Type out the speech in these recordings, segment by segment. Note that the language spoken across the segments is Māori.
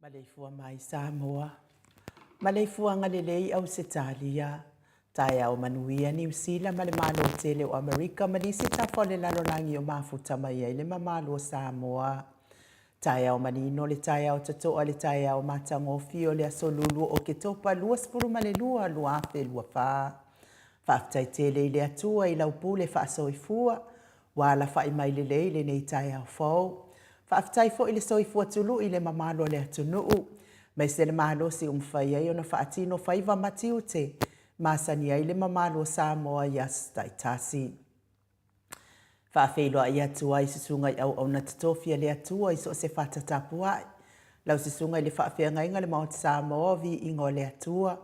Maleifua mai Samoa. Maleifua ngalelei au Setalia. Taia o manuia New Zealand male malo tele o Amerika malisi tafole lalo langi o mafuta mai ile mamalo Samoa. Taia o manino le taia o tatoa le taia o matangofi o le asolulu o ke topa lua spuru male lua lua afe lua fa. Whaftai tele ile atua i laupule wha soifua. Wala wha i mai le le nei taia o fau. Whaftai fo ile soifua tulu ile mamalo le atunuu. Mai se le malo si umwhai ai o na whaatino whaiva matiu te. Masani ai le mamalo Samoa yas taitasi. Whaafeilo ai atua i sisunga i au na tatofia le atua i so se whatatapua ai. Lau sisunga i le whaafea ngainga le maot Samoa vi ingo le atua.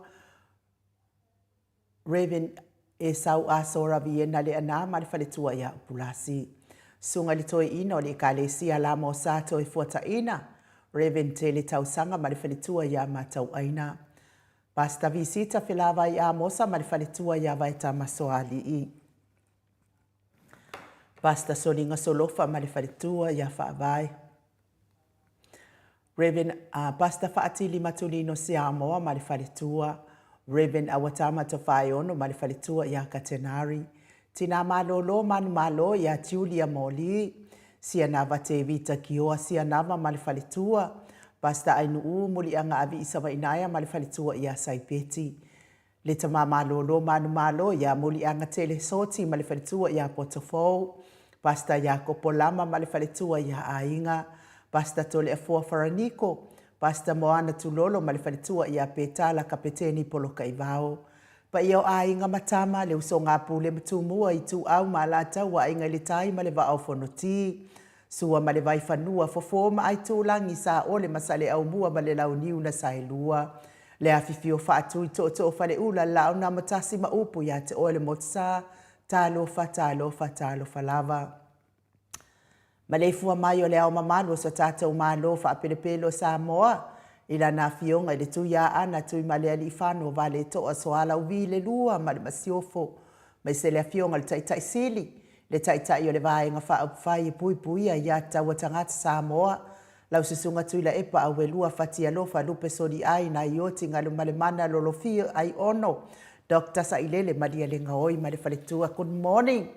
Raven e sau asora vi ena le ana ma le whaletua ia upulasi. Sunga li toi ina o le kalesi ala mo sato e fuata ina. Raven te le tausanga ma le whaletua ia matau aina. Basta visita filava i a mosa ma le whaletua ia vai ta masoali i. Basta solinga solofa ma le whaletua ia whaavai. Raven basta whaatili matulino si Samoa ma le whaletua. Raven awatama to whae ono ma le whaletua ia katenari. Tina malolo manu malo ia Julia Moli. Sia nava te vita kioa sia nava ma le whaletua. Basta ainu muli anga avi isawa inaya ma le whaletua ia saipeti. Le tama malolo manu malo ia muli anga tele soti ma le whaletua ia potofou. Basta ia kopolama ma le whaletua ia ainga. Basta tole afua faraniko. Basta moana tulolo ma le whaletua ia petala kapeteni poloka ivao. Pa ia o ainga matama le uso ngā pule matumua i tu au ma la tau wa inga le tai ma le va au fonoti. Sua ma le vai whanua fofo ma ai tūlangi sa ole masale au mua ma le lau niu na sailua. Le awhiwhio whaatu i to whale ula lau na matasi ma upu ia te ole motsa talo fa lava. Maleifua mai o le ao mamalu sa tātou malo whaapelepelo Samoa. Ila nā fionga i le tui a ana tui male ali whānua vale toa soala uvi le lua ma le masiofo. Mai se le fionga le taitai sili. Le taitai o le vaenga whaapwhai e pui pui a ia taua tangata Samoa. Lau susunga tui la epa au e lua fatia lofa lupe sori ai na ioti ngalu male mana lolofio ai ono. Dr. Sailele Maria Lengaoi ma le whaletua. Good morning.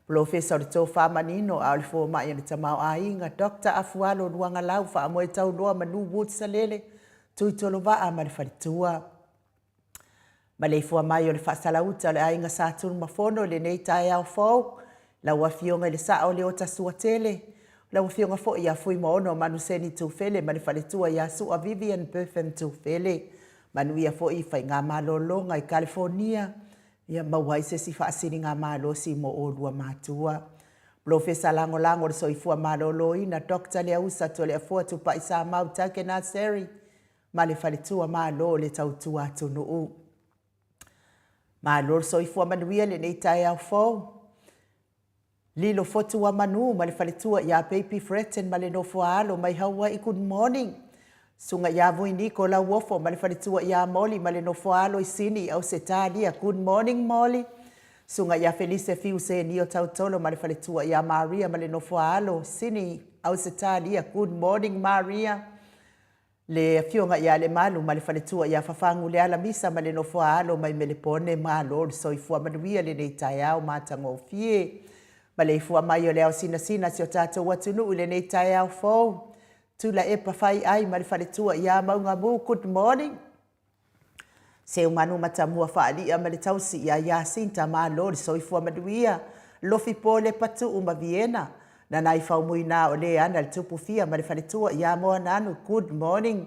Professor le tō whamanino a le fō mai ane tamau a inga. Dr. Afualo luanga lau wha amoe tau loa manu wood salele. Tui tolo waa ma le whaletua. Maleifua mai o le whaasalauta le ainga sātunu mafono le nei tae au fōu. Lau a fionga le saa o le ota suatele. Lau a fionga fo ia fui maono manu seni tūwhele ma le whaletua ia sua Vivian Bertham tūwhele. Manu ia fo i whai ngā malolonga i California. Ia mauai se si whaasiri ngā mālosi mo o lua mātua. Professor Lango Lango le soifua mālolo ina Dr. Lea Usa to le afua tupa i sā mau take nā seri. Ma le whaletua mālo le tautua tunu u. Mālo le soifua manuia le nei tae au fōu. Lilo fotua manu ma le whaletua ia baby Fretten ma le nofua alo mai haua i good morning. Sunga ia vui niko la wofo ma le whaletua ia Molly ma le nofo i sini au se tālia. Good morning Molly. Sunga ia Felice fiu se ni o tautolo ma le whaletua ia Maria ma le nofo sini au se tālia. Good morning Maria. Le fionga ia le malu ma le whaletua ia whafangu le ala misa ma le nofo mai me le pone ma lo soifua manuia le nei tai au mātango fie. Ma le ifua mai o le au sina sina si o tātou watunu le nei tai au fōu. Tula e pawhai ai ma le whaletua ia maunga mu, good morning. Se umanu matamua whaalia ma le tausi ia sinta ma lori soifua maduia. Lofi po le patu uma Vienna. Na nai whaumui nā o le ana le tupu fia ma le whaletua ia moa nanu, good morning.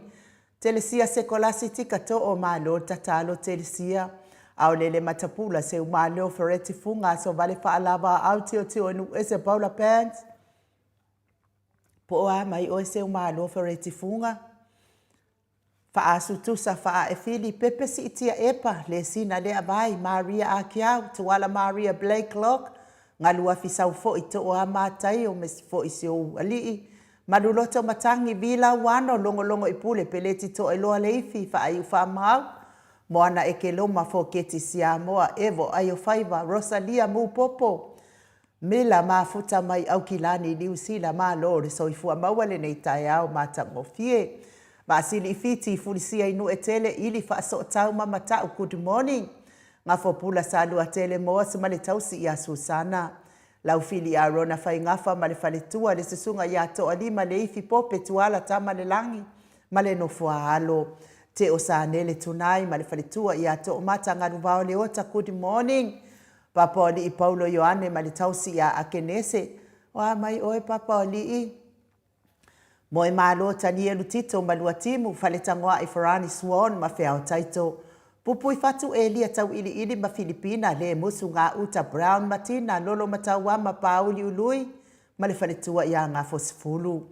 Telesia se kolasi tika to o ma lori tatalo telesia. Au lele matapula se umanu fereti funga so vale whaalava au tio enu ese Paula Pants. Po a mai o se umalo fereti funga. Faa sutusa faa e fili pepe si itia epa le sina le abai Maria Akiau tuala Maria Blakelock ngalua fisau fo ito o amatai o mes fo isi o alii. Maluloto matangi vila wano longo ipule peleti to eloa leifi faa iu faa mau. Moana eke loma fo keti Samoa Evo ayo faiva Rosalia mu popo. Mila mafuta mai au kilani New Zealand ma lore soifua mawale nei tai au matango fie. Ma sili fiti fulisia inu etele ili fa so tau mama tau good morning. Nga fopula salu atele moa sumale tausi ia Susana. Lau fili a rona fai ngafa male faletua le susunga ia to alima le ifi pope tuala tama le langi. Male no fua alo. Te o saanele tunai male faletua ia to mata ngaruvao le ota good morning. Papa oli i Paulo Ioane ma le tausi ia akenese. Wa mai oe papa oli i. Moe malo tani elu tito malua timu faletangoa i Farani Swan ma fea o taito. Pupui fatu elia tau ili ma Filipina le musu ngā uta Brown Martina lolo matawa ma pauli ului ma le faletua ia ngā fosifulu.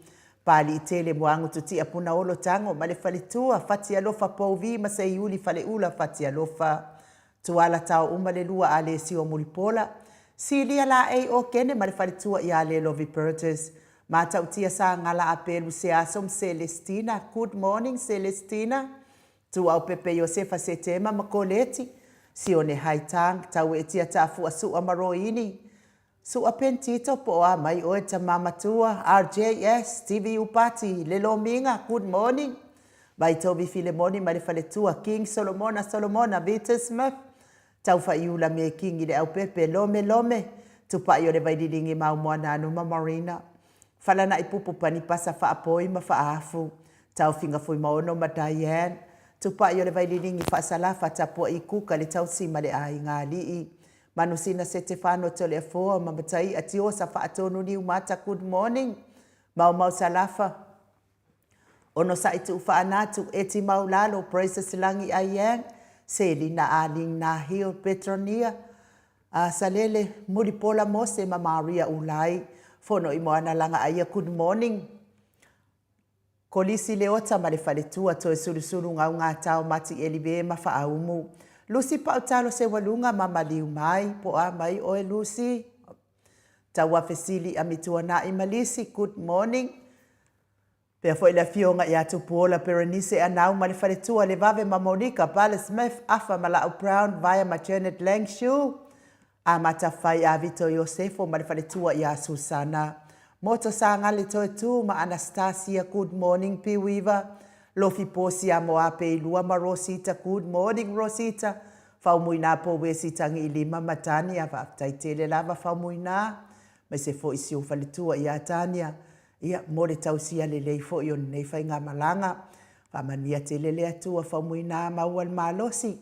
Pali i tele moangu tuti apuna olo tango ma le faletua fati alofa pouvi ma se iuli fale ula fati alofa. Tuala tau umale lua ale si o mulipola. Silia la ei o kene ma le whaletua i ale Lovi Pertes. Mata utia sa ngala apelu se asom Celestina. Good morning Celestina. Tu au Pepe Josefa se tema makoleti. Si o ne haitang tau etia tafu asu amaroini. Su apentito po a mai o eta mamatua. RJS, TV Upati, Lelo Minga. Good morning. Vai Tobi Filemoni ma le whaletua. King Solomona, Vita Smith. Tau whaiula me kingi le au pepe lome. Tupa i o le vaidilingi mau moana anu ma Marina. Falana i pupu pani pasa whaapoi ma whaafu. Tau finga fui maono ma Diane. Tupa i o le vaidilingi whaasalafa tapua i kuka le tau sima le ai ngā lii. Manusina Setefano to le afoa ma matai ati o sa whaatonu ni umata good morning. Mau salafa. Ono sa itu whaanatu eti mau lalo praise silangi ayang. Selina aling na hio Petronia. Salele mulipola mose ma Maria ulai. Fono i moana langa aya good morning. Kolisi leota ma le whaletua to e sulusulu ngā tau mati elibe ma whaaumu. Lucy pautalo se walunga ma maliu mai po a mai oe Lucy. Taua fesili amituana i malisi, good morning. Pea fo ila fionga ia tupuola Perenise anau malifaletua le vave ma Monica Pale Smith afa Malau Brown via ma Janet Langshu. A matafai a Vito Yosefo malifaletua ia Susana. Moto sangali toe tu ma Anastasia, good morning P. Weaver. Lofi posi a moape ilua ma Rosita, good morning Rosita. Fau muina po wesi tangi ilima matani a vaftaitele lava fau muina. Mai se fo isi ufaletua ia Tania. Ia mole tausia lelei fo i nei fai ngā malanga. Whamania te lele atua fau muina maua malosi.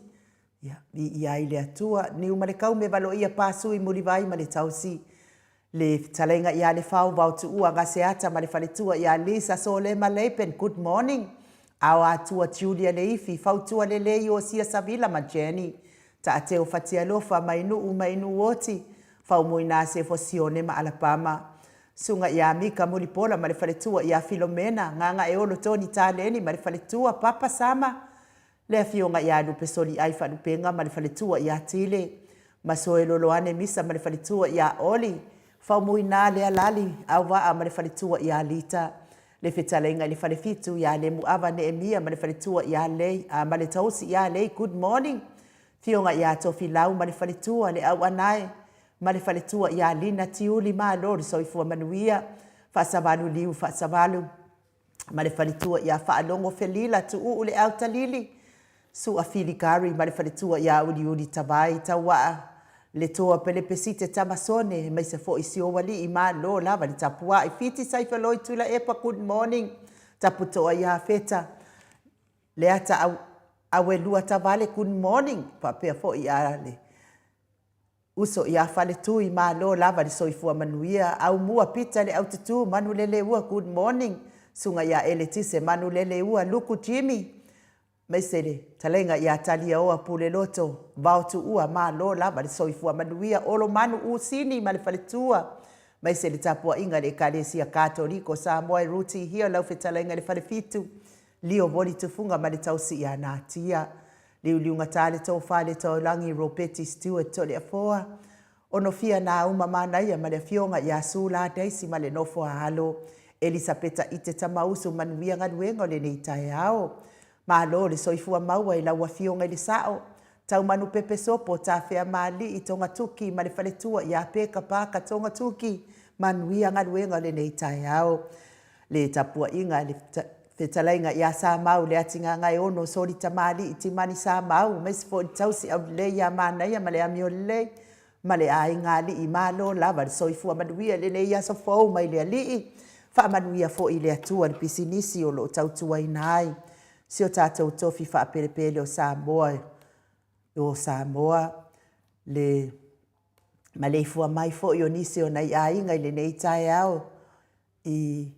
Ia i le atua. Ni umare kau me valo ia pasu i muri vai ma le tausi. Le talenga ia le fau vautu ua ngase ata ma le faletua ia Lisa Sole Maleipen. Good morning. Awa atua Julia Leifi. Fautua lelei o sia Savila ma Jenny. Ta ateo fatia lofa mainu oti. Fau muina se fo sione ma Alabama. Sunga ia Mika Mulipola ma le faletua ia Filomena. Nganga e olo toni taleni ma le faletua Papa Sama. Le fionga ia lupe soli aifa lupenga ma le faletua ia Tile. Masoe loloane misa ma le faletua ia Oli. Fau muina le alali au waa ma le faletua ia Lita. Le fetalenga le falefitu ia le muava Neemia ma le faletua ia Lei. Ma le tausi ia Lei, good morning. Fionga ia Tofi Lau ma le faletua le au anae. Ma le faletua ia Lina Tiuli ma lori soifua manuia. Faasavalu liu faasavalu. Ma le faletua ia Faalongo Felila tu ule au talili. Su a filigari ma le faletua ia uli tavai tawa. Le toa pelepesite tamasone mai se fo isi o wali i ma lo lava le tapua. I fiti saifaloi tula epa good morning. Taputoa ia feta. Le ata awelua tavale good morning. Papea fo ia le. Uso ia fale tui ma lo lava le soifua manuia. Au mua pita le au tutu manu lele ua good morning. Sunga ia eletise manu lele ua luku Jimmy. Maisele talenga ia talia oa pule loto. Vautu ua ma lo lava le soifua manuia. Olo manu usini ma le faletua. Maisele tapua inga le kalesia Katoliko Samoa ruti hio lau fe talenga le falefitu. Lio voli tufunga ma le tausi ia natia. Liuliunga tale tau fale tau langi Ropeti Stewart tole afoa. Ono fia na uma mana ia ma le fionga ia sula daisi ma le nofo halo. Elisabeta ite tamausu manuia ngaduenga le neitai ao. Ma lo le soifua maua i laua fionga le sao. Tau manu pepe sopo ta fea mali i tonga tuki ma le faletua ia peka paka tonga tuki. Manuia ngaduenga le neitai ao. Le tapua inga le fetalainga ia sa mau le atinga ngai ono sori tamali i timani sa mau. Mes fo tausi au le ia mana ia ma le amio le. Ma le ai ngali i malo lava le soifua manuia le ia so fau mai le alii. Fa manuia fo i le atua le pisinisi o lo tautua inai. Sio tātou tofi wha perepele o Samoa. O Samoa. Le Maleifua mai fo i o nisi o nei a inga i le nei tae au. I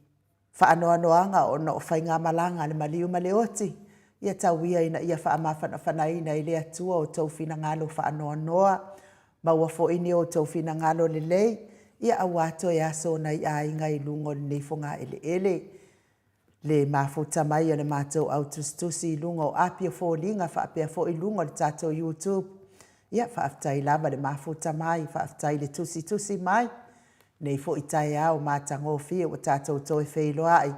whaanoanoanga o no whainga malanga le maliu maleoti. Ia tauia ina ia whaamawhana whanaina i le atua o taufina ngalo whaanoanoa. Maua fo ini o taufina ngalo le lei. Ia awato e aso nei a inga i lungo le nei fonga ele. Le mafuta mai o le mātou au tustusi lunga o apia fo linga whaapea fo i lunga le tātou YouTube. Ia whaaftai lava le mafuta mai, whaaftai le tusi mai. Nei fo i tai au mātango fia o tātou toi wheiloai.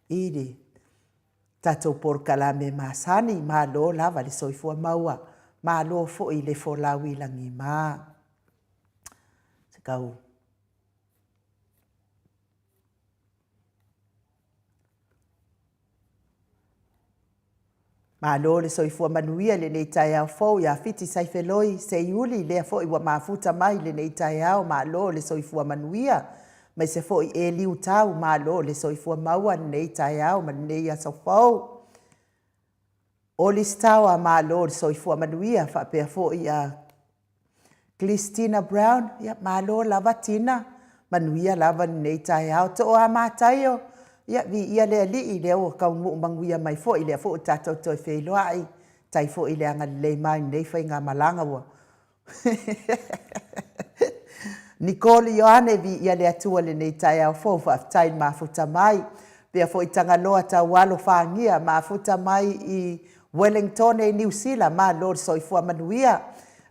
Ili tātou porkala me māsani, mā lo lava le soifua maua. Mā lo fo i le fo lawi langi mā. Sekau. Ma lo le soifua manuia le nei tai au fau ia fiti saifeloi se iuli lea fo i wa mafuta mai le nei tai au ma lo le soifua manuia. Mai se fo i e liu tau ma lo le soifua maua nei tai au ma nei asa fau. O li stawa ma lo le soifua manuia fa pea fo i a Christina Brown ia ma lo lava tina manuia lava nei tai au to o a mataio. Ia vi ia le li i le o kau ngu manguia mai fo i le fo tātou toi wheiloai. Tai fo i le anga le mai nei whai ngā malanga ua. Nicole Ioane vi ia le atua le nei tai au fo whaftai mafuta mai. Pea fo i tanga loa ta walo whangia mafuta mai i Wellington e New Zealand ma Lord Soifua Manuia.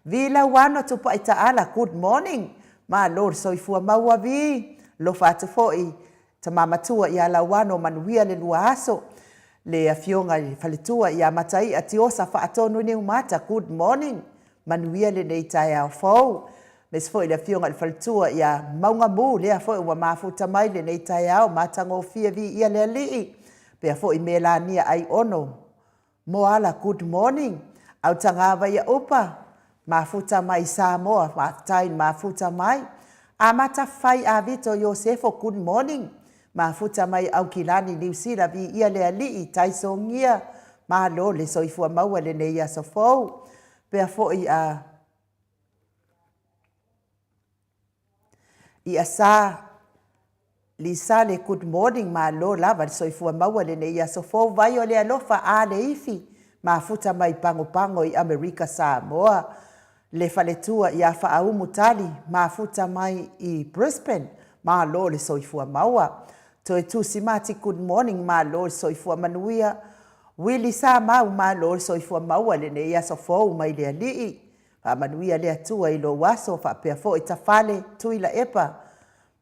Vi la wano tupa i taala good morning. Malo le soifua maua vi. Lo fatu foi. Ta mamatua ia lawano manuia le lua aso. Le afionga i faletua ia matai ati osa whaatonu ni umata. Good morning. Manuia le nei tai au fau. Mes foi le afionga i faletua ia maunga mu lea foi ua mafuta mai le nei tai au matango fia vi ia le alii. Pea foi melania ai ono. Moala good morning. Au tangawa ia upa. Mafuta mai Samoa. Matai mafuta mai. Amata fai a Vito Yosefo good morning. Mafuta mai au kilani liusila vi ia le alii taisongia. Malo le soifua maua le nei a sofou. Pea foi a ia sa Lisa le good morning malo lava le soifua maua le nei a sofou vai o le alofa a le ifi. Mafuta mai pango pango i Amerika Samoa. Le faletua ia whaaumu tali. Mafuta mai i Brisbane. Malo le soifua maua. Toi tu simati good morning malo le soifua manuia. Wili sa mau malo le soifua maua le nei a sofou mai le alii. Pa manuia le atua i lo waso fa pea fo i tafale tui la epa.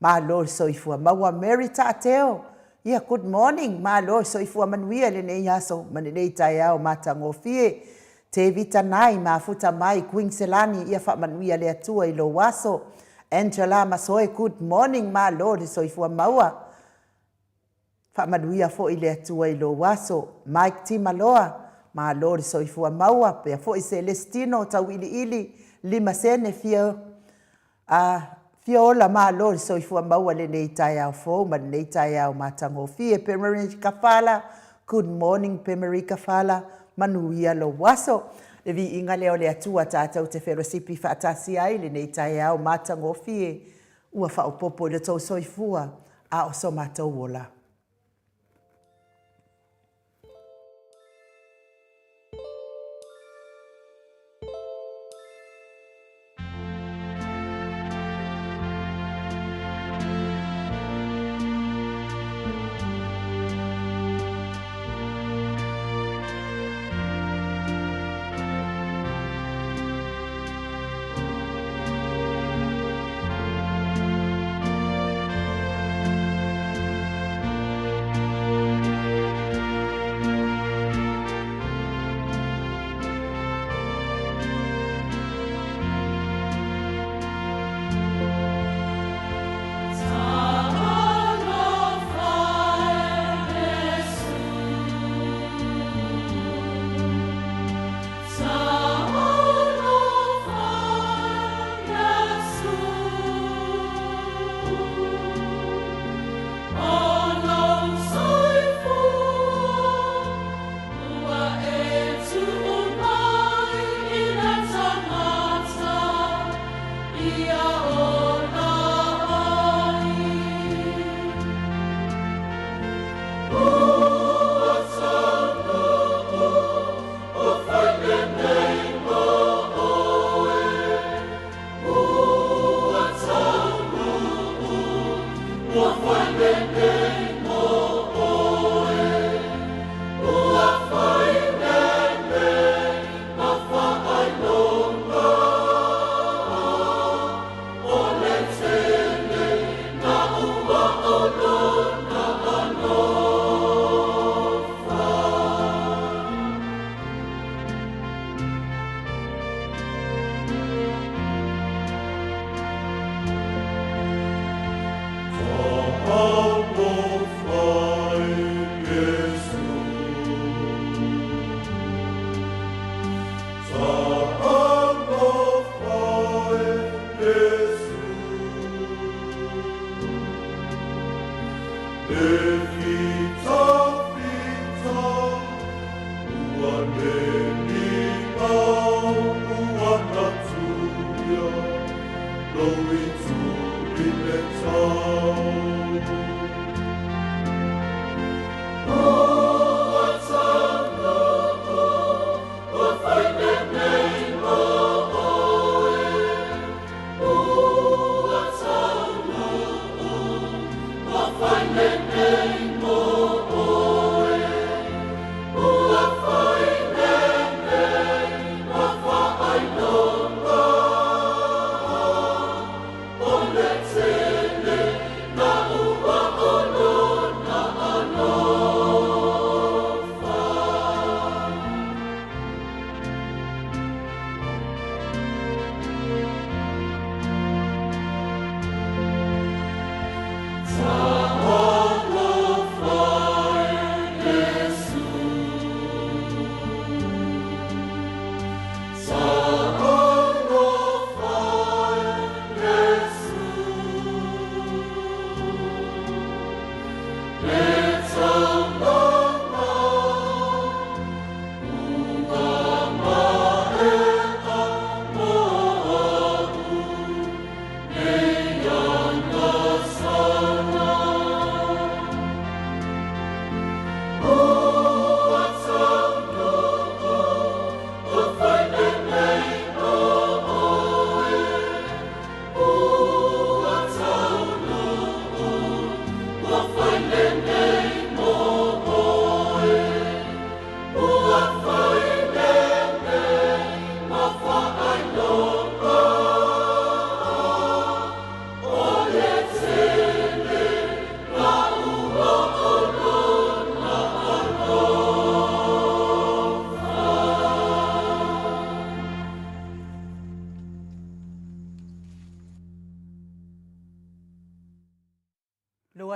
Malo le soifua maua Mary Taateo. Ia good morning malo le soifua manuia le nei aso. Mane nei tai au matango fie. Te vita nai mafuta mai Queen Selani ia fa manuia le atua i lo waso. Angela Masoe good morning malo le soifua maua. Fa manuia fo i le atua i lo waso. Mike Timaloa. Ma lo le soifua maua. Pea fo i Celestino tau ili. Lima sene fia. Fiola ma lo le soifua maua le nei tai au fo. Ma le nei tai au matango fie. Pemerika Fala. Good morning Pemerika Fala. Manuia lo waso. Le vi inga leo le atua tātou te wherosipi whaatasi ai. Le nei tai au matango fie. Ua whaupopo le tau soifua. A o so matou wola.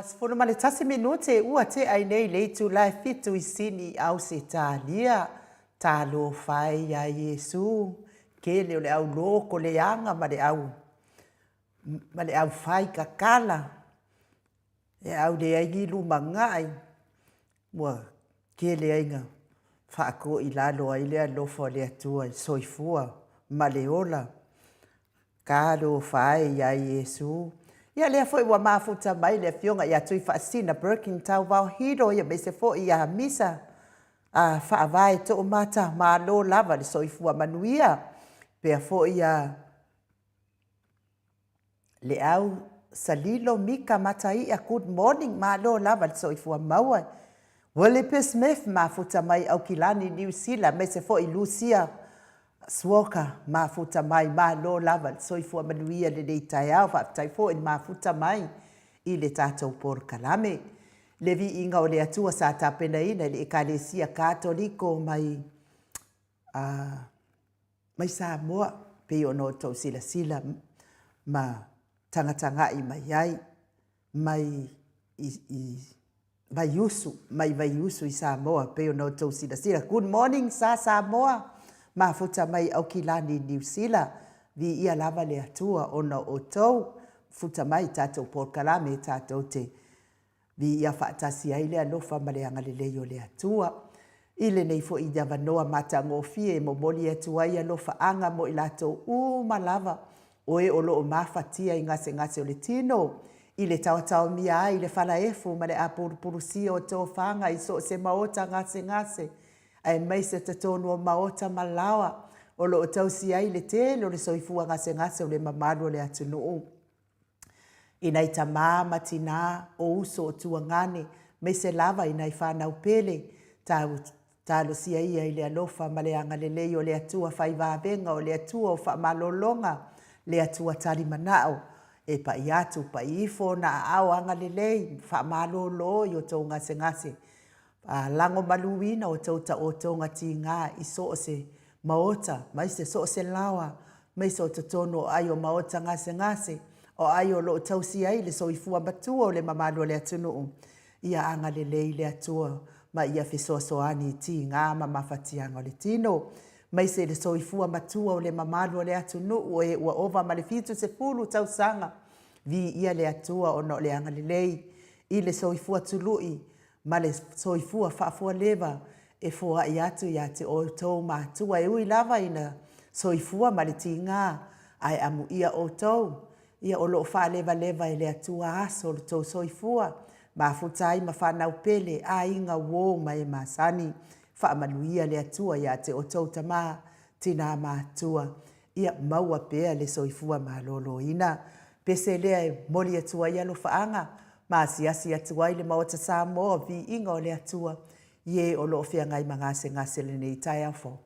sfono male tasi minute ua te ai nei le tu lai fitu I sini au se talia talo fai ya Yesu ke le ole au loko le anga male au fai kakala e au le ai gilu mangai mua ke le ainga whaako I lalo ai lea lofo le atua soifua male ola kalo fai ya Yesu ia lea foi ua mafuta mai le fionga ia tui whaasina Birkin tau vau hiro ia bese foi ia misa a whaavai to mata ma lo lava le soifua manuia pea foi ia le au salilo mika mata ia good morning ma lo lava le soifua maua wale pe Smith mafuta mai au kilani New Zealand me se foi Lucia Swoka mafuta mai ma lo lava soifua manuia le nei tai au whaatai fo in mafuta mai I le tātou por kalame. Le vi inga o le atua sa tāpena ina le ekalesia katoliko mai Samoa pe ono tau sila sila ma tangatanga I mai ai mai usu I Samoa pe ono tau sila sila. Good morning Samoa. Mafuta mai au kilani New Zealand vi ia lava le atua ona o tau futa mai tātou por kalame tātou te vi ia whaatasi ai lea lofa maleanga le leo le atua ile nei fo I wanoa mata ngofie mo moli atua ia lofa anga mo I latou malava o e olo o mafatia I ngase o le tino ile tau mia ai le fala efu male a purusia o tō whanga I so se maota ngase ai mai se te tonu o maota malawa o lo o tausi ai le tele o le soifua ngase o le mamalu o le atunuu. Ina I tamama tina o uso o tuangane mai se lava ina I whanau pele talo si ai ai le alofa ma le anga le lei o le atua whai vāvenga o le atua o wha malolonga le atua tari manao e pa I atu pa ifo na au anga le lei wha malolo I o tau ngase lango maluina o tauta o tonga ti ngā I so se maota, mai se so se lawa, mai so te tono ai o maota ngase, o ai o lo tausi ai le soifua matua o le mamalu le atunu. Ia anga le lei le atua, ma ia fesoasoani ti ngā mamawhatianga o le tino. Mai se le soifua matua o le mamalu le atunu o e ua ova malefitu se fulu tausanga. Vi ia le atua o no le anga le lei, I le soifua tului, ma le soifua whaafua lewa e fua I atu ia te o tau mātua e ui lava ina soifua ma le tingā ai amu ia o tau. Ia o loo wha lewa e le atua aso le tau soifua ma futai ma whanau pele a inga wō mai masani wha manuia le atua ia te o tau tamā tina mātua. Ia maua pea le soifua ma lolo ina. Pese lea e moli atua ia lo whaanga. Ma siasi atua I le maota Samoa vi inga o le atua ye o loo fia ngai ngase le nei tai afo.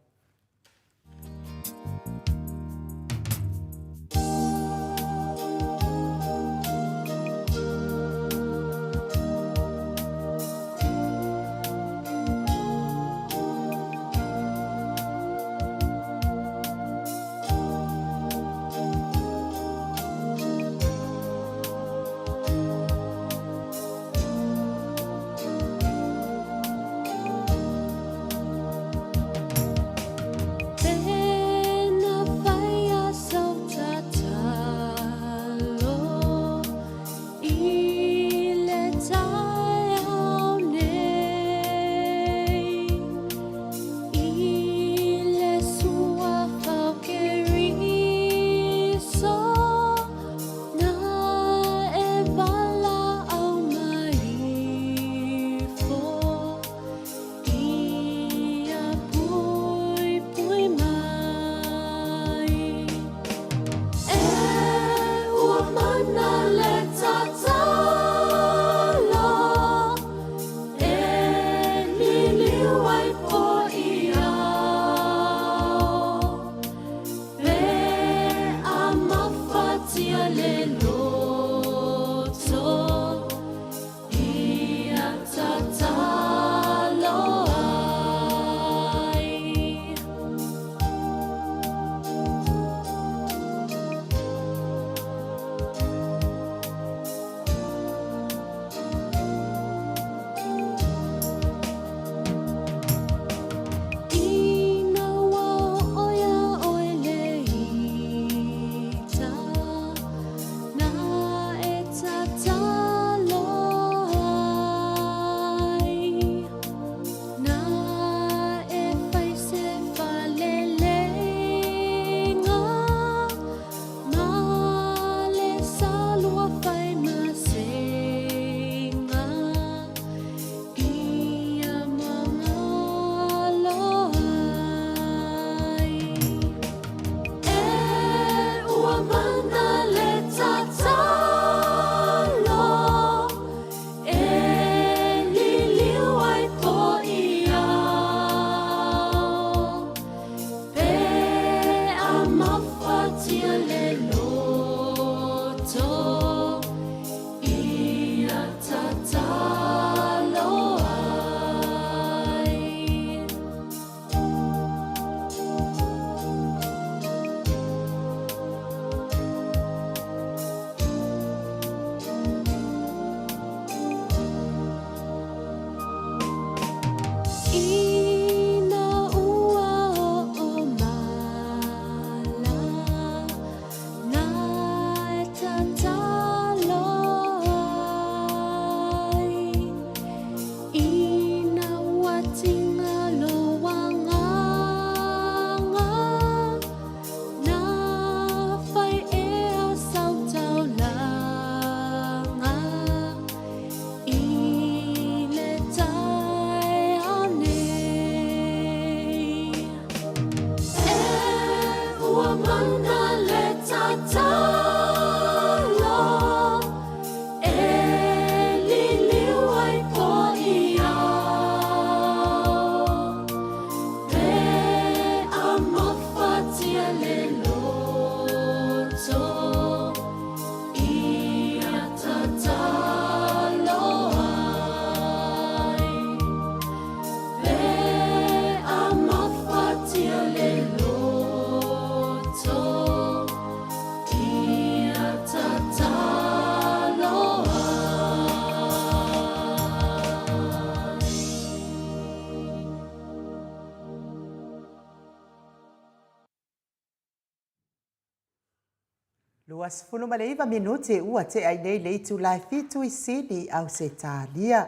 Luas funu Maleifua minuti ua te ai nei le tu lai fitu I sini au se tālia.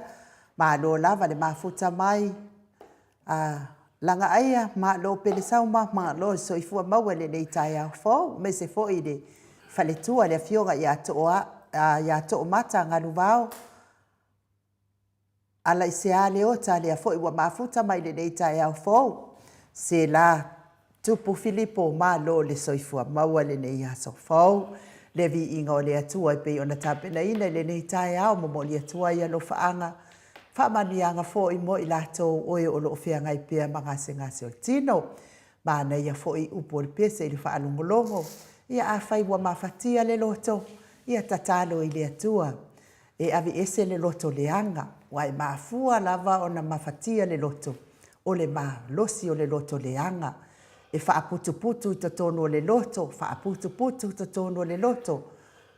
Ma lo lava le mafuta mai. Langa aia ma lo pele sauma ma lo so I fua maua le nei tai au fo. Me se fo I le faletua le fionga ia toa mata ngalu vao. Ala I se a le ota le fo I wa mafuta mai le nei tai au fo. Se la tupu Filipo ma lo le soifua maua le nei aso fau. Le vi inga o le atua I pe ona tapena ina le nei tae au mo le atua ia lo faanga. Whamanianga fo I mo I lato oe o lo fea ngai pea mangase ngase o tino. Mana ia fo I upo le pese I le whaalongolongo. Ia a whai wa mafatia le loto. Ia tatalo I le atua. E avi ese le loto le anga. Wai mafua lava ona mafatia le loto. O le ma losi o le loto le anga. E whaaputuputu I totono le loto, whaaputuputu I totono le loto.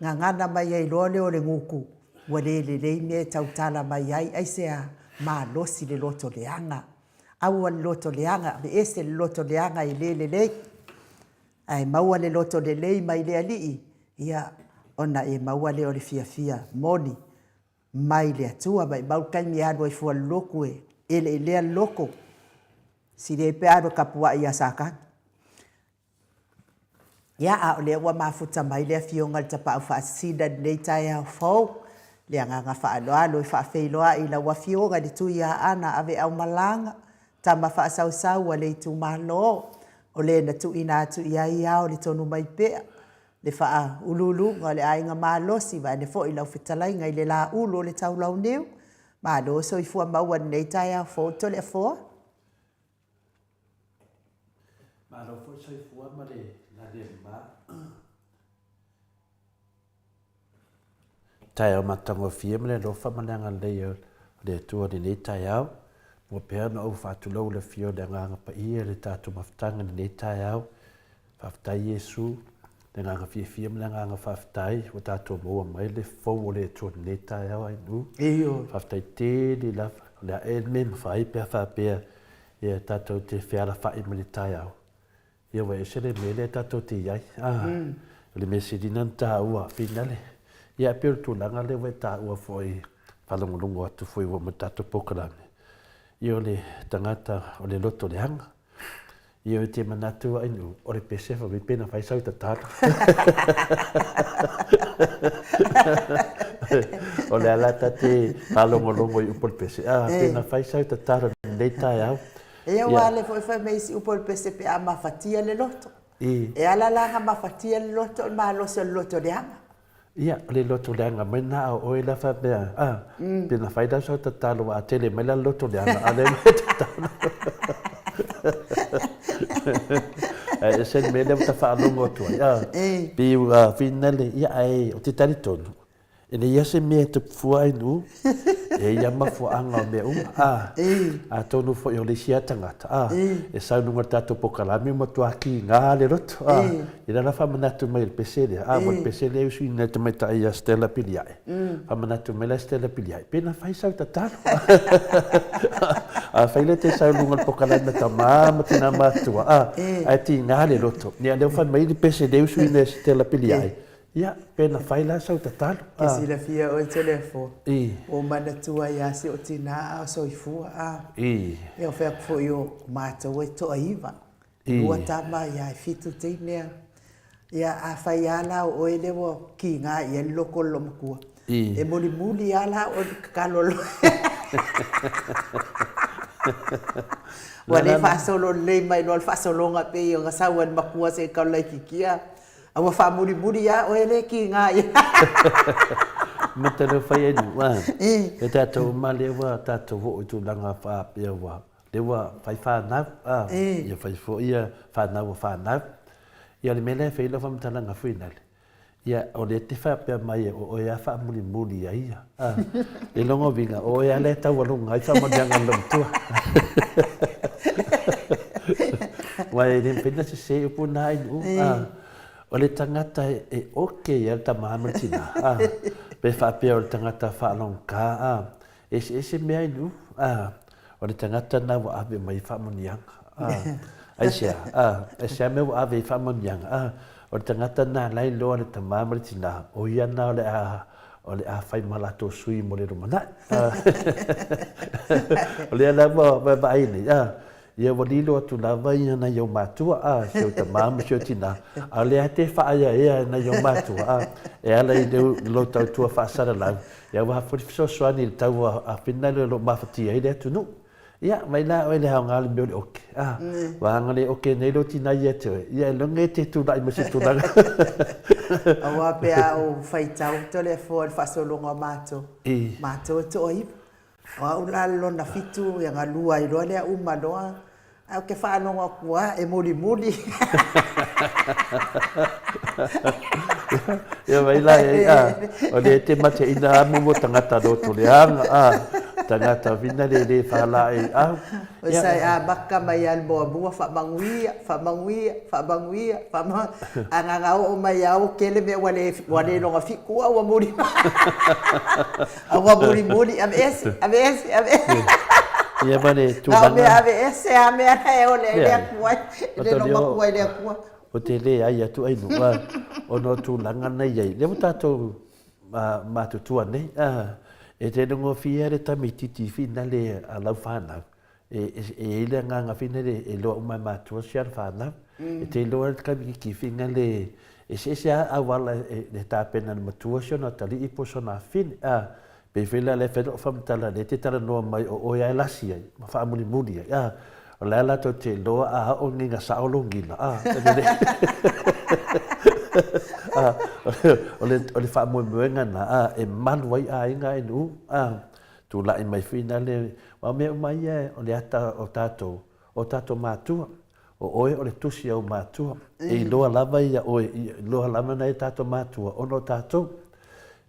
Ngā ngana mai ai loa leo le nguku. Wale le me tautala mai ai sea ma losi le loto le anga. Aua le loto le anga, me ese le loto le anga I le. Ai maua le loto le mai le alii. Ia ona e maua leo le fia moni. Mai le atua, mai maukai mi anu I fua loku e. Ele lea loko. Si le pe anu kapua ia saka. Ia a le ua mafuta mai le fionga le tapa au whaasida nei tai au fau. Le anganga whaaloalo I whaafeiloa I la ua fionga le tu ia ana ave au malanga. Tama whaasau a le tu malo. O le na tu ina atu ia iao le tonu mai pea. Le wha ululu ngā le ainga malosi vai ne fo I lau whitalai ngai le la ulo le tau lau neu. Malo so I fua maua nei tai au fau to le fua. Malo fo so I fua ma le tai au matango fia mele lofa mananga le tua ni nei tai au. Mo pēr na au whātulau le fio le nganga pa ia le tātu mawhtanga ni nei tai au. Whaftai Yesu, le nganga fia mele nganga whaftai, o tātu maua mai le fau o le tua ni nei tai au ai nu. Whaftai te li lafa, le a me mwhai pēr whapea, ia tātu te whiara whai me le tai au. Ia wa ese le mele tātou te iai. Le me sirina ta ua finale. Ia pēr tūlanga le wai tā ua foi whalongolongo atu foi wa matato pokalame. Ia le tangata o le loto le hanga. Ia te manatu ainu o le pesefa mi pena whaisau ta tāta. O le alata te whalongolongo I upo le pese. Pena whaisau ta tāta nei tai au. Ia wale foi meisi upo le pese pe a mafatia le loto. E ala langa mafatia le loto ma loso le loto le hanga. Ia le loto le hanga mai na o e la fa bea. Pena whaida sau ta talo a tele mai la loto le hanga. Ale me ta talo. E sen me le ta whaalongo tua. Piu finale ia ai o te tari tonu. E ne ia se mea te fua ai nu. E ia mafua anga o mea A tonu fo I o le sia tangata. E sau nunga tato pokalami mo tua ki ngā le roto. I rana whamanatu mai le pesele. Mo le pesele e usui neta mai ta ia Stella Piliai. Whamanatu mai la Stella Piliai. Pena whaisau ta talo. Whaile te saulunga pokalana tamama tina matua. Ai ti ngale loto. Nia leo whan mai pese deu sui ne se te la pili ai. Ia, pena whaila sau tatalo. Ke sila fia o telefo. O mana tua ia si o tina o soifua. Ia o whea kufo i o mātou e toa iwa. Ua tama ia e fitu teinea. Ia a whai ala o ele wo ki ngā ia loko lomakua. E muli muli ala o kalolo. Wane whaasolo lei mai no al whaasolonga pe i o ngasawan makua se kaulai kikia. Awa wha muri muri ya o ele ki ngā ia. Mata reo whai enu, e tātou male wa tātou ho i tūlanga whaapea wa. Lewa whai whanau, ia whai fo ia whanau o whanau. Ia le mele whai la whamtalanga whinale. Ia o le te whaapea mai o ia wha muri muri ia ia. E longo vinga, o ia le tau alunga, ai whamadianga lomtua. Wai le mpena se upu nā inu, o le tangata e oke ia ta mahamatina. Pe whaapea o le tangata whaalonga. Se mea inu, o le tangata nā wa awe mai whaamonianga. Aisea, aisea me wa awe whaamonianga. O le tangata nā lai loa le ta mahamatina. O ia nā o le a whai malato sui mo le rumana. O le ala wa aini. Ia walilo atu lava ia na iau mātua, seo ta māma seo tina. A lea te whaaya ea na iau mātua, e ala i lo tau tua whaasara lau. Ia waha whurifiso soani le tau a whina lo mawhatia i lea tunu. Ia, mai la oe le hao ngāle meo le oke. Wahanga le oke nei lo tina ia te oe. Ia, longe te tūnai masi tūnanga. Awa pea o whaitau tole fo le whaasolonga mātou. Mātou e to oipa. Wa ulalo na fitu yang alua i roa lea umaloa. Au ke whanonga kua e muli muli. Ia mai la o le te mate ina amu mo tangata roto le anga. Tangata vina le whala e au. O sai a baka mai al boa bua whamanguia. Anga o mai au kele me wale longa fikua wa muri. Awa muri ame ese. Ia mane tūlanga. Ame e o le kua. Le longa kua le kua. O te le ai atu ai nua. O no tūlanga nei ai. Le mutatou mātutua nei. E te nungo fia re tamititi fina le a lau whanau. E ile nganga fina le e loa umai mātua siar whanau. E te loa kamiki fina le e se a wala le tāpena na matua sio na tali i poso na fina. Pe whila le whenua whamtala le te tala noa mai o oia e lasi ai. Ma wha muli muli ai. O le ala tau te loa a o nginga saolongila. O le wha muenga na e manu ai a inga e nu. Tu la i mai whina le wa mea mai e o le ata o tātou mātua. O oe o le tusi au mātua. E loa lava ia oe, loa lava na e tātou mātua. Ono tātou.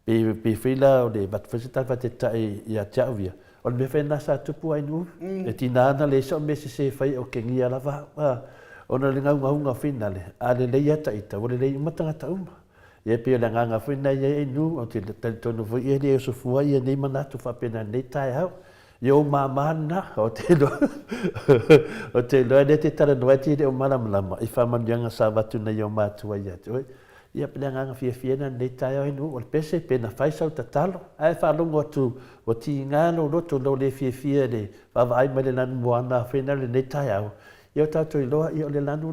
Pe whila o le batwhasitawa te tae i a tiawia. O le me whena sa tupu ai nu. E tina ana le so me se whai o ke ngia lava. Ona le ngau whina le. A le leia taita, o le leia matangata uma. Ia pia le nganga whina ia e nu. O te tonu vui e le e sofua ia nei manatu whapena nei tae hau. Ia o mamana. O te loa ne te tara noati le o malamalama. I whamanianga sa watu na ia o mātua ia te oi. Ia pia nganga fiena nei tae hau nu. O le pese pena whaisau tatalo. Ai whalongo atu o ti ngano roto lo le fia le. Wawa ai mai le lanu moana whina le nei tae hau. Ia tātou i loa, ia o le lanu o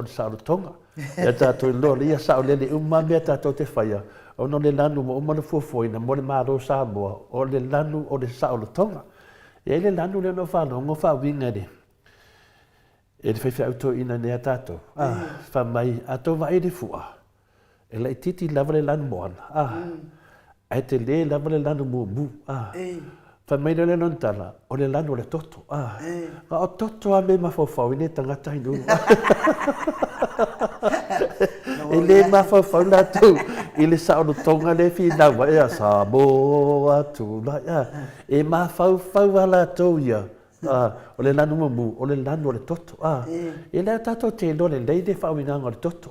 le saolo tonga. Ia tātou i loa, ia sao le umamea tātou te whaia. O no le lanu mo umana fuafoina, mo le māro Samoa, o le lanu o le saolo tonga. Ia le lanu le no whanongo whawinga le. E le whaiwhi auto ina nea tātou. Whamai, ato vai le fua. E lai titi lava le lanu moana. Ai te le lava le lanu mu. Whamai le non tala, o le lanu o le toto. O toto a me mawhawhau i ne tangata inu. E le mawhawhau la tu, i le saono tonga le whinawa ea Samoa tu. E mawhawhau ala tu ia. O le lanu mamu, o le lanu o le toto. E lea tato te lo le leide whawinanga o le toto.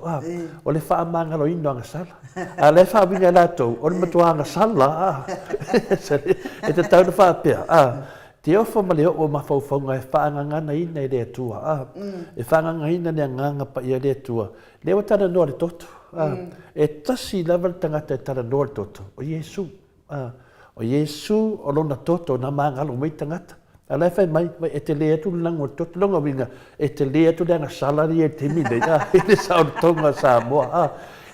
O le whaamangalo ino anga sala. A le whawinga la tu, o le matua anga sala. E te tauna whapea. Te ofo ma le o mawhauwhaunga e whaangangana ina e rea tua. E whaanganga ina ne nganga pa ia rea tua. Leo tana noa le toto. E tasi lava le tangata e tana noa le toto. O Yesu. O Yesu o lona toto na maangalo mai tangata. Alai fai mai, e te lea tu lango toto longa winga. E te lea tu leanga salari e te mine. E te sao tonga Samoa.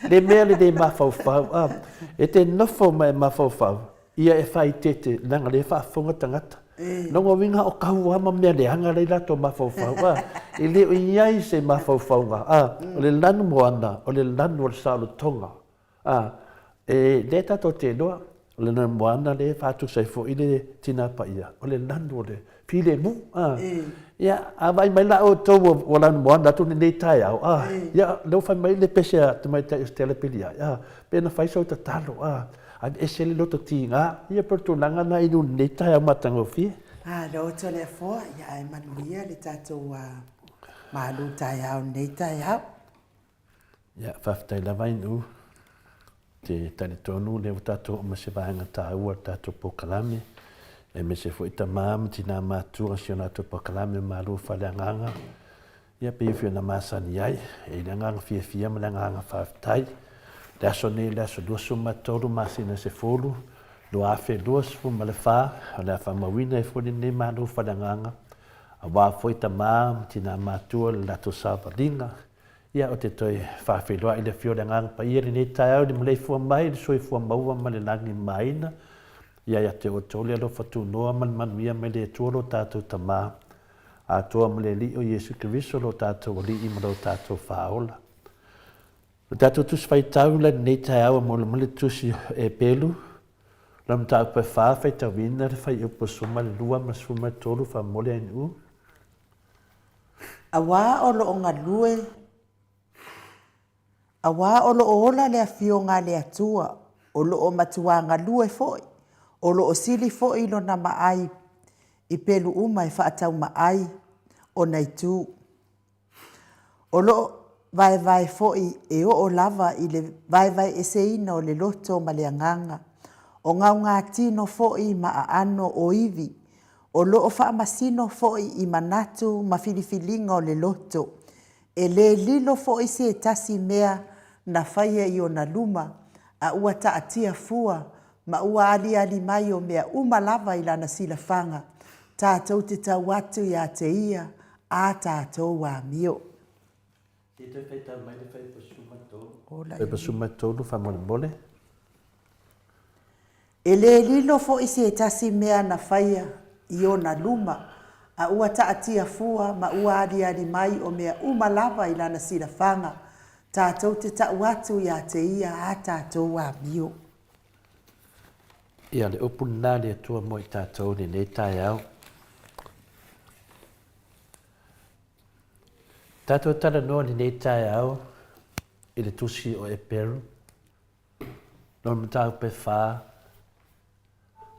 Le mea le mawhauwhau. E te nofo mai mawhauwhau. Ia e whai tete langa le whaafonga tangata. Nongo winga o kaua ma mea le hanga le lato mawhauwhau. I le o iai se mawhauwhaunga. O le lanu moana, o le lanu o le sao tonga. E le tato te noa, o le lanu moana le whātu saifo i le tina pa ia. O le lanu o le pile mu. Ia, a vai mai la o tau o lanu moana tu ne tai au. Ia, leo whai mai le pesea te mai tai stele pilia. Pena whai sau ta talo. E se le loto ti ngā, ia pertu langa na inu ne tai au matango fi. Loto le fo, ia e manuia le tatou malu tai au nei tai au. Ia, whaftai la vai nu. Te tani tonu le o tatou o mase vahanga ta ua tatou pokalame. E me se fo ita maam tina mātua si o natou pokalame malu whaleanganga. Ia pe iwhio na māsani ai, e le nganga fia ma le nganga whaftai. Le aso nei le aso duasu matoru masina se folu. Lo afe duas fu ma le wha, le awha mawina e foli nei malu whaleanganga. A wā foi ta maam tina mātua le lato sāwaringa. Ia o te toi whawhiloa i le fio le nganga pa ieri nei tai au le Maleifua mai, le soifua maua ma le langi maina. Ia te o tole alo whatu noa man manuia me le tuolo tātou ta mā. A toa ma le li o Yesu Kiriso lo tātou o li i ma lo tātou whaola. Lo tātou tusi whai tau le nei tai au mo le male tusi e pelu. Lam tāu pe wha whai tau wina le whai upo suma le lua ma suma tolu wha mole ain u. A wā o lo o ngā lue, a wā o lo o ola le a fio ngā le atua, o lo o matua ngā lue foi, o lo o sili foi lo na maai, i pelu uma e whaatau maai, o nei tū. O lo vai foi e o lava i le vai e se ina o le loto ma le anganga, o ngau ngā tino foi ma a ano o iwi, o lo o whaamasino foi i manatu ma filifilinga o le loto, e le lilo foi se tasi mea na whaia i o na luma, a ua taatia fua, ma ua ali mai o mea uma lava i lana sila whanga, tātou te tau atu i a te ia, a tātou a mio. Te te whaita mai le whai pasuma tōru. Whai pasuma tōru wha mole mole. E le lilo foi se tasi mea na whaia i o na luma, a ua taatia fua, ma ua ali mai o mea uma lava i lana sila whanga, tātou te tau atu i a te ia, a tātou a mio. Ia le upuna le atua mo i tātou ni nei tai au. Tātou tana noa ni nei tai au, i le tusi o e peru. Non mtau pe wha,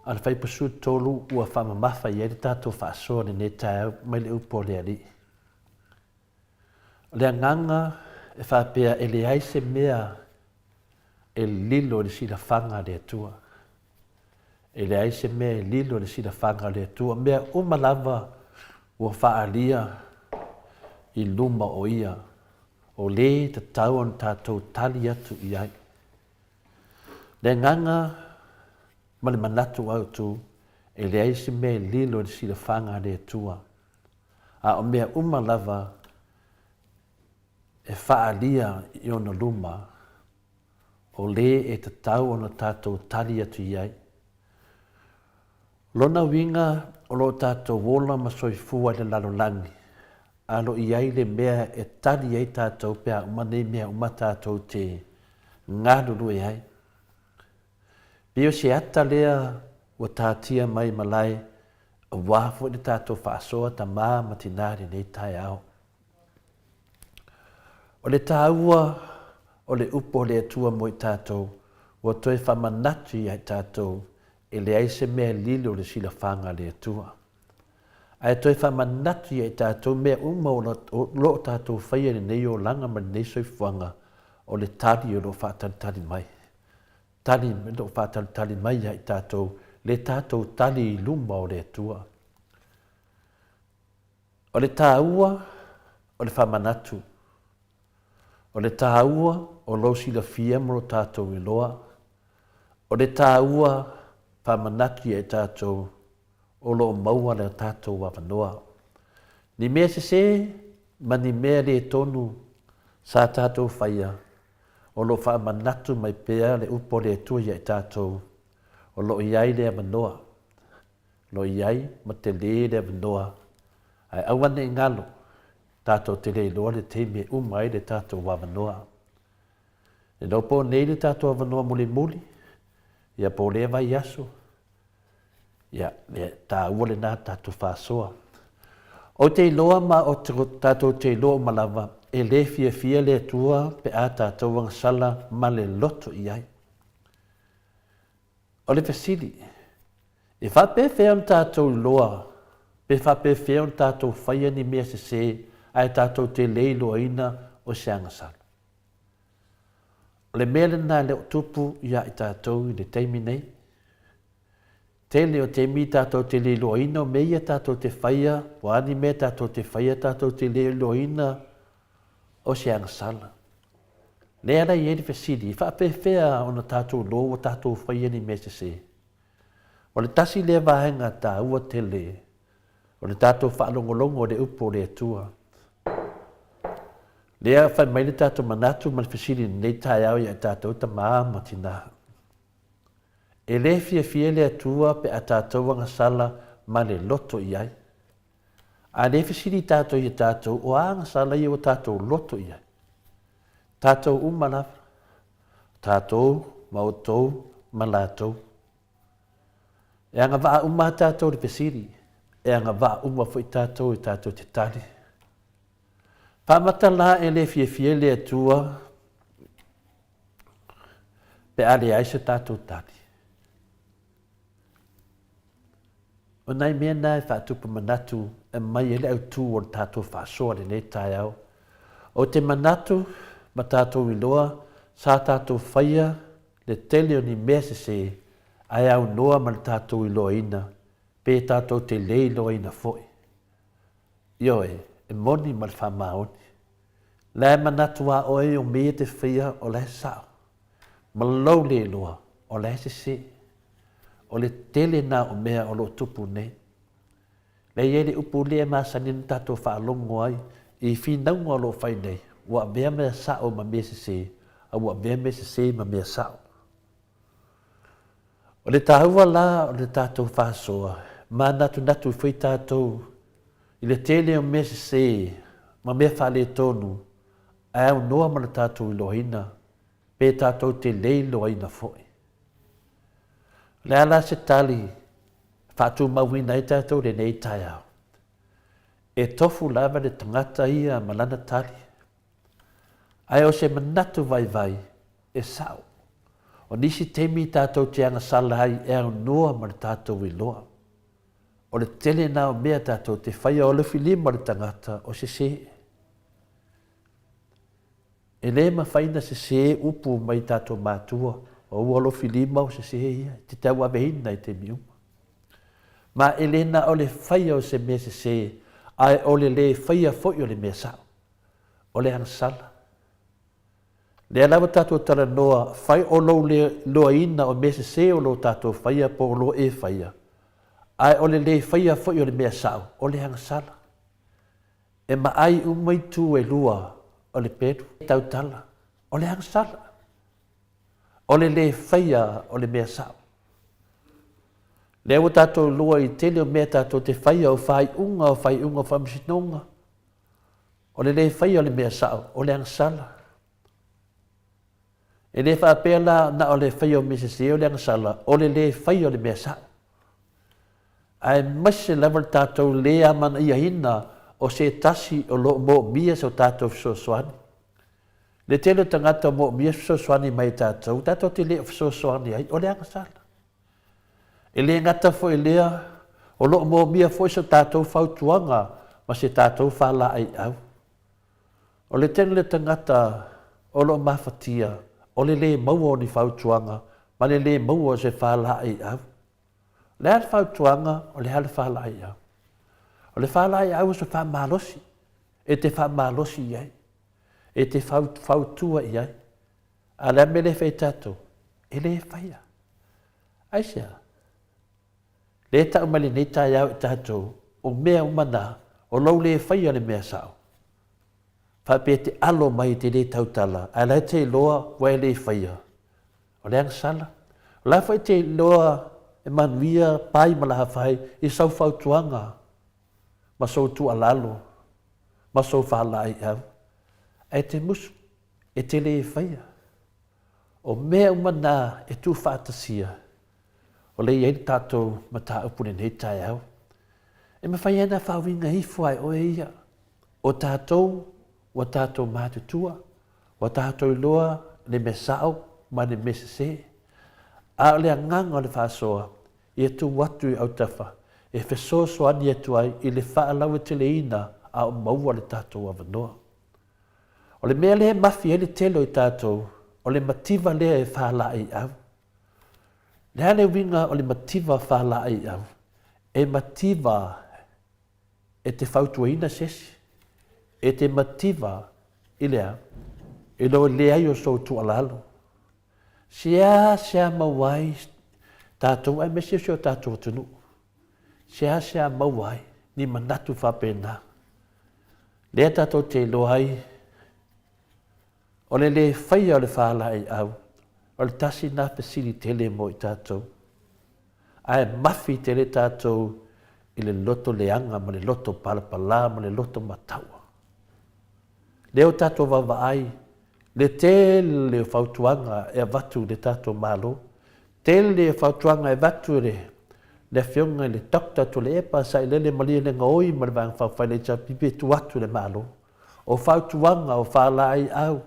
ana whai pasu tolu ua whamamafa i eri tātou whaasoa ni nei tai au, mai le upo le ali. Le anganga e whapea e le aise mea e lilo le sila whanga le atua. E le aise mea e lilo le sila whanga le atua. Mea umalava ua whaalia i luma o ia. O le te tau an tātou tali atu i ai. Le nganga ma le manatu au tu e le aise mea e lilo le sila whanga le atua. A o mea umalava e whaalia i ona luma. O le e te tau ana tātou tali atu i ai. Lona winga o lo tātou wola ma soifua le lalolangi. Alo i ai le mea e tali ai tātou pea umane mea uma tātou te ngāruru e ai. Pio se ata lea o tātia mai malai a wāfo le tātou whaasoa ta mā matinari nei tai au. O le tāua o le upo le atua mo i tātou o toi whamanatu i ai tātou e le aise mea lilo le sila whanga le atua. Ai toi whamanatu i ai tātou mea uma o lo tātou whaia nei o langa ma nei soifuanga o le tali o lo whaatali mai. Tali me lo whaatali mai i ai tātou le tātou tali i luma o le atua. O le tāua o le whamanatu. O le tāua o losi la fia mo lo tātou iloa. O le tāua whamanaki e tātou o lo maua le tātou wawanoa. Ni mea se ma ni mea le tonu sa tātou whaia. O lo whamanatu mai pēa le upo le tuia e tātou. O lo iai le manoa. Lo iai ma te le manoa. Ai awane ngalo. Tātou te le loa le teime umai le tātou wawanoa. E nopo nei le tātou wawanoa muli muli. Ia po le vai aso. Ia le tā ua le nā tātou whāsoa. O te loa ma o tātou te loa malawa. E le fia le tua pe a tātou wang sala ma le loto iai. O le fesili. E whape whea on tātou loa. Pe whape whea on tātou whaia ni mea se ai tātou te leilo ina o se angasala. O le mea lena le o tupu ia i tātou i le teimi nei. Tele o te mi tātou te leilo ina o meia tātou te whaia, o ani mea tātou te whaia tātou te leilo ina o se angasala. Lea rai e li fesidi, whape whea ona tātou lo o tātou whaia ni mea se. O le tasi lea vahenga tā ua te le. O le tātou whaalongolongo o le upo le atua. Lea whai mai le tātou manatu ma le fesiri nei tai au ia tātou ta maa matina. E le fia le atua pe a tātou wanga sala ma le loto iai. A le fesiri tātou ia tātou o anga sala ia o tātou loto iai. Tātou umalawa. Tātou mautou malatou. E anga waa umma tātou le fesiri. E anga waa umma fo i tātou te tali. Pamata la e le fia le atua pe ale ai se tātou tali. O nai mea nai whaatupa manatu e mai ele au tū o tātou whaasoa le nei tai au. O te manatu ma tātou iloa sa tātou whaia le tele o ni mea se ai au noa ma le tātou iloa ina pe tātou te le iloa ina foi. Ioe, e moni ma le whamaoni. Le manatu a oe o mea te whia o le sao. Ma lau le loa o le se. O le tele na o mea o lo tupu nei. Le iere upu lea maa sanin tātou whaalongo ai i whinaunga o lo whai nei. Ua mea mea sao ma mea se. A ua mea mea se ma mea sao. O le tāua la o le tātou whaasoa. Ma natu whi tātou. I le tele o mea se. Ma mea whale tonu. Ai au noa ma le tātou ilohina. Pe tātou te leilo aina foi. Le ala se tali, whātu mawina i tātou le nei tai au. E tofu lava le tangata ia malana tali. Ai o se manatu vai, e sao. O nisi temi tātou te anga salahai e au noa ma le tātou iloa. O le tele na o mea tātou te whaia o le filima le tangata o se. E le ma whaina se upu mai tātou mātua. O ualo filima o se ia, te tau avehina i te miuma. Ma elena o le whaia o se mea se, ai o le whaia foi o le mea sao. O le ansala. Le alawa tātou tala noa, whai o lo le loa ina o mea se o lo tātou whaia po o lo e whaia. Ai o le whaia foi o le mea sao, o le ansala. E ma ai umaitu e lua o le peru, tau tala, o le ansala. O le whaia o le mea sao. Le awa tātou lua i tele o mea tātou te whaia o whai unga o whamsinonga. O le whaia o le mea sao, o le angsala. E le whaapea la na o le whaia o mea se o le angsala, o le whaia o le mea sao. Ai mase level tātou lea mana ia hina o se tasi o lo mo mia so tātou fisosoani. Le tele tangata mo mia fisosoani mai tātou te lea fisosoani ai, o le angsala. E le ngata fo e lea, o lo mo mia fo so tātou whautuanga, ma se tātou whala ai au. O le tele tangata o lo mawhatia, o le maua o ni whautuanga, ma le maua se whala ai au. Le hale whautuanga, o le hale whala ai au. O le whālai au sa whamalosi. E te whamalosi iai. E te whautua iai. A le mele whai tātou. E le whaia. Aisia. Le tau mali nei tai au tātou. O mea umana. O lau le whaia le mea sao. Whape te alo mai te le tautala. A lai te loa wai le whaia. O le angsala. O lai whai te loa e manuia pai malaha whai i sau whautuanga. Ma sau tu alalo. Ma sau whalai au. E te musu. E te le whaia. O mea umana e tu whaatasia. O le iei tātou ma tā upune nei tai au. E ma whai ana whawinga hifuai o e ia. O tātou, o tātou mātutua, o tātou loa le me sao, ma le me se. A le anganga o le whasoa, i e tu watu i au tawha, e wheso soani e tuai i le whaalau e tele ina a o maua le tātou avanoa. O le mea le mafi e le telo i tātou, o le mativa lea e whalai au. Le hane winga o le mativa whalai au, e mativa e te whautuaina sesi, e te mativa i lea, e lo lea i o sou tu alalo. Sea mawai, tātou ai mesi o tātou tunu. Sea mawai, ni manatu whapena. Lea tātou te loai, o le whaia o le whalai au, o le tasi nā pesili tele mo i tātou. Ai mafi tele tātou i le loto leanga, ma le loto palapala, ma le loto mataua. Leo tātou wawaai, le tele o whautuanga e watu le tātou malo. Tele o whautuanga e watu le whionga le dokta to le epa sa i lele malia le ngoi ma le vang whawhai le ta pipe tu watu le malo. O whautuanga o whalai au.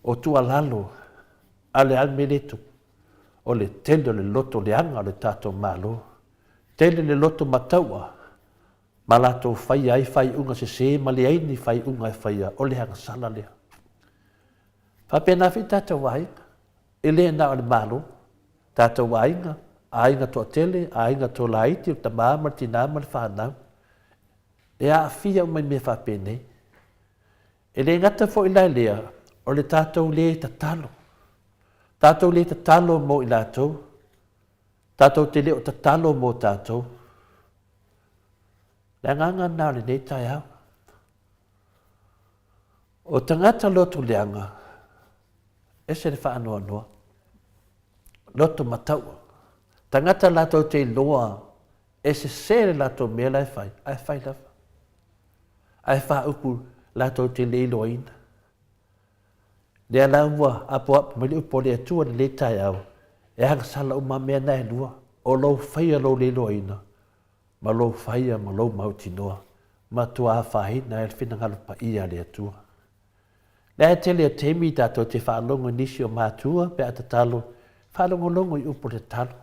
O tua lalo, a le almeletu, o le tele le loto le anga le tātou malo. Tele le loto mataua, ma lato whai ai whai unga se ma le aini whai unga e whaia, o le hanga sala lea. Whapena whi tātou wainga, e le na o le malo, tātou wainga, a inga toa tele, a inga toa laiti, o ta māma tina ma le whanau. E a whia umai me whapenei. E le ngata fo i lai lea, o le tātou le tatalo. Tātou le tatalo mo i lātou. Tātou te le o tatalo mo tātou. Le nganga nā le nei tai au. O tangata loto leanga, e se le whaanoa noa. Loto mataua. Tangata lātou te loa, e se le lātou mea lai whai, ai whai lawa. Ai wha upu lātou te le loina. Lea laua apo apu mali upo lea tua ni le tai au. E hanga sala uma mea nai lua. O lau whaia lau le loina. Ma lau whaia ma lau mauti noa. Ma tua a whahina e whina ngalu pa ia lea tua. Lea te lea temi tātou te whaalongo nisi o mātua pe a tatalo. Whaalongo longo i upo le talo.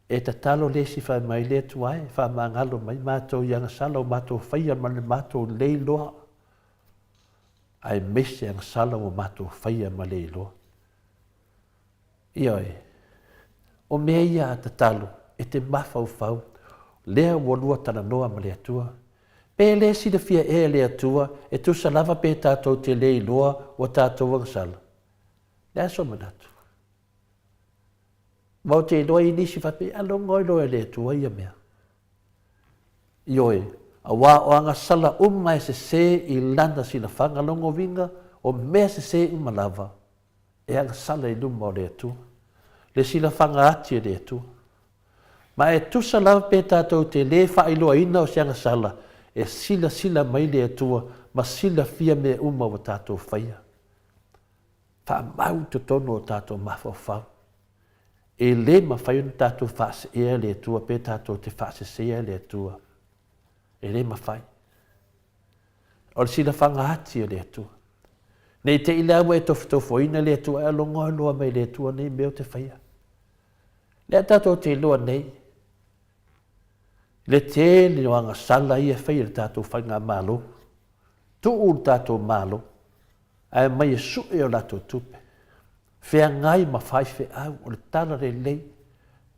E tatalo le si whai mai lea tuai. Wha mangalo mai mātou i anga sala o mātou whaia ma le mātou le loa. Ai mese ang sala o mātou whaia ma le loa. Ioi, o mea ia a tatalo, e te mawhau whau, lea walua tana noa ma le atua. Pe le sida fia e le atua, e tu salava pe tātou te le loa o tātou ang sala. Lea so manatu. Mau te loa i nisi whape, alongoi loa le atua ia mea. Ioi, a wā o anga sala umai se i landa sina whangalongo vinga o mea se umalava. E anga sala i luma o le atua. Le sila whanga ati e le atua. Ma e tusa lava pe tātou te le whailoa ina o se anga sala. E sila mai le atua ma sila fia mea uma o tātou whaia. Wha mau te tono o tātou mawhau. E le ma whaiun tātou whaase ea le atua pe tātou te whaase sea le atua. E le mawhai. O le sila whanga ati o le atua. Nei te ilawa e tofoina le atua e alonga loa mai le atua nei meo te whaia. Le tātou te loa nei. Le te le noanga sala ia whaia le tātou whainga malo. Tu ur tātou malo. Ai mai e sue o lato tupe. Whea ngai ma whai whe au o le tala re lei.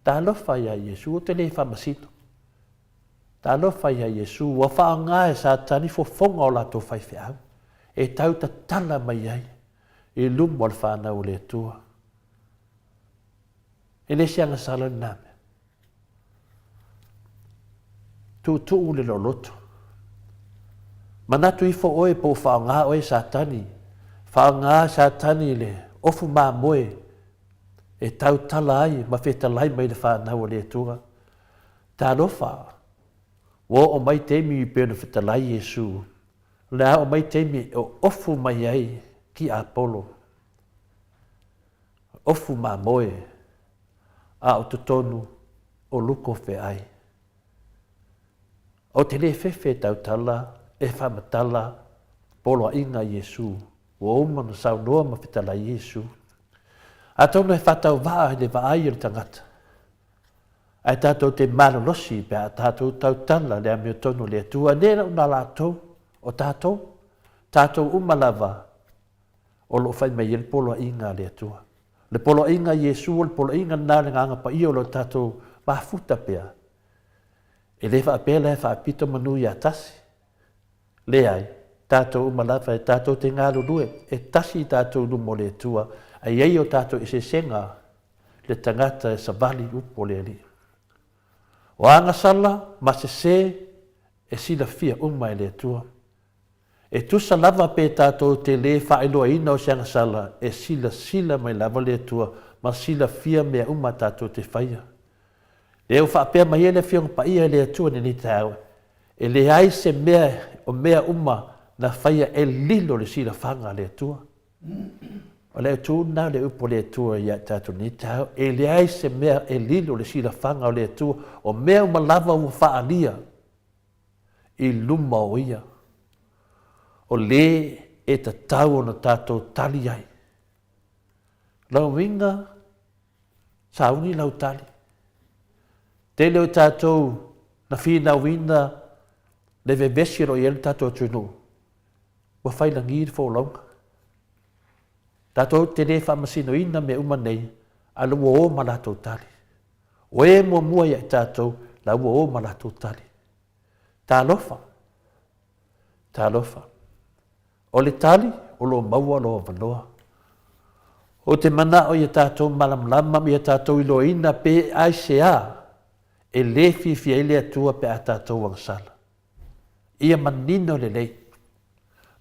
Tā lofa ia Iesu o te le whamasito. Ta alofa ia Iesu, ua whaanga e Satani fofonga o lato whaiwheau. E tau ta tala mai ai. E lumo al whanau le tua. E le sianga sala name. Tu le loloto. Manatu ifo oe po whaanga oe Satani. Whaanga Satani le ofu maa moe. E tau tala ai, ma wheta lai mai le whanau le tua. Ta alofa. Wo o mai teimi i pēna wheta lai Iesu. Lea o mai teimi o ofu mai ai ki Apollo. Ofu maa moe. A o tutonu o luko whe ai. O te le whewhe tau tala, e whamatala, polo a inga Iesu. Wo umana sau noa ma wheta lai Iesu. A tono e whatau waa le waai o tangata. Ai tātou te malolosi pe a tātou tautala le amio tonu le tua. Nera una lātou o tātou. Tātou umalawa o lo whai mai le polo inga le tua. Le polo inga Iesu o le polo inga nā le nganga pa i o lo tātou mafuta pea. E le wha pēla e wha pito manu i a tasi. Le ai, tātou umalawa e tātou te ngā lulue. E tasi tātou lumo le tua. Ai ei o tātou i se senga le tangata e savali upo le li. O anga sala, ma se e sila fia umai le tua. E tusa lava pe tātou te le whaeloa ina o sianga sala, e sila mai lava le tua, ma sila fia mea uma tātou te whaia. Le au whaapea mai ele fia pa ia le tua ni tau. E le ai se mea o mea uma na whaia e lilo le sila whanga le tua. O le tu na le upo le tua ia tātou ni tau, e le ai se mea e lilo le sila whanga o le tua, o mea uma lava u whaalia, i luma o ia. O le e ta tau na tātou tali ai. Lau winga, sauni lau tali. Te leo tātou na whina wina, le vevesiro i el tātou tunu. Wa whaila ngir fo longa. Tātou te le whamasino ina me umanei, a lua o malatou tali. O e mua mua ia tātou, la ua o malatou tali. Tā lofa. Tā lofa. O le tali, o lo maua lo vanoa. O te mana o ia tātou malamlama, ia tātou ilo ina pe aisea, e le fifia ile atua pe a tātou wangsala. Ia manino le lei.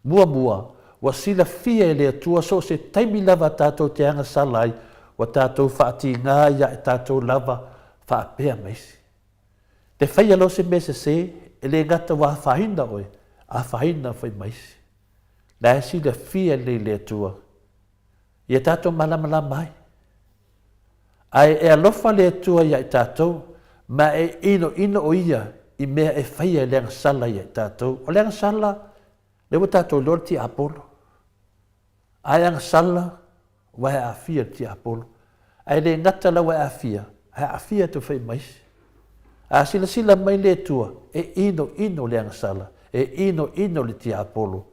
Mua mua, wa sila fia ele atua so se taimi lava tātou te anga salai, wa tātou whaati ngā ia e tātou lava whaapea maisi. Te whaia lo se mese se, ele ngata wa whahina oe, a whahina whai maisi. Nā e sila fia ele atua, ia tātou malamala mai. Ai e alofa le atua ia e tātou, ma e ino o ia, i mea e whaia le anga sala ia e tātou. O le anga sala, le wa tātou lor ti Apollo. Ai anga sala, wae a fia ti Apollo. Ai le ngata la wae a fia tu whai maisi. A sila mai le tua, e ino le anga sala, e ino le ti Apollo.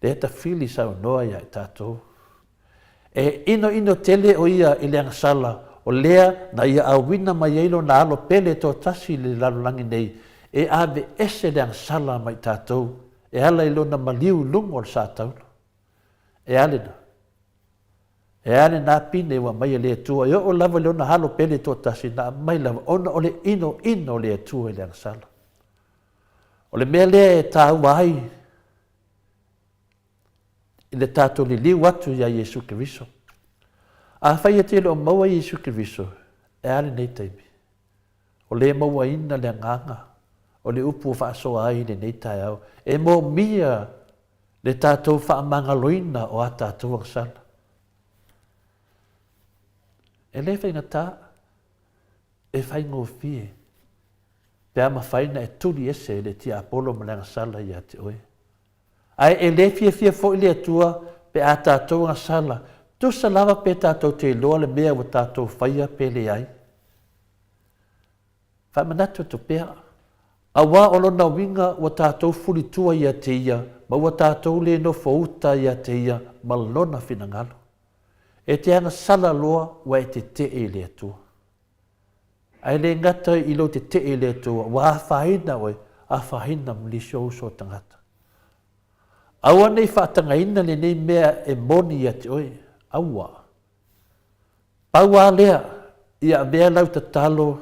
Le heta fili sau noa ia e tātou. E ino tele o ia i le anga sala, o lea na ia awina mai eilo na alo pele to tasi le lalulangi nei, e ave ese le anga sala mai tātou, e ala ilo na maliu lungo le sātauna. E ale na pine wa mai le tua, o lava le ona halo pele to tasi na mai lava, ona o le ino le tua le anga sala. O le mea lea e tā wai, i le tātou li liu atu ia Iesu Keriso. A whaia te lo maua Iesu Keriso, e ale nei taimi. O le maua ina le nganga, o le upu whaasoa ai le nei tai au, e mo mia le tātou whaamanga loina o a tātou angsana. E le whainga tā, e whaingo fie, pe ama whaina e tuli ese le ti Apollo malanga sala ia te oe. Ai e le fia fo ile atua pe a tātou angsana, tu sa lava pe tātou te loa le mea wa tātou whaia pe le ai. Whaimanatu tu pea, a wā olo na winga wa tātou fuli tua ia te ia, ma wa tātou le no fauta ia te ia, ma lona finangalo. E te anga sala loa wa e te e le atua. Ai le ngata I lo te te le tua, wa whahina oe, a whahina mlisho uso tangata. Aua nei whaatangaina le nei mea e moni ati oe, aua. Paua lea, ia mea lau ta talo,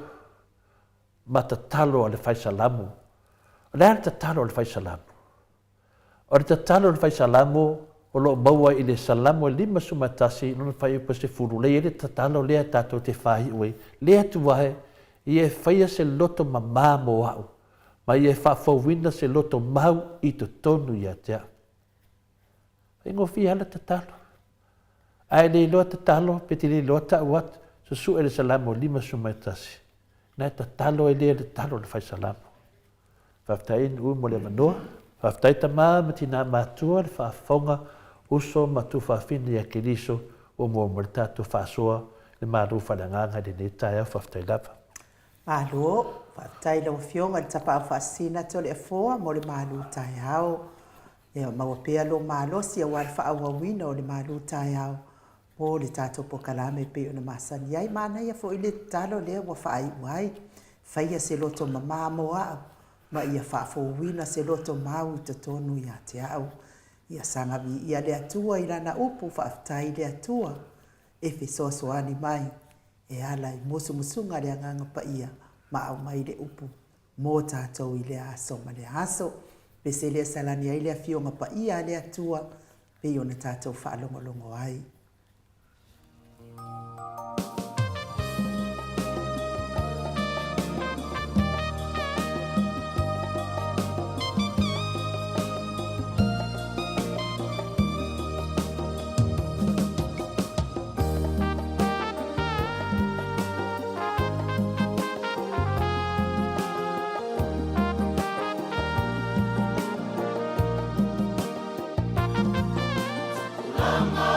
ma ta talo ale whaisalamu. Lea ta talo ale whaisalamu. O ta talo ale whaisalamu, o lo maua I le salamu e 5 sumatasi, nuna whai upa se furu. Lea le ta talo lea tato te whahi oe. Lea tu wahe, I e whaia se loto ma māmo au. Ma I e whawhawina se loto mau I to tonu I a tea. E ngō whi hala ta talo. Ai le loa ta talo, peti le loa ta uat, so su e le salamu 5 sumatasi. Nai ta talo e le talo le whai salamu. Whaftai in mo le manoa, whaftai ta maa mati nā mātua le whaafonga, uso matu whaafini a kiriso, o mua mo le tātu whaasoa, le māru whananganga le ne tai au whaftai lava. Malo, whaftai lau fionga le tapa au whaasina to le foa mo le malu tai au. E mawapea lo malo si a wal whaawawina o le malu tai au. O le tātou pokalame pe o na masani ai, mana ia fo I le talo lea wa whaai uai. Whaia se loto mamamo au. Ma ia whaafowina se loto mau I te tonu I a te au. Ia sangavi ia le atua I lana upu whaaftai le atua. E whi soasoani mai. E ala I musu musunga le anganga pa ia. Ma au mai le upu. Mō tātou I le aso ma le aso. Pe se le salani ai le a fionga pa ia le atua. Pe i ona tātou whaalongolongo ai. Lama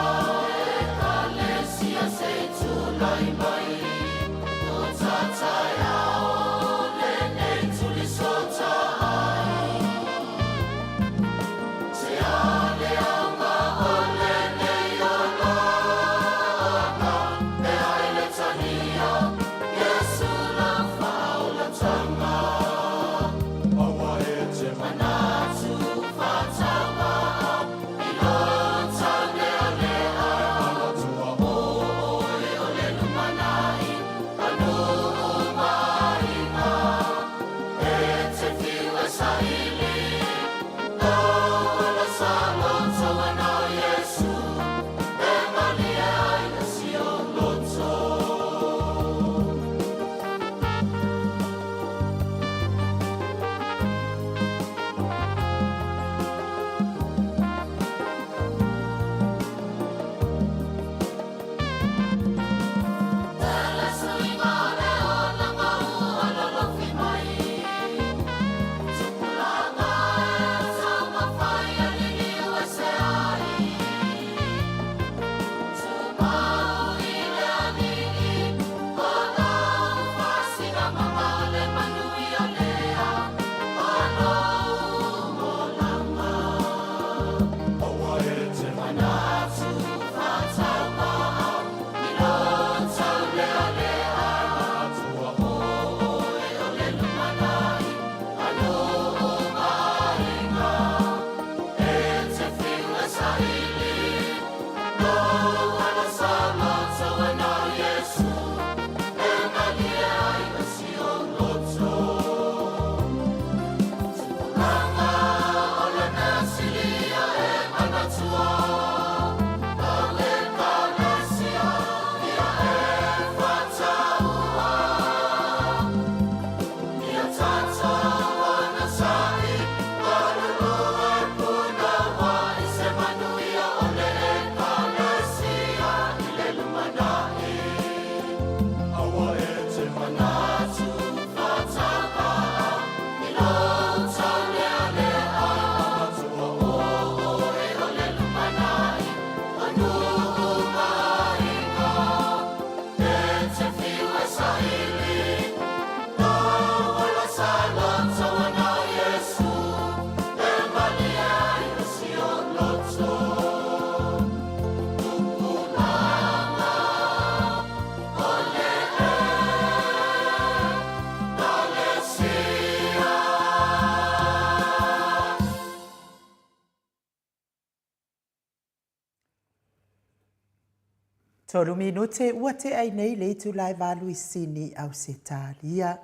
Tolu minute ua te ai nei le tu lai valu i sini au se talia.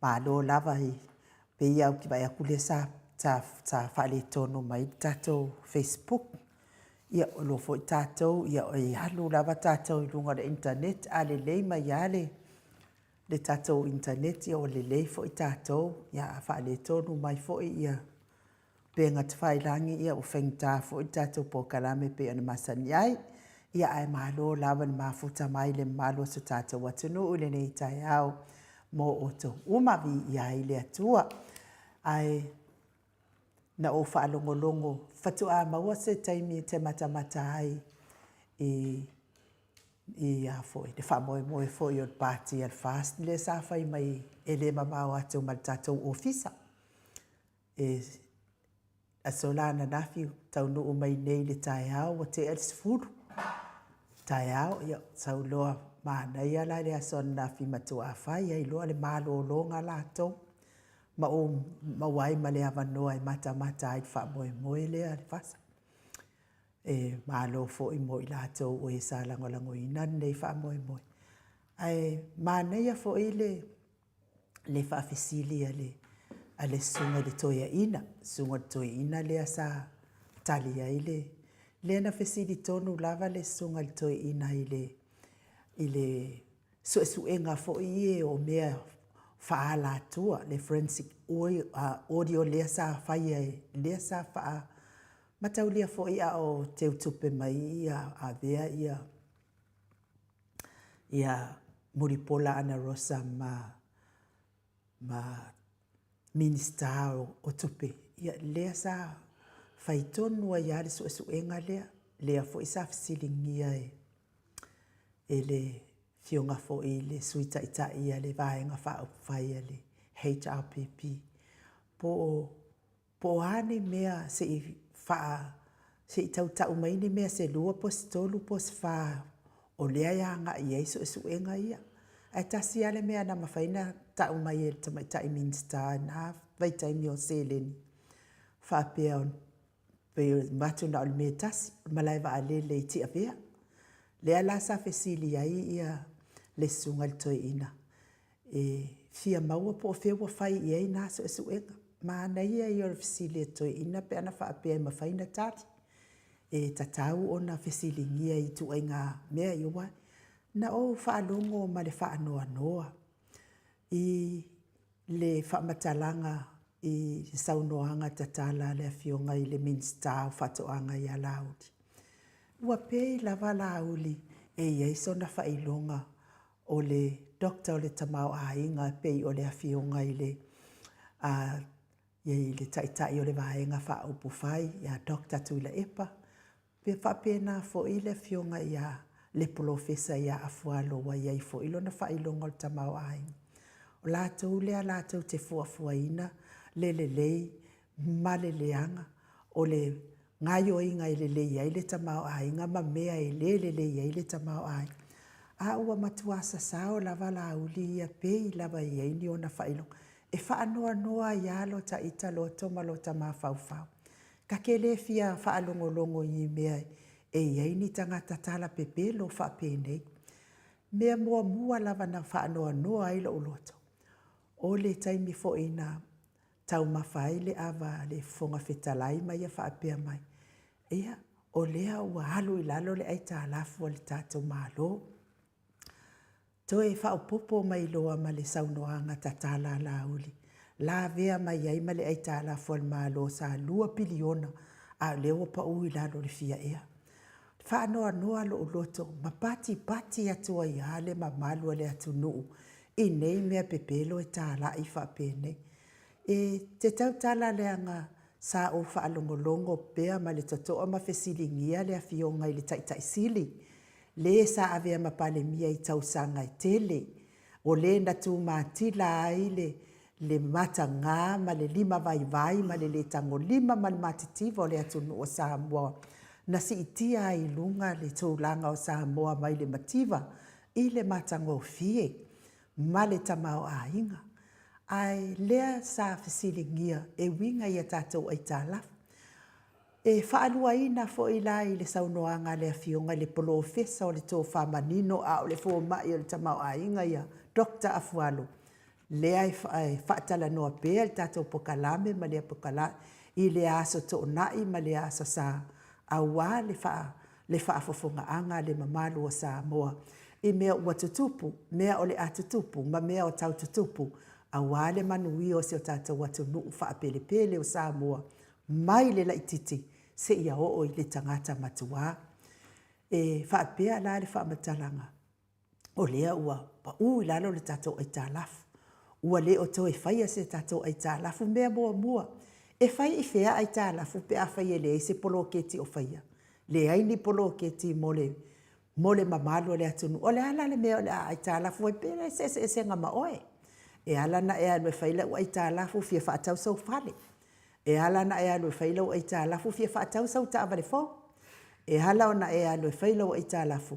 Malo lava i pe ia ki vai akule sa ta fale tono mai tato Facebook. Ia o lo fo tato ia o i halu lava tato i lunga de internet ale le mai ale. Le tato internet ia o le le fo i tato ia fale tono mai fo ia. Pe ngat failangi ia o fengta fo i tato po kalame pe ana masani ai. Ia ai malo lava ni mafuta mai le malo sa tato watunu ule nei tai au. Mo oto umavi ia ile atua ai na o whaalongolongo whatua maua se taimi te matamata ai i a foi de whamoe moe foi o party al fast le sa whai mai ele mamau atu mal tatou ofisa a solana nafi tau nuu mai nei le tai au o te elis furu tai au ia sau loa mana ia la le ason nafi matua whai ai loa le malo longa la tau ma wai ma le avanoa e mata ai whamoe moe le a le fasa. Malo fo i moe la tau o e sa langolango i nan nei whamoe moe. Ai mana fo i le whaafesili a le sunga le toia ina. Sunga le toia ina le asa tali ai le na fesili tonu lava le sunga le toia ina i le suenga fo i e o mea faala atua le forensic audio le sa fai le sa fa mataulia fo ia o te utupe mai ia a vea ia muripola ana rosa ma minister o tupe ia le sa fai tonu ia le suenga le fo isa fisilingia ele fionga fo i le suita ita ia le vaenga wha fai le HRPP. Po ane mea se i wha se i tau maini mea se lua po se tolu po se wha o lea ia nga i eiso e suenga ia. Ai tasi ale mea na mawhaina tau mai e tamai tai minsta na vai taimi o seleni. Wha pia on pe matu na ole mea tasi Maleifua ale le iti avea. Lea la sa fesili ai ia le sunga le toi ina. Fia maua po fewa fai iei na so e suenga. Ma ana ia i o fesili toi ina pe ana wha apea ma faina tari. Tatau o na fesili ngia i tu ai ngā mea i oa. Na o wha alongo ma le wha anoa noa. I le wha matalanga i saunoanga tatala le fionga i le minsta o whatoanga i alaudi. Ua pei lava lauli iei sona whailonga o le dokta o le tamau ainga pei o le afionga i le taitai o le vaenga wha upu whai ia dokta tuila epa. Pe whapena fo i le afionga ia le profesa ia afualo wa iei fo ilo na whailonga o le tamau ainga. O lātou lea lātou te fuafuaina le lei ma le leanga o le ngai o inga i le lei ai le tamau ainga ma mea i le lei ai le tamau ainga. A ua matuasa sao lava la uli ia pei lava i eini o na whailonga. E whaanoa noa i alo ta ita lo toma lo ta mawhauwhau. Ka ke le fia whaalongolongo i mea e eini tangata tala pepe lo whapenei. Mea mua lava na whaanoa noa i lo uloto. O le taimi fo ina tau mawhai le awa le fonga whetalai mai a whaapea mai. Ia, o lea ua halu i lalo le aita alafu o le tātou mālo. Toe whaopopo mai loa ma le saunoanga tatala la uli. La vea mai ai ma le aita alafu o le mālo sa 2 piliona a leo pa ui lalo le fia ea. Whaanoa noa lo uloto, ma pati atua i hale ma malua le atu nuu. I nei mea pepelo e tāla i whapene. Te tautala leanga sa o whaalongolongo pea ma le totoa ma fesilingia le afionga i le taitai sili. Le sa avea ma pale mia i tausanga i tele. O le na tu matila ai le mata ngā ma le 5 vai ma le tango 5 ma le matitiva o le atunu o Samoa. Na si itia i lunga le tūlanga o Samoa mai le mativa i le matango fie ma le tamau ainga. Ai lea sa fesilingia e winga i a tātou ai tālafu. E whaaluaina fo i la i le saunoanga le afionga le polofesa o le tō whamanino a o le fō mai o le tamau a inga ia Dr. Afualo. Le ai whaatala noa pēr le tātou pokalame ma le pokalame i le aso tō nai ma le aso sa awa le whaafofonga anga le mamalu o Samoa. I mea ua tutupu, mea o le atutupu, ma mea o tau tutupu, awa le manui o se o tātou watu nuu whaapele pele o Samoa. Mai le laititi se ia o i le tangata matua. E whaapea la le whaamatalanga. O lea ua pa ui lalo le tātou ai tālafu. Ua le o tō e whaia se tātou ai tālafu mea mua mua. E whai i whea ai tālafu pe a whaia le se polo keti o whaia. Le aini polo keti mole mamalo le atunu. O le ala le mea o le ai tālafu e pere se ngama oe. E ala na e anu e whaila u ai tālafu fia whaatau sau whale. E ala na e anu e whaila u ai tālafu fia whaatau sau ta avare fo. E hala o na e anu e whaila u ai tālafu.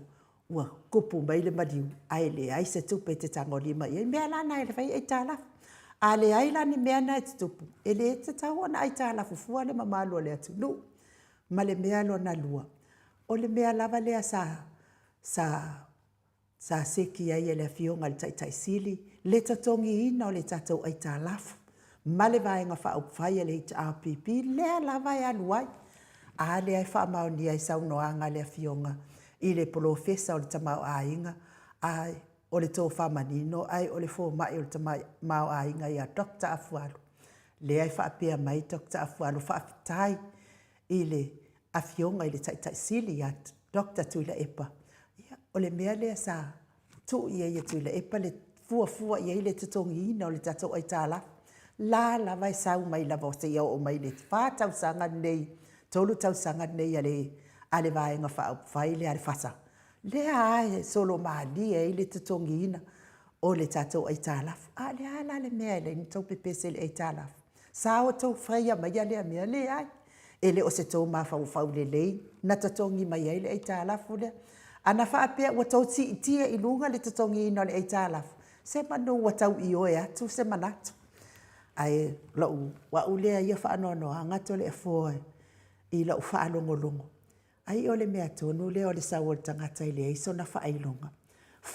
Ua kupu mai le mariu. Ai le ai se tupe te tango lima. E mea lana e le whai ai tālafu. A le ai lani mea na e te tupu. E le te tau ana ai tālafu fua le mamalo le atunu. Ma le mea lo na lua. O le mea lava lea sa seki ai e le fionga le taitai sili. Le tatongi ina o le tatou ai tālafu. Ma le vaenga wha whai e le HRPP. Lea lava e aluai. A le ai wha maoni ai saunoanga le fionga. I le polofesa o le tamau a inga. Ai o le tō whamanino. Ai o le fō mai o le tamau a inga i a Dr. Afualo. Le ai wha apea mai Dr. Afualo. Wha afitai i le afionga i le taitai sili a Dr. Tuila Epa. O le mea lea sa tu ia i Tuila Epa le fua ia i le tutongi ina o le tatou ai tāla. La vai sau mai la vose ia o mai le whātau sanga nei. Tolu tau sanga nei a le vaenga whai le a le whasa. Lea ai solo mahali e i le tutongi ina o le tatou ai tāla. A le ala le mea le ni tau pepese le ai tāla. Sa o tau whaia mai a lea mea le ai. E le o se tau mawhau le lei. Na tatongi mai ai le ai tāla fule. Ana whaapea ua tau tia i lunga le tatongi ina le ai tāla. Se manu ua tau i oe atu se manatu. Ai lau wa ulea ia whaanono angato le e fōe i lau whaanongolongo. Ai o le mea tonu le o le sawa le tangata i le eiso na whaailonga.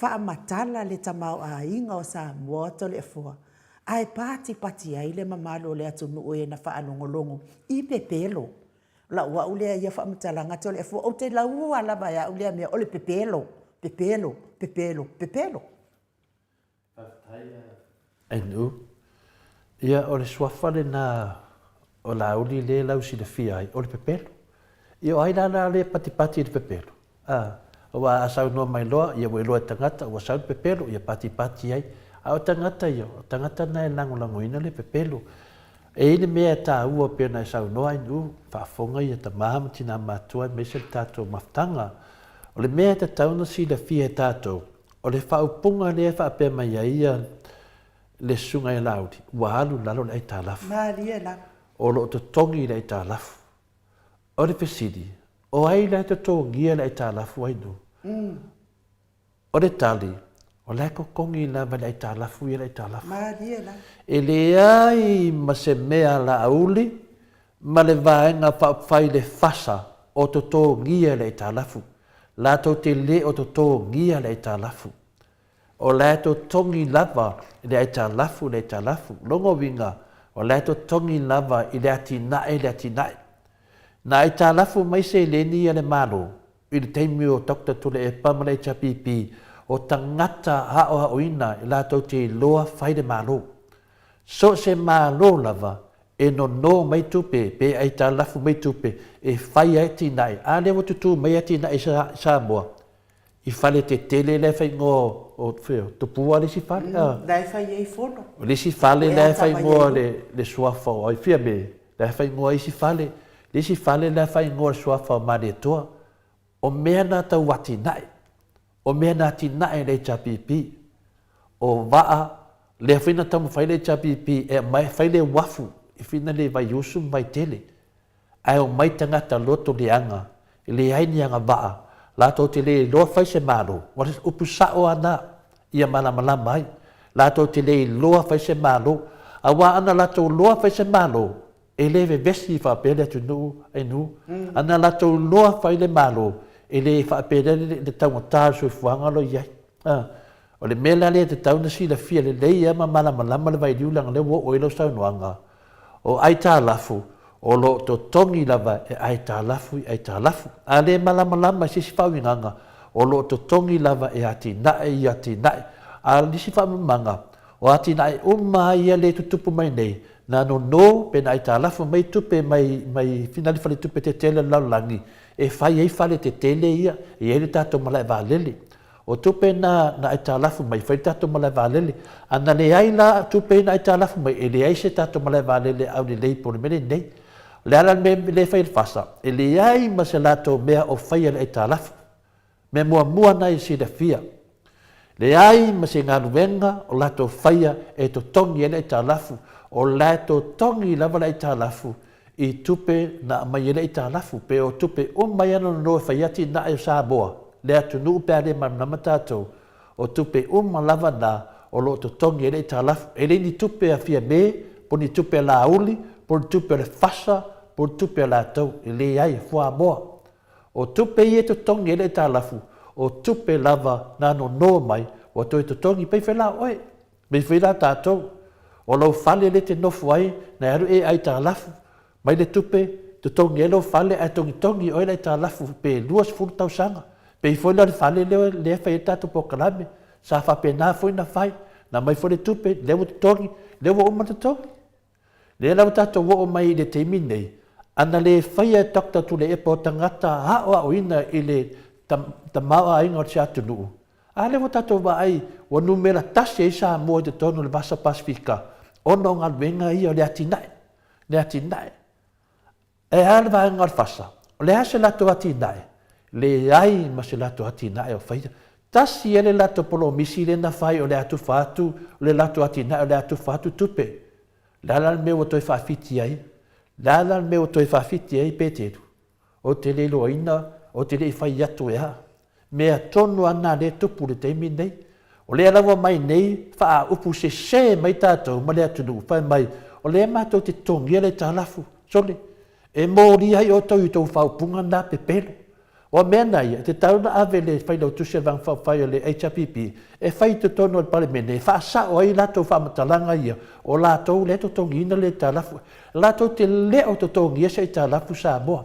Whaamatala le tamau a inga o Samoa to le e fōa. Ai pati ai le mamalo le atunu oe na whaanongolongo i pepelo. Lau wa ulea ia whaamatala angato le e fōa. O te lau alama ia ulea mea o le pepelo. Enu. Ia o le suafale na o la uli le lau si le fia ai o le pepelo. Ia o aina na le pati le pepelo. O wa asau noa mai loa, ia o loa tangata, o asau pepelo, ia pati ai. A o tangata ia, o tangata na e lango ina le pepelo. E ine mea ta ua pia na asau noa inu, whaafonga ia ta mahama tina matua, me se le tātou maftanga. O le mea ta tauna si le fia tātou. O le whaupunga le whaapea mai ia le sunga e laudi, wahalu lalo le ai tālafu. Maria la. O lo to tongi le ai tālafu. O le pesidi, o ai le to tongi le ai tālafu ai no. O le tali, o le kokongi la le ai tālafu i le ai tālafu. Maria la. E le ai ma se mea la auli, ma le vaenga whai le fasa o to tongi le ai tālafu. La to te le o to tongi le ai tālafu. O le to tongi lava le ai tālafu, longo winga, o le to tongi lava i le atinae. Na ai tālafu mai se le ni le malo, i le teimi o Dr. Tule e pamale chapipi, o tangata hao ina i la to te loa fai le malo. So se malo lava, e no mai tupe, pe ai tālafu mai tupe, e fai ai tinae, a le watutu mai atinae Samoa. I fale te tele le fai ngō o wheo. Tupua le si fale? Lai fai ei fono. Le si fale le fai ngō le suafa o ai fia me. Le fai ngō ai si fale. Le si fale le fai ngō le suafa o mare toa. O mea nā tau wati nae. O mea nā ti nae le chapipi. O waa le whina tamu fai le chapipi e mai fai le wafu. I whina le vai usu mai tele. Ai o mai tangata loto le anga. Le haini anga waa. La to te le loa fai se malo, wale upu sao ana, ia malama ai. La to te le loa fai se malo, a wa ana la to loa fai se malo, e le vevesi whaapele atu nuu e nu. Ana latou loa whai le malo e le whaapele le taungatā sui fuanga lo iai. O le mela le te tauna si la fia le leia ma malama le vai liulanga le wo oilo saunoanga. O ai tā lafu, o lo to tongi lava e ai tā lafu. A le malama si whawinganga, o lo to tongi lava e ati nae. A nisi whamamanga, o ati nae ia le tutupu mai nei, na no pe na ai tā lafu mai tupe mai finali whale tupe te tele laulangi, e whai ei whale te tele ia, e ere tātou malai vālele. O tupe na ai tā lafu mai, whai tātou malai vālele, ana le ai la tupe na ai tā lafu mai, e le ai se tātou malai vālele au le lei pone mele nei. Le ala me le whai le whasa, e le ai ma se lātou mea o whai le ai tā lafu, me mua nei si le fia. Le ai ma se ngā ruenga o lātou whaia e to tongi ele ai tā lafu, o lātou tongi lava le ai tā lafu, i tupe na mai ele ai tā lafu, pe o tupe o mai ana no whai ati na e Samoa, le atu nuu pēr le manama tātou, o tupe o ma lava na o lo to tongi ele ai tā lafu, e le ni tupe a fia me, po ni tupe la uli, po ni tupe le whasa, po ni tupe la tau, e le ai fua moa. O tupe i e to tongi ele ai tā lafu, o tupe lava na no mai, o toi to tongi pei whela oe, mei whela tātou, o lau whale le te nofu ai, na aru e ai tā lafu, mai le tupe, to tongi e lau whale ai tongi oe le tā lafu, pe luas furu tau sanga, pe i whela le whale le whai e tātou po kalame, sa whape nā whai na whai, na mai whale tupe, lewa to tongi, lewa oma to tongi. Le lau tātou wo mai le teimi nei, ana le whai e takta tu le e po tangata hao o ina i le tamawa inga o te atu nuu. A le mo tatou wa ai, wa numera tasi e Samoa te tonu le Basa Pasifika, ono ngā luenga ia o le atinae. E ale wa ngā whasa, o le ase lato atinae, le ai ma se lato atinae o whaida. Tasi e le lato polo misi le na whai o le atu whatu, o le lato atinae o le atu whatu tupe. Lala me o toi whawhiti ai, peteru, o te lelo ina, o te le whai atu e ha. Mea tonu ana le tupu le teimi nei. O le alawa mai nei, wha upu se mai tātou, ma le atunu, whai mai, o le mātou te tongi le tā lafu, sole. E mōri ai o tau i tau whaupunga nā pepelo. O mea nei, te tauna ave le whai lau tusia vang whai o le HRPP, e whai te tonu al palemene, wha sa o ai lātou whamatalanga ia, o lātou le to tongi ina le tā lafu, lātou te leo to tongi esa i tā lafu Samoa.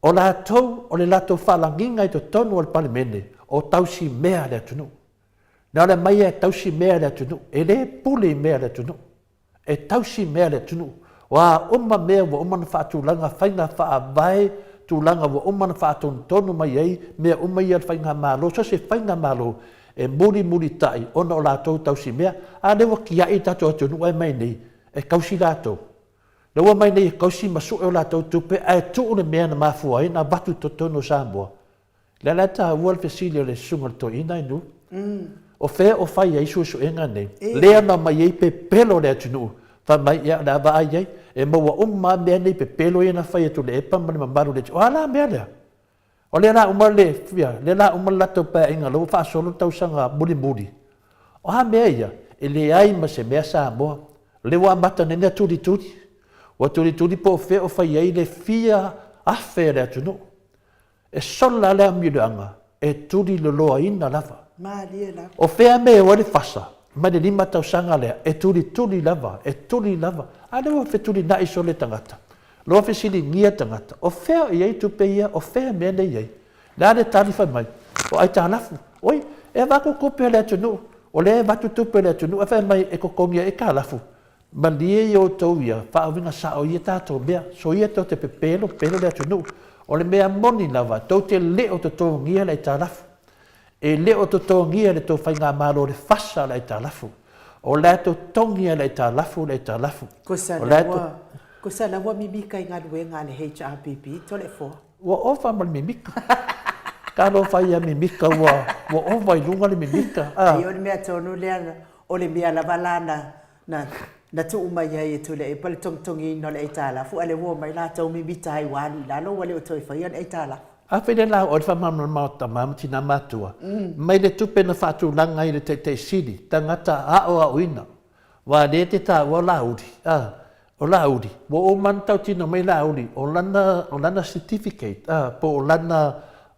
O lātou, o le lātou whalanginga i to tonu al palemene, o tausi mea le atunu. Nā le mai e tausi mea le atunu, e le pule mea le atunu, e tausi mea le atunu. Wa uma mea wa uma na whaatulanga, whainga whaavai, tūlanga wa uma na whaatonu tonu mai ei, mea uma ia whainga mālo, so se whainga mālo, e muri tai, ona o lātou tausi mea, a lewa ki ai tato atunu ai mai nei, e kausi lātou. Lewa mai nei kausi masu e o lātou tupe, e tuu le mea na mafua e, na batu to tono Samoa. Le lata ual fesili o le sunga to ina inu. O whea o whai ai susu e ngā nei. Lea na mai ei pe pelo le atunu. Wha mai ia na wa ai ei. E maua umma mea nei pe pelo e na whai atu le epa mani mamaru le. O ala mea lea. O lea na umar le fia. Lea na umar lato pa inga lo wha solo tausanga muri. O ha mea ia. E le ai ma se mea Samoa. Lewa mata nene turi. Wa turi po whea o whai ai le fia awhea le atunu. E sola lea miruanga. E turi loloa ina lava. O whea mea wale whasa. Mai le 5 tausanga lea. E turi lava. A lewa whe turi na iso le tangata. Loa whe sili ngia tangata. O whea i ei tupe ia. O whea mea nei ei. Lea le tarifa mai. O ai tā lafu. Oi, e wako kope le atunu. O le watu tupe le atunu. E whea mai e kokongia e ka lafu. Ma lie i o tau ia, whaawinga sa o ia tātou mea, so ia tau te pelo le atunu. O le mea moni lava, tau te leo te tōngia le tā lafu. E leo te tōngia le tō whainga mālo le whasa le tā lafu. O le tō tongia le tā lafu. Ko sa lawa mimika i ngā luenga le HRPP, tole fo? Wa ofa mal mimika. Kalo whaia mimika wa ofa i lunga le mimika. Ai o le mea tonu lea, o le mea lava lana na tu mai ai tu le pal tongtongi no le itala fu ale wo mai la tau mi bitai wali la lo wale o toi fa ia itala a fe la o fa mam mata mam tina matua mai le tupe na fatu langa i le te sidi tangata a o ina wa de te ta wa laudi o lauri. Mo o man tau tina mai lauri. O lana certificate. Po o lana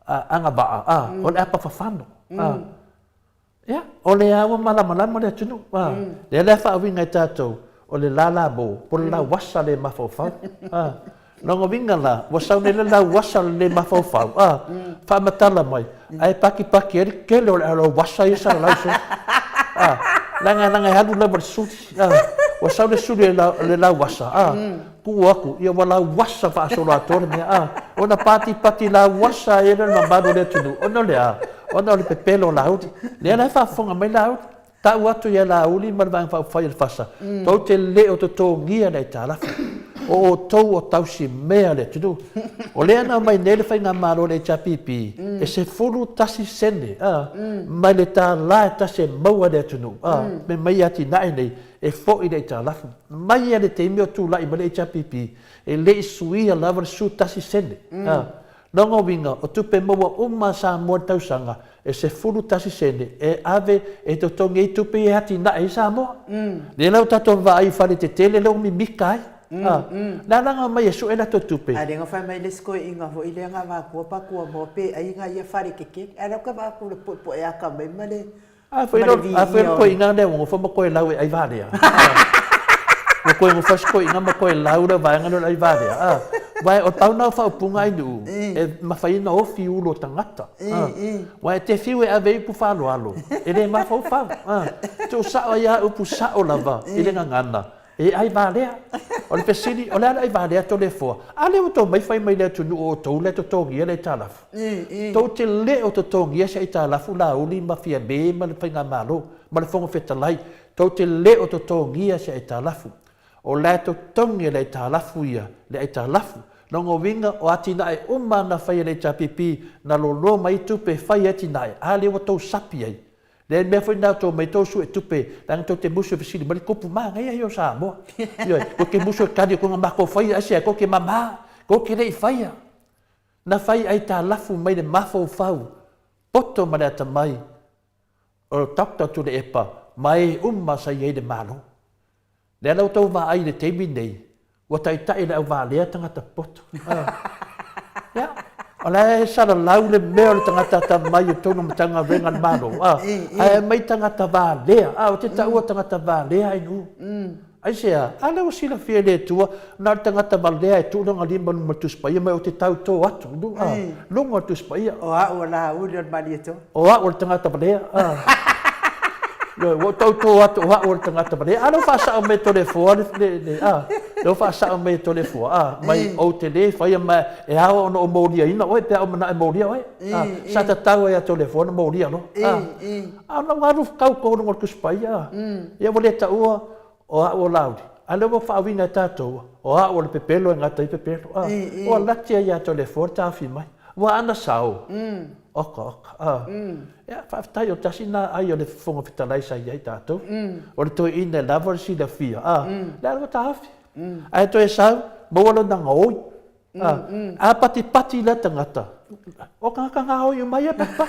anga baa. O le apa whawhano. Ia, o le awa malama le atunu. Le le whaawinga i tātou. O le lala mo. Po le la wasa le mawhawhau. Nongo winga la. Wasau le la wasa le mawhawhau. Whaamatala mai. Ai paki eri kele o le alo wasa i sa lauso. Langa hadu la bersudi. Wasau le sudi le la wasa. Ku aku ia wala wasa fa solo atore me. Ona pati la wasa e le mambado le tunu. Ona le pepelo la hudi. Le la fa fonga mai la hudi. Ta watu ia la uli ma bang fa fa fasa. Tau te le o to ngia le tala. O tau o tau si mea le tunu. O le ana mai nele fai ngā maro le chapipi. E se fulu tasi sene. Mai le tā la e tasi maua le tunu. Me mai ati nae nei. E fo i le tā lafu. Mai ane te imi o tū lai ma le chapipi. E le i suia lava su tasi sene. Nongo winga o tupe maua uma sa mua tausanga. E se fulu tasi sene. E ave e to tongi i tupe i ati nae sa mua. Le lau tato vai fale te tele leo mi mikai. Nanga mai e suela to tupe. A renga fai mai le sko inga vo ile nga va ko pa ko mo pe ai nga ia fare keke. Era ka va ko po e aka mai male. Foi ko inga le mo fo mo ko lau ai vale. Mo ko mo fas ko inga mo ko lau da va nga ai vale. Vai o tau na fa punga i nu. E ma fai na o fiu lo tangata. Vai te fiu e ave pu fa lo alo. Ele ma fa fa. Tu sa ia upu sa o lava. Ele nga ngana. E ai valea. O le pesini, o le ala ai valea to le foa. Ale o to mai fai mai le tunu o tau le to tongia le talafu. Tau te le o to tongia se i talafu la uli ma fia me ma le whainga malo. Ma le whonga whetalai. Tau te le o to tongia se i talafu. O le to tongia le i talafu ia. Le i talafu. Nongo winga o atina e uma na whai le tapipi. Na lo mai tupe whai atina e. Ale o tau sapi ai. Le me foi na to mai to su e tupe lang to te musu fisili mali kopu ma ngai yo sa mo yo ko ke musu kadi ko ma ko fai ase ko ke mama ko ke le fai na fai ai ta lafu mai de mafo fau poto ma ta mai o takta tu de epa mai sa ye de malo le la to va ai de te bi nei wa tai tai le va le tanga ta poto ya Oleh sara lau le mea le tangata ta mai o tono matanga venga malo. Ai mai tangata valea. O te taua tangata valea i nu. Ai sea, ala o sila fia le tua, na tangata valea e tu longa limba numa tuspaia, mai o te tau tō atu. Longa tuspaia. O a o la uri o mali eto. O a o le tangata valea. O tau tō atu o a o le tangata valea. Ano whasa o me tole fua. Lo whasa o me tole fua. Mai o te le, whaia mai e hawa ono o mauria ina. Oe, pia o mana e mauria oe. Sa ta tau e a tole fua na mauria no. Ano waru kau kono ngor kuspaia. Ia wale ta ua o a o lauri. Ale wa whaawina tātou. O a o le pepelo e ngata i pepelo. O latia ia tole fua tāwhi mai. Wa ana sao. Oka. Ia, whaftai o tasi nā ai o le whonga whitalai sa iai tātou. O le toi ina lava si la fia. Lea rwa tāwhi. Ai toi sau, mawalo na ngoi. A pati la tangata. O kanga hoi o mai e papa.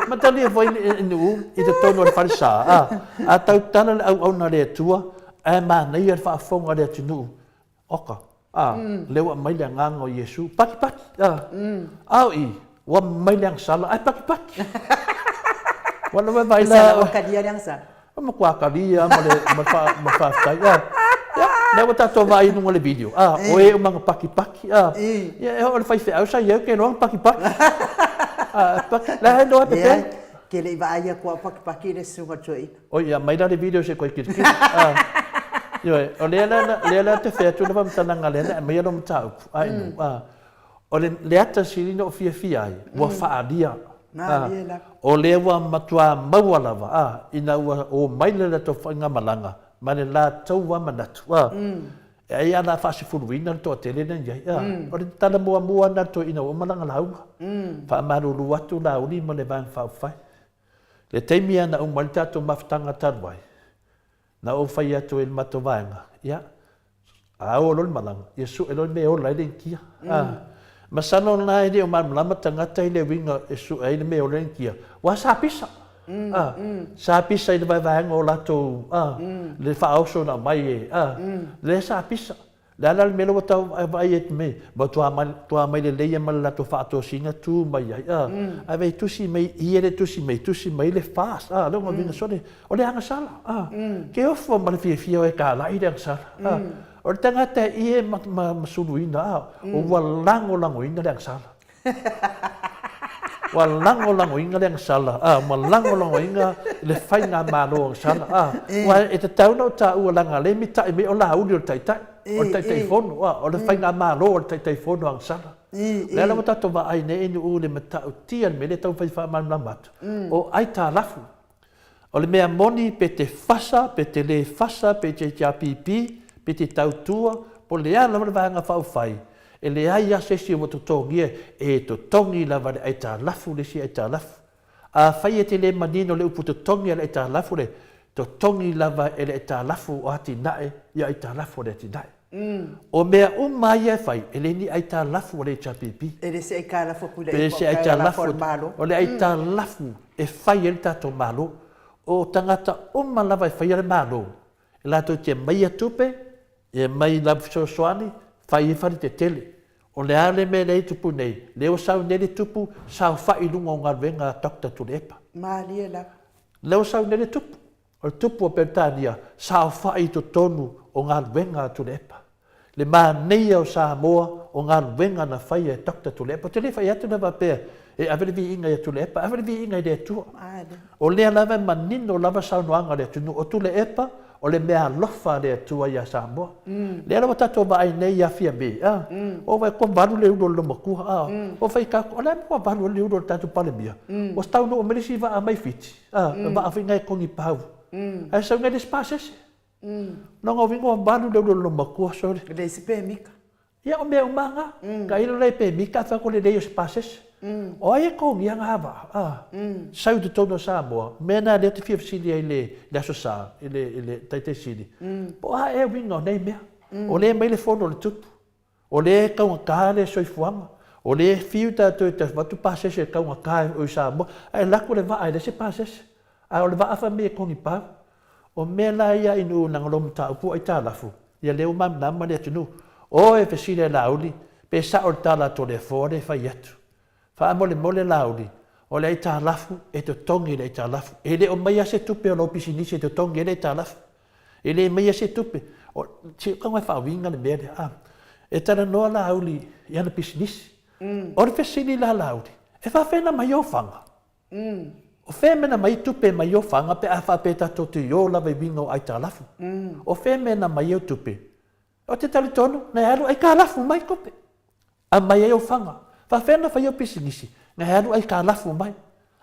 Matali e voi inu i te tono le wharisa. A tau tana le au na le tua. E mana i e whaafonga le tunu. Oka. Lewa mai le nganga o Yesu. Paki. Au i. Wa mai le sala. Ai paki. Wana mai vai la. Isa wakadia le sa. Ma wakadia ma whaftai. Lewa tato vai nunga le video. O e o manga paki. Ia e o le whaife au sa iau ke noang paki. La no te pe. Ke le va ia ko paki le sunga toi. O ia mai le video se ko kiri. Yo, o le te fe tu le vam tananga le mai no mtau. Ai no. O le ata sirino fia ai. Wa faadia. O le wa matua mawalava. Ina o mai le to fanga malanga. Mane la tau wa manatu. E ana fasi furuina to tele na ia. O le tala mua na to ina o malanga lau. Fa maru luatu la uli mo le van fa fa. Le temia na o malta to maftanga tarwai. Na o fai atu il matovanga. Ia. A o lol malanga. Yesu elol me o lai kia. Masano na ide o malama tangata ile winga Yesu ai me o lai kia. Wa sa pisa. Sa pisa i le vai o lato le whaoso na mai e. Le sa pisa. Le ala le melo tau vai e me. Ma tua mai le leia ma lato whaato singa tu mai ai. A vei tusi mai, iere tusi mai le fast. Leo ma vinga sone. O le anga sala. Ke ofo ma le fia o e ka lai le anga sala. O le tangata ie ma suluina. O walango langoina le anga sala. Wa lango inga le sala ma lango inga le fainga malo sala wa e te tau no ta u langa le mi tai me o la u o tai fono o le fainga malo o tai fono ang sala le la mata to va ai ne ni u le mata o tia me le tau fai fa man mat o ai ta lafu o le mea moni pe te fasa pe te le fasa pe te pipi pe te tau tua po le ala va nga fa fai e le ai a sesi o totongi e totongi lava le aita lafu le si aita lafu. A whai e te le manino le upu totongi le aita lafu le totongi lava e le aita lafu o ati nae i aita lafu le ati nae. O mea mai e whai e le ni aita lafu o le aita pipi. E le se aita lafu pule e se aita lafu o le aita lafu e whai e le tato malo o tangata lava e whai e le malo. E lato te mai atupe e mai lafu soani whai e whari te tele. O le ale me le tupu nei, leo sau nele tupu, sau whai lunga o ngā wenga Dr. Tulepa. Mālia la. Leo sau nele tupu, o tupu o Pertania, sau whai to tonu o ngā wenga Tulepa. Le mā neia o Samoa o ngā wenga na whai e Dr. Tulepa. O te le whai atu na wapea, e awere vi inga i Tulepa, awere vi inga i le atua. O lea lava manino lava sau noanga le atunu, o Tulepa, o le mea lofa le atua ia Samoa. Le ala watato wa ai nei a fia me. O vai kon varu le udo loma kua. O vai kako, o le mua varu le udo tatu palemia. O stau no o merisi va a mai fiti. Va a fingai kongi pau. Ai sau ngai despases. Nonga o vingo varu le udo loma kua sore. Le si pe mika. Ia o mea umanga. Ka ilo le pe mika fa ko le dei o spases. O ai kongi anga hava. Sau te tono Samoa. Mena le te fia fisili ai le aso sa. Le taite sili. Po a e wingo nei mea. O le mai le fono le tupu. O le kaunga kaha le soifuanga. O le fiu tātou te watu pasese kaunga kaha o Samoa. Ai lako le waa le se pasese. Ai o le waa awha mea kongi pau. O mea la ia inu nangalomu ta upu ai tā lafu. Ia leo mam nama le atunu. O e fesile la uli. Pe sa o tala to le fore fai atu. Fa mole lauli. O le ita lafu e te tongi le ita lafu. E le o mai se tupe o lo pisinisi e te tongi le ita lafu. E le mai se tupe. O ti kanga fa winga le mele. E tana no lauli ia na pisinisi. O le fesili la lauli. E fa fena mai o fanga. O femena mai tupe mai o fanga pe a fa pe tato te yo la winga o ita lafu. O femena mai o tupe. O te tali tonu na haru ai ka lafu mai kope. A mai o fanga. Fa fena fa yo pisinisi. Nga haru ai ka lafu mai.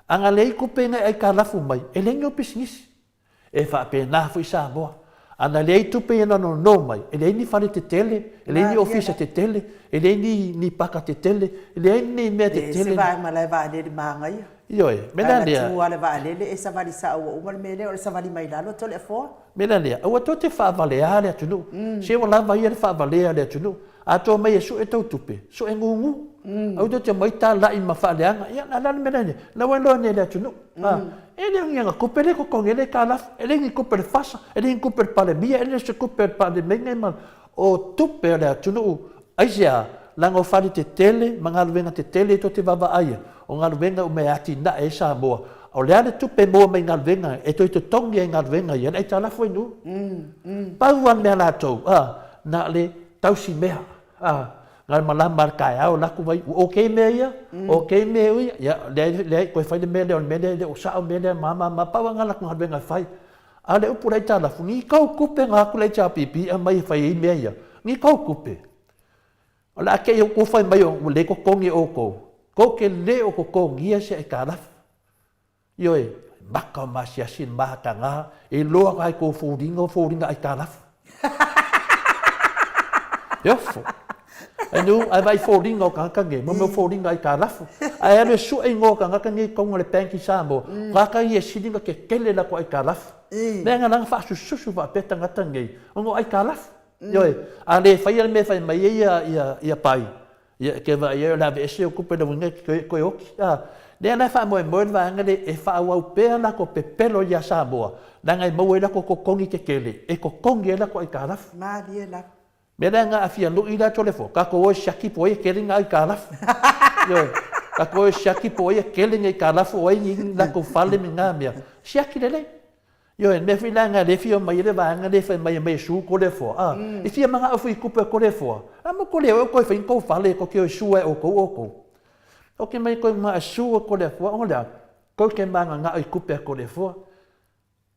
Anga lei kupe nga ai ka lafu mai. E lengi o pisinisi. E fa pe na fu i Samoa. Ana lei tupe ina no mai. E lei ni fare te tele. E lei ni ofisa te tele. E lei ni paka te tele. E lei ni mea te tele. Se vai malai va le manga ia. Ioe, mena lea. Tu ale va le e sa vali sa o umar mele o sa vali mai lalo tole fo. Mena lea. O to te fa valea le atunu. Se wala va ia fa valea le atunu. A to mai su e tau tupe. Su e ngungu. Au to te mai ta la in mafaleanga. Ia na la mena lea. La walo ne le atunu. E le ngia kupe le ko kongele ka la. E le ngi kupe le fasa. E le ngi kupe pale mia. E le se kupe pale menga man. O tupe le atunu. Aisia lango fali te tele, mangaluenga te tele to te vava aia. O ngaluenga o me ati na e Samoa. O le ane tupe moa mai ngaluenga. E to i te tongi e ngaluenga. Ia nei tala foi nu. Pauan mea la tau. Na le tausi mea. Ngal malam markai au laku vai. Okay mea ia. Okay mea ia. Ia le koe fai le mea le on mea le o sao mea le mama. Ma paua ngalaku ngaluenga fai. A le upu lai tala fu. Ngi kau kupe ngaku lai tia pipi. A mai fai i mea ia. Ngi kau kupe. O la ke o fai mai o le ko kongi o ko. Ko ke le o ko kongi ia se e kalafu. Ioe, maka o masiasin maha tanga. E loa kai ko fōringa ai kalafu. Iofo. Anu, ai vai fōringa o kangange. Mama fōringa ai kalafu. Ai anu e su e ngō kangange konga le penki Samoa. Kaka i e sininga ke kele la ko ai kalafu. Nenga nanga wha susu wa peta ngatangei. Ongo ai kalafu. Ioe, a le whaia me whai mai ia pai. Ia ke wa ia la ve se o kupe na winga koe oki. Le ana fa mo vaanga le e fa au pea la ko pepelo ia Samoa. Na ngai mau ela ko kongi ke kele. E ko kongi ela ko i karafu. Mali ela. Me la nga afia lu ila tolefo. Ka ko o shaki po e kele nga i karafu. Yo. Ka ko o shaki po e kele nga i karafu o i la ko fale mi nga mea. Shaki lele. Yo me fila nga le fio mai le vaanga le fa mai su ko le fo. E fia manga afu i kupe ko le fo. Amo ko le o ko fa ko fale ko ke o su e o ko. O ke mai koe maa sua ko le fua, o lea, ko ke manga ngā i kupe ko le fua.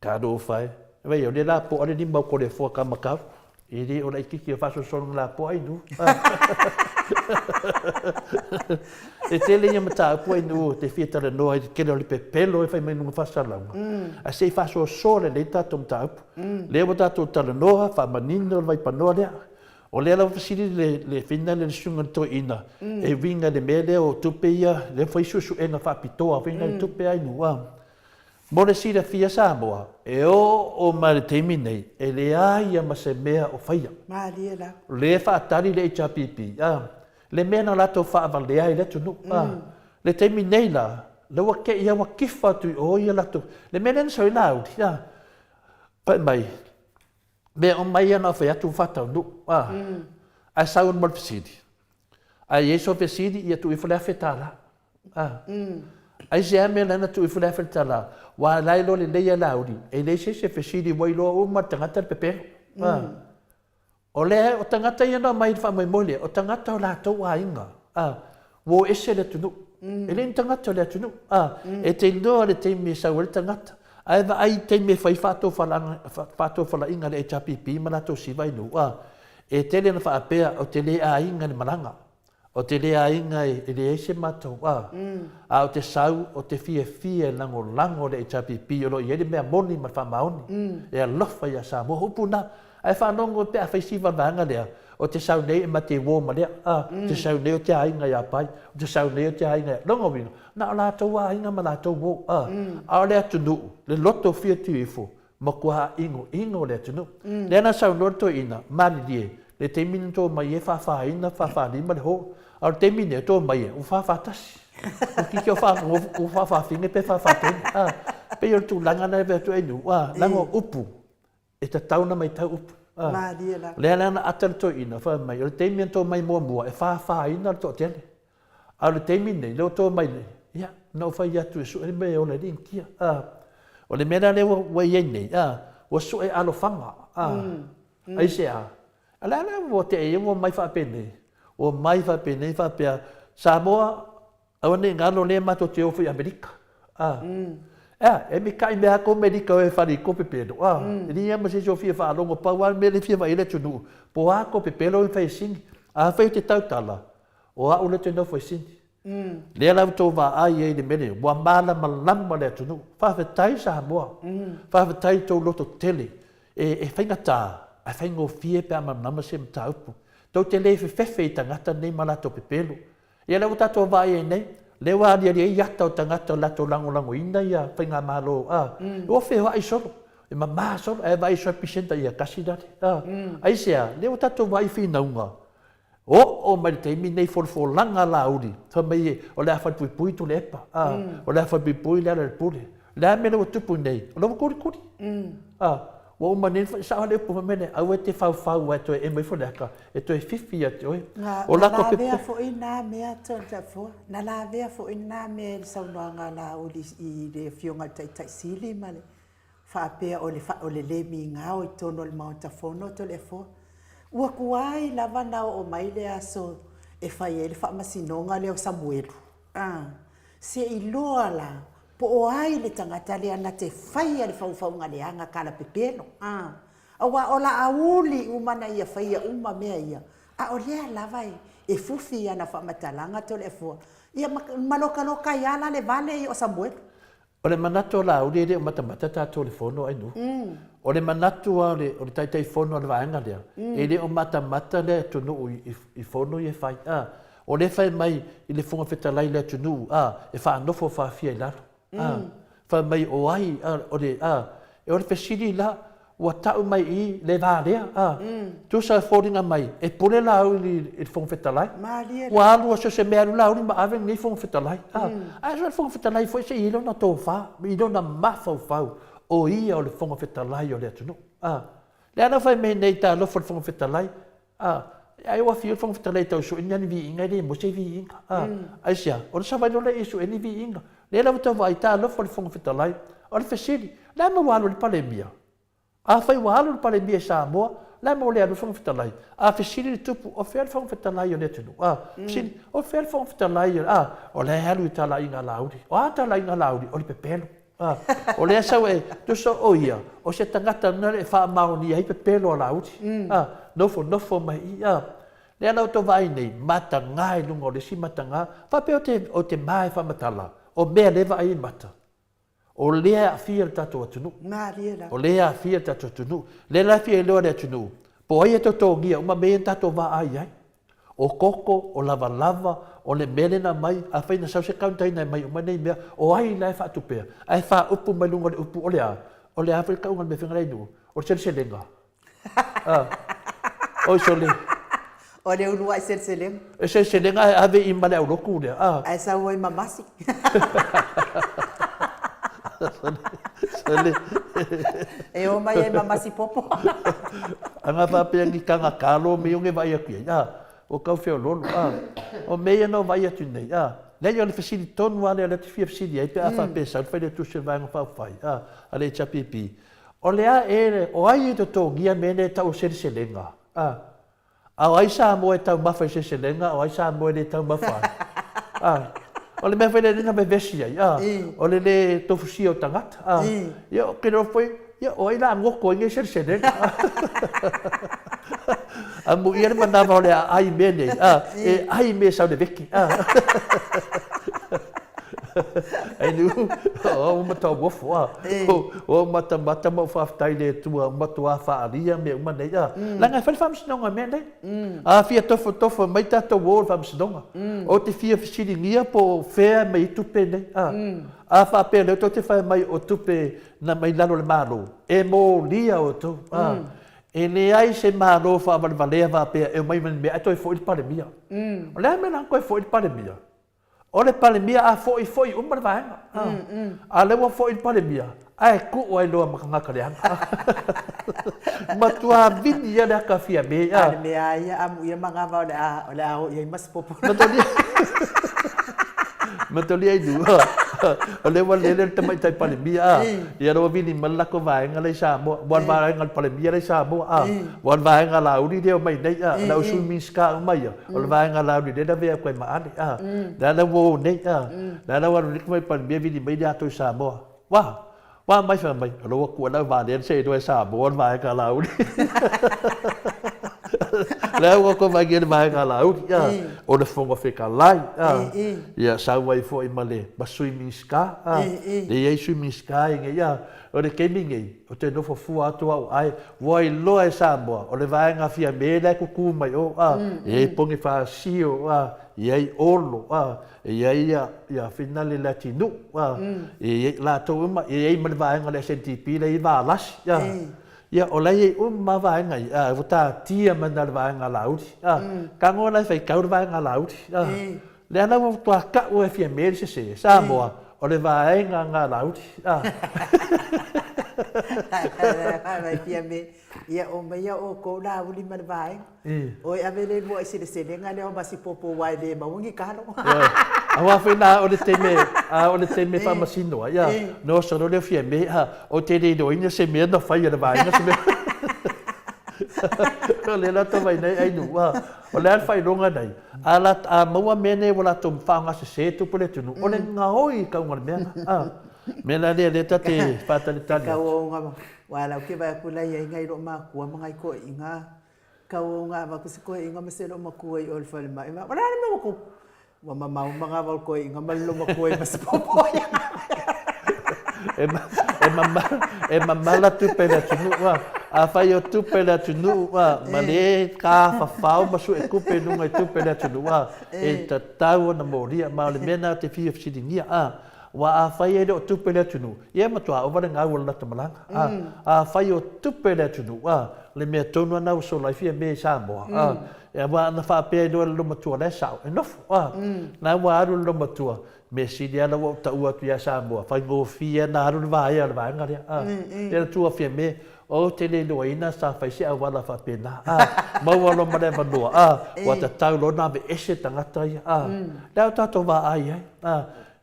Ka do whai. Wei, o le la po, o le ni mau ko le fua ka makau. I re, o la ikiki o whaso sonu la po ai nu. E te le ia mata po ai nu, te whietara noa, i kere o le pepelo e whai mai nunga whasalanga. A se whaso sore le tato mta upu. Le o tato tala noa, wha manino vai panoa lea. O le ala fasiri le fina le sunga to ina e vinga le mele o tupe ia le foi susu e na fapitoa vinga le tupe ai nua mo le sira fia Samoa e o mare temi nei e le ai ma se mea o faia mali ela le fa tari le chapipi le mena la to fa vale ai le tunu le temi nei la le wa ke ia wa kifa tu o ia la to le mena so laud pa mai me o mai ana fa tu fata no a saun mal fisidi a yeso fisidi ia tu ifla fetala ai je me lana tu ifla fetala wa lailo le leia laudi e le se fisidi moi lo o matangata pepe o le o tangata ia no mai fa mai mole o tangata o la to wa inga wo ese le tu e le tangata le tu e te no le te mi sa wel tangata ai va ai te me fai fato fala inga le HPP mana to si vai no e te le na fa apea o te le a inga ni malanga o te le a inga e le ese mato o te sau o te fie lango le HPP o lo ye me moni ma fa maoni e alofa ya sa mo hupuna ai fa longo pe a fai va vanga le o te sau nei ma te wo ma le te sau nei o te ainga ya pai o te sau nei o te ainga longo vino na la to wa inga ma la to wo a le atu nu le loto fia tu ifo ma kua ingo le atu nu le na sau loto ina mani die le te mini to mai e fa lima le ho a te mini to mai o fa tasi o ki o fa finge pe fa te pe yo tu langa na ve tu enu lango upu e ta tauna mai tau upu le ana atal to ina fa mai o te mini to mai mo e fa ina to tele a le te mini le to mai ya no fa ya tu su e me o le din kia o le mena le wa ye nei o su e alo fanga ai se ala wo te e wo mai fa pene o mai fa pene fa pe Samoa o ne ngalo le mato te ofu Amerika e mi kai me ko Amerika e fa di ko pepedo ni ya ma se so fia fa longo pa wa me le fia va ile tunu po a ko pepelo e fa sing a fa te tautala o a ule te no fa sing le la to va ai e de mene wa mala malamba le tunu fa tai Samoa fa tai to loto tele e fainga ta a faingo fie pe ama nama se mta upu to te le fe tangata nei mala to pepelo e la uta to va ai nei le wa dia dia ya to tangata la to lango ina ya fainga malo o fe wa iso e ma so e va iso pisenta ia kasida ai sia le uta to va i fina unga o mai te mi nei for langa laudi fa mai o le fa pui tu lepa o le fa pui le pule la me no tu nei o lo kuri o manen sa le po mene au te fau e to e mai fo leka e to e fifi atu o la ko pe fo ina me ato ta fo na la ve fo ina me sa no nga o i le fionga tai sili male fa pe o le mi nga o to no le mauta fo no to le fo ua kuai lava na o mai le aso e fai ele fa masinonga le o Samuel se iloa la po o ai le tangata le ana te fai ale fau ngale anga kala pepeno awa ola auli umana ia fai uma mea ia a o le lava e fufi ana fa matalanga to le fo ia maloka ia la le vale o Samuel o le manato la o le matamata ta telefono ai nu o le manatu o le tai fono le vaenga lea e le o matamata le tunu i fono i fai o le fai mai i le fonga fetalai le tunu e fa nofo fa fia i lalo fa mai o ai o le e o le fesiri la ua ta'u mai i le vālea. Tu sa fōringa mai, e pule lau i whongwhetalai. Ua alu so se mea lau ni ma ave ni whongwhetalai. Ai so whongwhetalai fo se ilo na tō wha, ilo na mawhau whau, o ia o le whongwhetalai o le atunu. Le ana whai me nei tā lofo le whongwhetalai. Ai wa fiu whongwhetalai tau so inya ni vi inga le mo se vi inga. Ai sia, o le sawai lola e so eni vi inga. Le lau tau vai tā lofo le whongwhetalai, o le whesiri, le ma walo le palemia. A whai walo le palemia Samoa, le ma o le anu whongwhetalai. A whesiri le tupu, o whea le whongwhetalai o le tunu. O whea le whongwhetalai o le halu i tala inga lauri. O a tala inga lauri, o le pepelo. O le asau e, tuso o ia, o se tangata nare e wha maoni ai pepelo a lauri. Nofo mai i. Le anau to vai nei, mata ngai lungo le si mata ngā, whape o te mai whamatala, o mea lewa ai mata. O lea a fia le tato atunu. O lea a fia le tato atunu. Le la fia leo le atunu. Po ai e to tōngia, uma mea tato wa ai ai. O koko, o lava lava, o le mele na mai, a whaina sau se kauntai nei mai, uma nei mea, o ai lai wha atupea. Ai wha upu mai lungo le upu, o lea awhai kaungan me whingarai nu, o le se lenga. Oi so le. O le unua i seleng. E seleng ave i male au roku lea. Ai sa oi mamasi. E o mai e mamasi popo. Anga whapea ngi kanga kalo me unge vai aki. O kau wheo lolo. O mea no vai atu nei. Nei o le whesiri tonu ale le te whia whesiri ai pe a whapea sau whaile tu se vanga whawhai. A le chapipi. O lea ere, o ai e to tōngia mene tau se lenga. A o ai Samoa e tau mawhai se lenga, o ai Samoa e tau mawhai. O le mea whaile ringa me vesi ai. O le tofusia o tangata. Ia o kero foi, ia o ai la ngoko inge se lenga. A mu ia le manawa o le ai mene, e ai me sau le veki. Ai nu, o mata wofo o mata mo whaftai le tua matua whaaria me umanei langa whai whamsinonga me nei a fia tofo mai tato wō whamsinonga o te fia whisiringia po whea me i tupe nei a whapea leo to te whai mai o tupe na mai lalo le malo e mō lia o tu e le ai se malo whavalvalea whapea e mai me ato e fo il palemia o lea me lanko e fo il palemia o le palemia a foi umar vaenga. A lewa foi palemia. Ai ku ai loa makanga leanga. Matua vini ia le kafia me. A me ia amu ia manga va o le a o ia mas popo. Matoli ai du. O lewa lele tamai tai palemia. Ia ro vini malako vaenga le Samoa. Wan vaenga palemia le Samoa. Wan vaenga la uri deo mai nei. La usu miska mai. O le vaenga la uri de vea koe maani. Da la wo nei. Da la wan rik mai palemia vini mai dia to Samoa. Wa mai fa mai. Ro ko la va den se do Samoa vaenga la uri. Leo ko vai gele vai ngala u o le fonga feka lai ia sa vai fo i male ba swimming ska le ia swimming ska ia o le kemingi o te no fo fu atu au ai voi lo e Samoa o le vai nga fia mele ku ku mai o e pongi fa sio ia i olo ia finale latino ia la to ma ia me vai nga le sentipi le va las ia o lai ma vai ngai vota tia mana vai nga laudi ka ngona fai ka vai nga laudi le ana mo to ka o fia mer se Samoa o le vai nga laudi vai fia me ia o mai o ko la uli ma vai o ave le mo se le nga le o basi popo wai le ma ungi ka no awa fina o le teme fa masino ia no so no le fia me o te le do ina se me no fai le vai na se me le la to vai nei ai nu o le fai longa nei ala a mo mene wala to fanga se tu pole tu o le nga hoi ka ngal me me la le tate fatalita ka o nga wala ke vai pula ia ngai ro ma ku ma ngai ko inga ka o nga va ku se ko inga me se lo ma ku ai ol fa le mai wala me ko wa mamau mga wal ko inga malo makoy mas popo ya e mamala tu pela tunu a fai o tu pela tunu male ka fa fau masu e kupe nunga tu pela tunu e tatau na moria ma le mena te fi of sidingia wa a fai e do tupe le tunu ia matua o vale ngau la tamalanga a fai o tupe le tunu le me tonu na so la fia me Samoa e wa na fa pe do lo matua le sa e nofu na wa aru lo matua me sidia la wa ta ua kia Samoa fai go fia na aru va ia va ngari e tu fia me o te le loina sa fai se awala fa pena mau alo mare vanua wa ta tau lo na be ese tangata ia la ta to va ai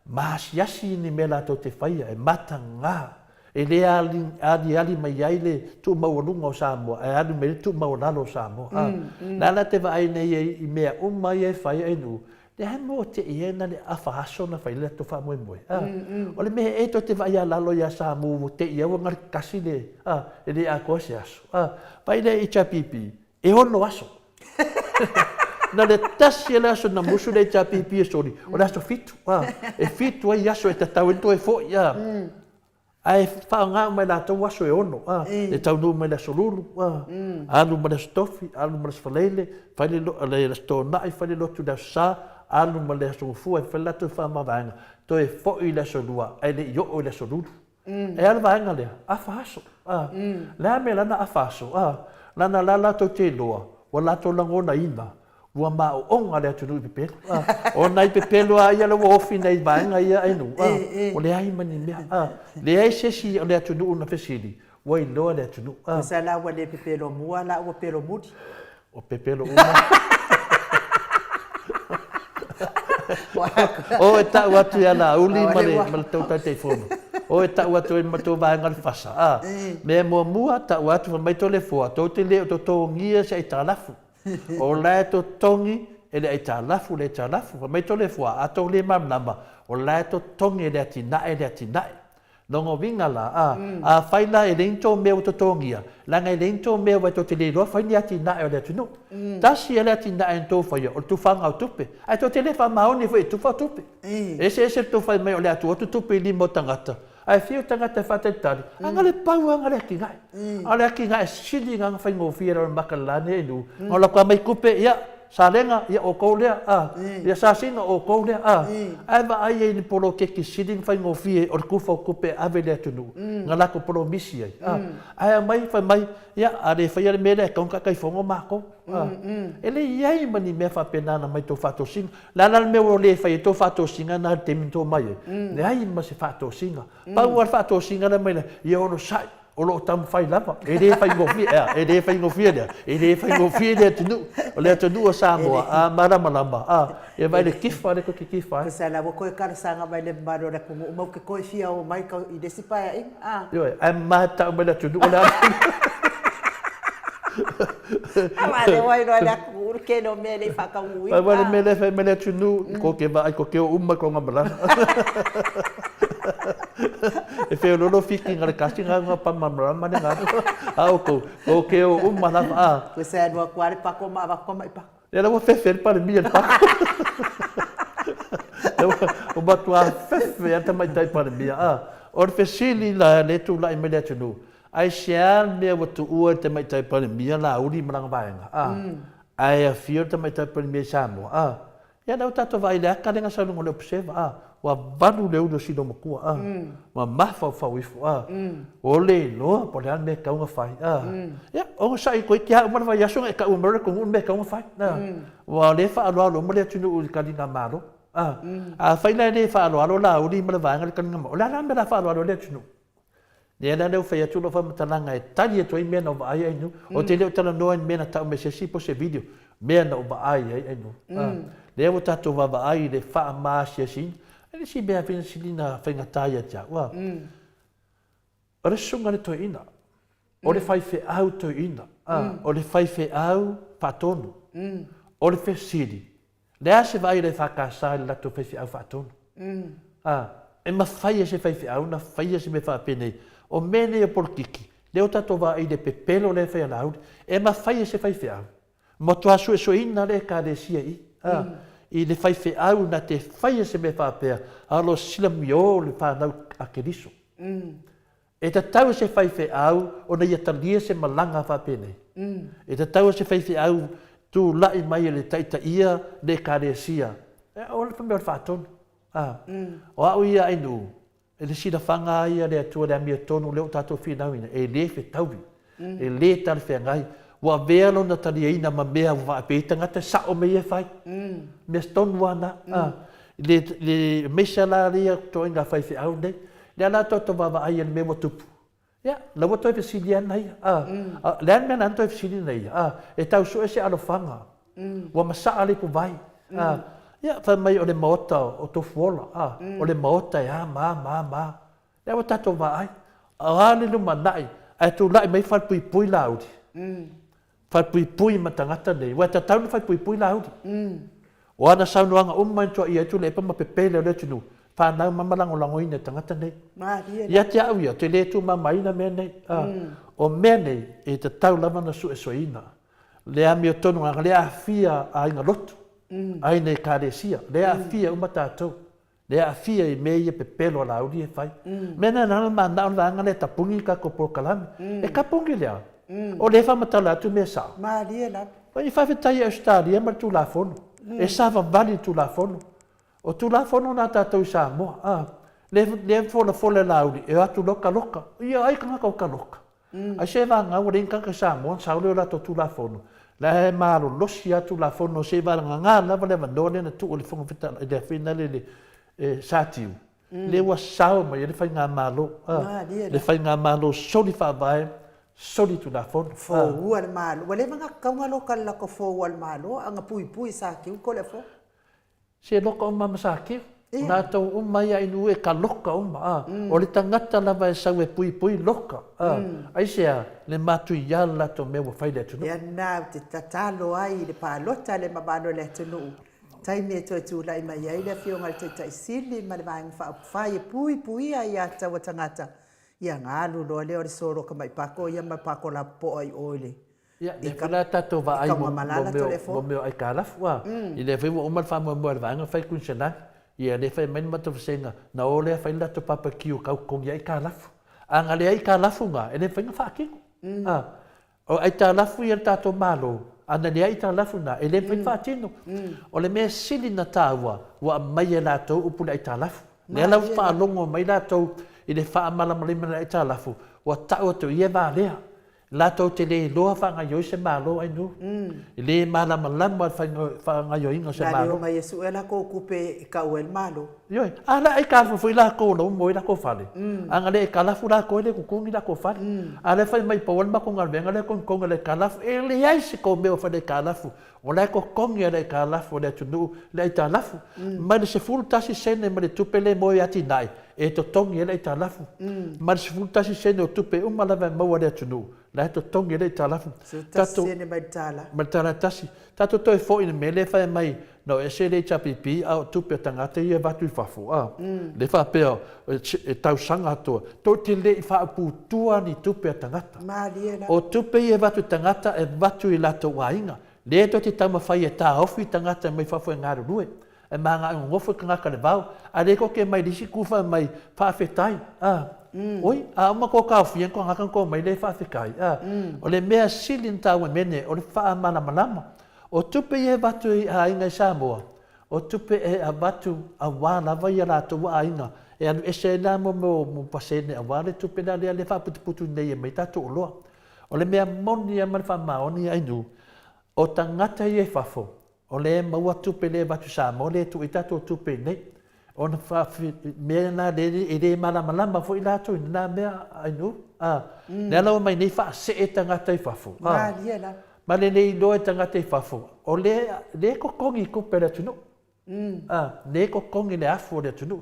mas yasi ni mela to te fai e matanga e le ali mai ai le tu mau lunga o Samoa e ali me tu mau lalo Samoa la te va ai nei i mea o mai e fai ai nu le mo te iena le afaso na fai le to fa mo mo o le me e to te vai ala lo ya Samoa te ia o ngar kasi le e le a kosi aso pai le i chapipi e ono aso na le tasi le aso na musu le chapipi e sori o le aso fitu e fitu ai aso e te tau ento e fo ia ai fa nga mai la to aso e ono e tau no mai la solulu alu mai la stofi alu mai la falele fai le sto na fai le lotu da sa alu ma le so fu e fela tu fa ma vanga to e fo i le so lua e le yo o le so lulu e al vanga le a faso la me la na a faso la na la to te loa o la to la ngona ina wa ma o onga le tu pe pe o nai pe pe lo ai le wo fi nei vanga ia ai no o le ai mani me le ai se si le tu no na fesili wo i lo le tu no sa la wa le pe pe lo mua la o pe lo mudi o pe pe lo uma o e ta watu ya la uli male tau te fono o e ta watu e mato va ngal fasa me mo mua ta watu mai to le fo to te le to ngia se ta lafu o la to tongi e le ta lafu mai to le fo a to le mam namba o la to tongi le atina longo vinga la a faila e lento me to tongia la ngai lento me wa to te le lo fa ni atina e le tuno tasi ele atina en to fa o tu fanga o tupe ai to te le fa maoni foi tu fa tupe ese to fa me o le tu tupe li mo tangata ai fio tangata fa te tali anga le pau anga le kinga sili nga fa ngo fiera makalane nu ola kwa mai kupe ya salenga ia o koulea ia sasinga o koulea ai va ai ni polo ke ki siding fai ngo fie o kufa kupe avele tunu ngala ko polo misi ai mai fa mai ia are fa ia mele kon ka kai fongo mako ele ia mani me fa pena na mai to fato sing la me o le fa to fato singa na te minto mai le ai ma se fato singa pa o fato singa na mai ia ono sai o lo tam fai lava e le fai ngo fie tunu o le tunu o Samoa a mara malamba e vai le kifa le ko kifa sa la ko ka sanga vai le maro le ko mo ke ko fia o mai ka i desi pa yo ai mata o le tunu la ale wai no le ku ke no me le fa ka ui vai me le tunu ko ke vai ko ke o ko ngabala e feo lolo fiki ngare kasi nga pa mamrama ne nga ko ke o mana ko sa no kware pa ko ma pa era o fefe para mim pa o batua fefe ata mai tai para mim or fesili la le tu la me le tu no ai share me o tu o te mai tai para mim la uri maranga baenga ai a fio te mai tai para mim Samoa ya na tato vai le ka lenga sa no le observa wa vanu le uno sino makua ma mafa fa wifu o le no po le ane ka unga fai ya o sai ko ki ha ma va yaso e ka u mer ko un me ka unga fai wa le fa alo mo le tunu u ka dinga malo fai le fa alo la u di ma va ngal kan ngam o la me la fa alo le tunu ne na le fa ya tulo fa mtalanga e tali e to i me no va ai nu o te le tala no en me na ta me se si po se video me na o va ai nu le o tato va ai le fa ma se sin ele si bea fina silina whainga taia tia ua. O le sunga le toi ina. O le whaiwhe au toi ina. O le whaiwhe au whatonu. O le whesiri. Le ase vai le whakasa le lato whaiwhe au whatonu. E ma whaia se whaiwhe au na whaia se me whapenei. O mene o polkiki. Le o tato wa i le pepelo le whaia lauri. E ma whaia se whaiwhe au. Mo tua su e so ina le ka le sia i. I le whaiwhe au na te whaia se me whapea, alo sila mio le whanau a keriso. E ta tau se whaiwhe au, o na ia talia se malanga whapene. E ta tau se whaiwhe au, tu lai mai le taita ia le karesia. E o le whamea o whatonu. O au ia inu. E le sida whanga ia le atua le amia tonu leo tātou whina e le whi tauwi. E le tari whengai. Wa vealo na tari eina ma mea wa peita ngata sa o mea whai. Mea stonu wana. Le mesa la ria to inga whai whi au nei. Le ala toto wawa ai ane mea mo tupu. Ya, la wa toi whisili ana ia. Le ane mea nan toi whisili na ia. E tau so e se alo whanga. Wa masaa le pu vai. Ya, whai mai o le maota o tofu ola. O le maota ya, ma. Le wa tato wa ai. A hane luma nai. Ai tu lai mai whai pui pui laudi. Whai pui pui ma tangata nei. Wa ta tau na whai pui pui laudi. O ana saunuanga umma intua ia tu le pa ma pepele o le tunu. Whanau mamalango langoina tangata nei. Ia te au ia, te le tu mamaina mea nei. O mea nei, e te tau lama na su e soina. Le ami o tonu anga, le a fia a inga lotu. Ai nei kāresia, le a fia uma tātou. Le a fia i mea ia pepelo a laudi e whai. Mena nana ma nao langa le tapungi ka kopo kalami. E kapungi lea. O le whamatala atu mea sao. I whawhetai e Australia ma tu la fono. E sawa vali tu la fono. O tu la fono na tātou i Samoa. Le fola laudi, e atu loka. Ia ai kanga kau ka loka. Ai se vanga ua rinka ka Samoa, sao leo lato tu la fono. La he maaro losi atu la fono, se vanga ngā lava le vanone na tu o le fonga fita, le whina le sātiu. Le ua sao mai, le whai ngā malo. Le whai ngā malo soli whāwae, soli tu la fono. Fōua le malo. Wale mga kaunga loka lako fōua le malo, anga pui sākiu ko le fō. Se loka uma masaki, nā tau uma ia inu e ka loka uma. O le tangata lava e sau e pui loka. Ai sea, le matu ia lato me wa whai le tunu. Ia nā, te tatalo ai, le pālota le mabano le tunu. Taimi e toi tūla i mai ai le fionga le te taisili, ma le maenga whai e pui ai a tawa tangata. Ia ngālu loa leo le soro ka mai pako, ia mai pako la po ai oile. Ia, le whela tato wa ai mo meo ai kālafu. I le whewa umal whamua mua le vanga whai kunsanang. Ia le whai meni mata whasenga, na o lea whai lato papa kiu kau kongi ai kālafu. Anga le ai kālafu ngā, e le whainga whakingo. O ai tālafu i le tato malo, ana le ai tālafu ngā, e le whainga whakino. O le mea sili na tāua, wa mai e lato upule ai tālafu. Le alau whaalongo mai lato i le whaamalamalima ai tālafu, wa tau atu i e vālea. Lato te le loa whangayoi se malo ai nu. Le malamalama whangayoi inga se malo. Nā leo mai esu e la ko kupe i ka ue malo. Ioi, ala ai ka fui la ko no mo i la ko fale. Anga le kalafu la ko le kukungi la ko fale. Ala whai mai pawan ma konga venga le konga le kalafu. E le ai se ko meo whale kalafu. O le ko kongi le kalafu le tunu le ai talafu. Mai le se fulu tasi sene ma le tupe le mo i ati nai. E to tongi le ai talafu. Mai le se fulu tasi sene o tupe umalawe maua le tunu. La to tongi le talafu. Tasi sene mai tala. Mai tala tasi. Tato toi fo ina me le whai mai. No, e se le chapipi au tupe tangata i e watu i whafu. Le whapea e tau sanga atua. Tau te le i whaaputua ni tupe tangata. O tupe i e watu tangata e watu i lato wainga. Le to te tama whai e tā ofi tangata mai whafu e ngāru rue. E maanga i ngofu ka ngaka le vau. A le ko ke mai lisi kuwha mai whaafetai. Oi, a uma ko ka ofi ko ngaka ko mai le whaafekai. O le mea silin tau e mene, o le wha malama. O tupe e watu i a inga i Samoa. O tupe e a watu a wā lava i a rātou wa a inga. E anu ese nā mo pasene a wā le tupe nā lea le whaputu nei e mai tātou loa. O le mea moni a mani whamaoni a inu. O tangata i e whafo. O le maua tupe le watu Samoa le tu i tātou tupe nei. O na mea nā le e le malamalama fo i rātou i nā mea a inu. Nea lau mai nei wha se e tangata i whafo. Ma le nei loe tangata i whafo. O le kokongi kupe le tunu. Le kokongi le afu le tunu.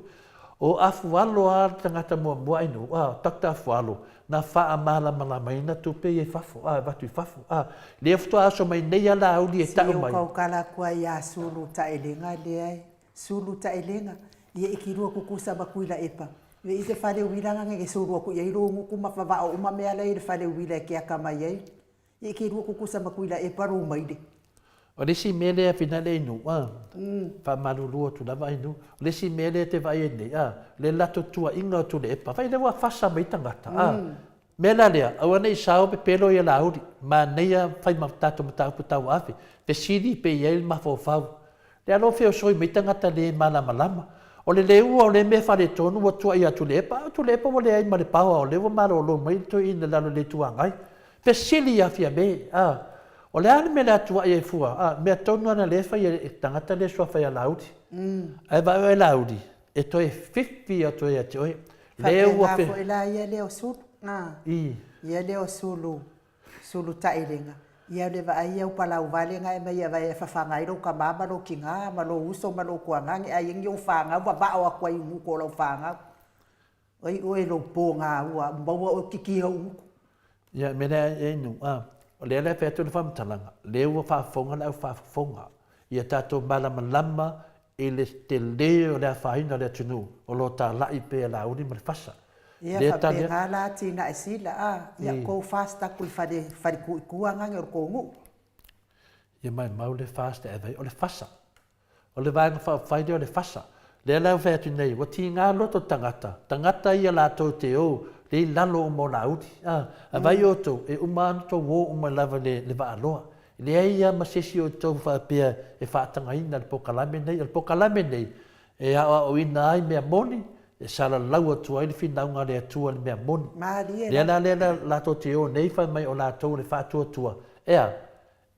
O afu alo a tangata mua inu. Takta afu alo. Na wha amala malamaina tupe i whafo. Watu i whafo. Le futo aso mai nei ala auli e tau mai. Si o kaukala kua ia sulu ta elenga le ai. Sulu ta elenga. Ia ikirua kukusa makuila epa. Ve i te whare uiranga nge sulu aku ia iru nguku mawhawa o umamea lei le whare uila e kia kamai ai. I ke rua kukusa makuila e paru maide. O lesi mele a fina le inu. Wha marurua tu lava inu. O lesi mele te vai e nei. Le lato tua inga o tu le epa. Vai lewa whasa mai tangata. Mela lea, au anei sao pe pelo i a lauri. Ma neia whai matato matau putau awe. Pe siri pe iei ma fau. Le alo feo soi mai tangata le malama. O le leua o le me whare tonu wa tua ia tu lepa wa le ai ma le paua o le wa maro lo mai to ina lalo le tuangai. Pe sili a fia me, o le ane me le atua ia fua, me tonu ana lefa ia e tangata le sua whai a laudi. Ai va e laudi, e toi fifi a toi a toi. Leua pe. Fa ila ia leo sulu, ia leo sulu tairinga. Ia le va ia upalau vale ngai mai ia vai fafanga iro ka mama lo kinga ma lo uso ma lo kuangangi ai ingi o fanga wa ba o kwa i ko lo fanga oi lo ponga wa bawa o kiki ho ia me le nu o le fetu le fam talanga le o fa fonga la fa fonga ia tato mala malama ele te le o le fa ina le tunu o lo ta la ipe la uni ma fasa ia fa penga la tina esila ia ko fasta kul fade kuanga ngor ko ngu ia mai mau le fasta e o le fasa o le vanga fa fai o le fasa le la fetu nei o tinga lo to tangata ia la to te o le lalo mo la uti vai o to e uman to wo uma lava le va aloa le ia ma sesi o to fa pia e fa tanga ina le pokalame nei e a o ina ai me moni e sala lau atu ai le finaunga le atua le mea moni. Le la to te o nei fai mai o la tau le whātua tua.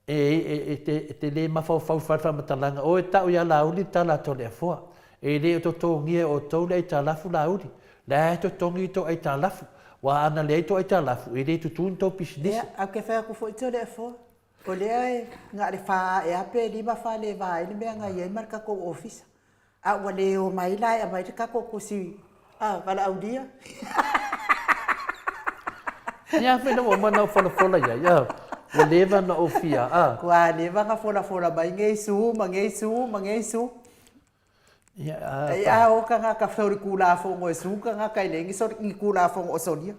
Te le mawhau whau matalanga o e tau ia la uli ta la to le afua. E le o to tongi o tau le ta lafu la uli. Le to tongi to ai ta lafu. Wa ana le to ai ta lafu. E le tu tun to pisinisi. Au ke whea kufo i to le afua. O lea e ngā le wha e ape lima wha le wha e le mea ngā iei marka ko ofisa. A wale o mai lai a mai te kako kusi wala au dia. Ia whena o mana o whana ia. O lewa na o fia. Kua lewa nga whana mai ngei su. Ia o ka ngā ka whiori kūla whongo e su ka ngā kailengi sori i kūla whongo o sonia.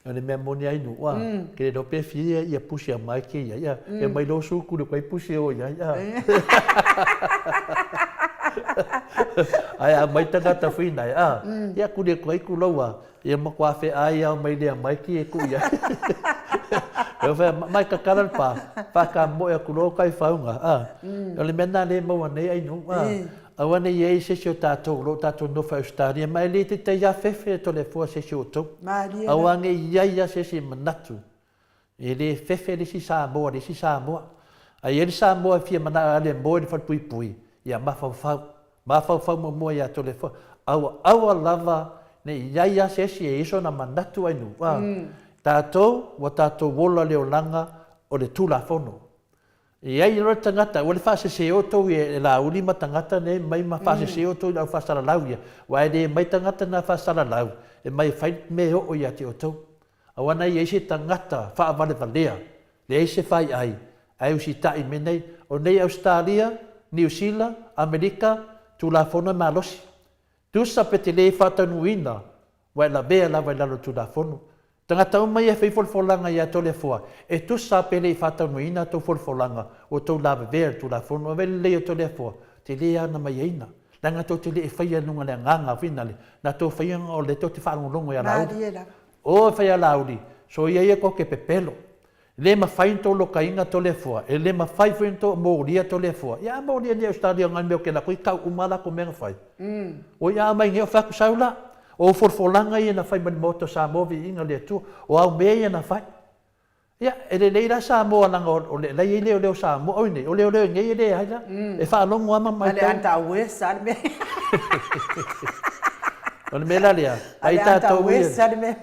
Ia le mea moni ai nua. Ke le dope fia ia pusi a mai ke ia. E mai lo su kuru kai pusi o ia. Ai mai tangata whina ia kure koe ku laua ia makua whe ai au mai lea mai ki e ku ia mai ka karal pa whaka moe a kuro kai whaunga o le mena le maua nei ai nu awane iei sesi o tātou lo tātou nofa Australia mai le te te ia whewhe to le fua sesi o tau awane iei a sesi manatu e le whewhe le si Samoa ai e le Samoa fia mana ale moe le whatpui pui ia mawhau mo ia to le fua. Aua lava ne iaia sesi e iso na manatu ai nu. Tātou, wa tātou wola leo langa o le tūla whono. Iai roa tangata, wa le whaase se o tau e la ulima tangata ne mai ma whaase se o tau i lau whaasara lau ia. Wa e le mai tangata na whaasara lau, e mai whai me o ia te o tau. Awana i eise tangata whaavale valea, le eise whai ai, ai usi tai me nei, o nei Australia, New Zealand, Amerika, tula fono malosi. Tusa pe te le whatanuina, wai la bea la wai lalo tula fono. Tangata o mai e whaifolfolanga ia tole fua. E tusa pe le whatanuina tau folfolanga o tau lava bea tula fono, o vele leo tole fua. Te le ana mai eina. Langa tau te le e whaia nunga le nganga finale. Na tau whaia o le tau te whaangolongo ia laudi. O whaia laudi. So ia ia koke pepelo. Le ma fai to lo kainga to le fua e le ma fai to moria to le fua ia moria ni Australia ngai me ke na koi ka umala ko menga fai o ia mai nge fa ku saula o forfolanga ia na fai man moto Samoa vi inga le tu o au me ia na fai ia e le leira Samoa langa o le lai le Samoa o ne o le nge le haida e fa longo ama mai ale anta we sarme o le mela le ai ta to we sarme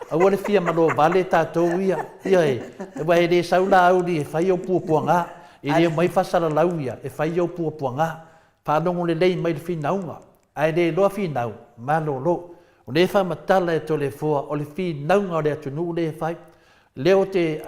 Awa le fia malo vale tātou ia. Ia e wai le saula auri e whai au puapuanga. E le mai whasara lau ia e whai au puapuanga. Whanongo le lei mai le whinaunga. Ai le loa whinau, malo lo. O le wha matala e to le fua o le whinaunga o le atunu le whai. Le o te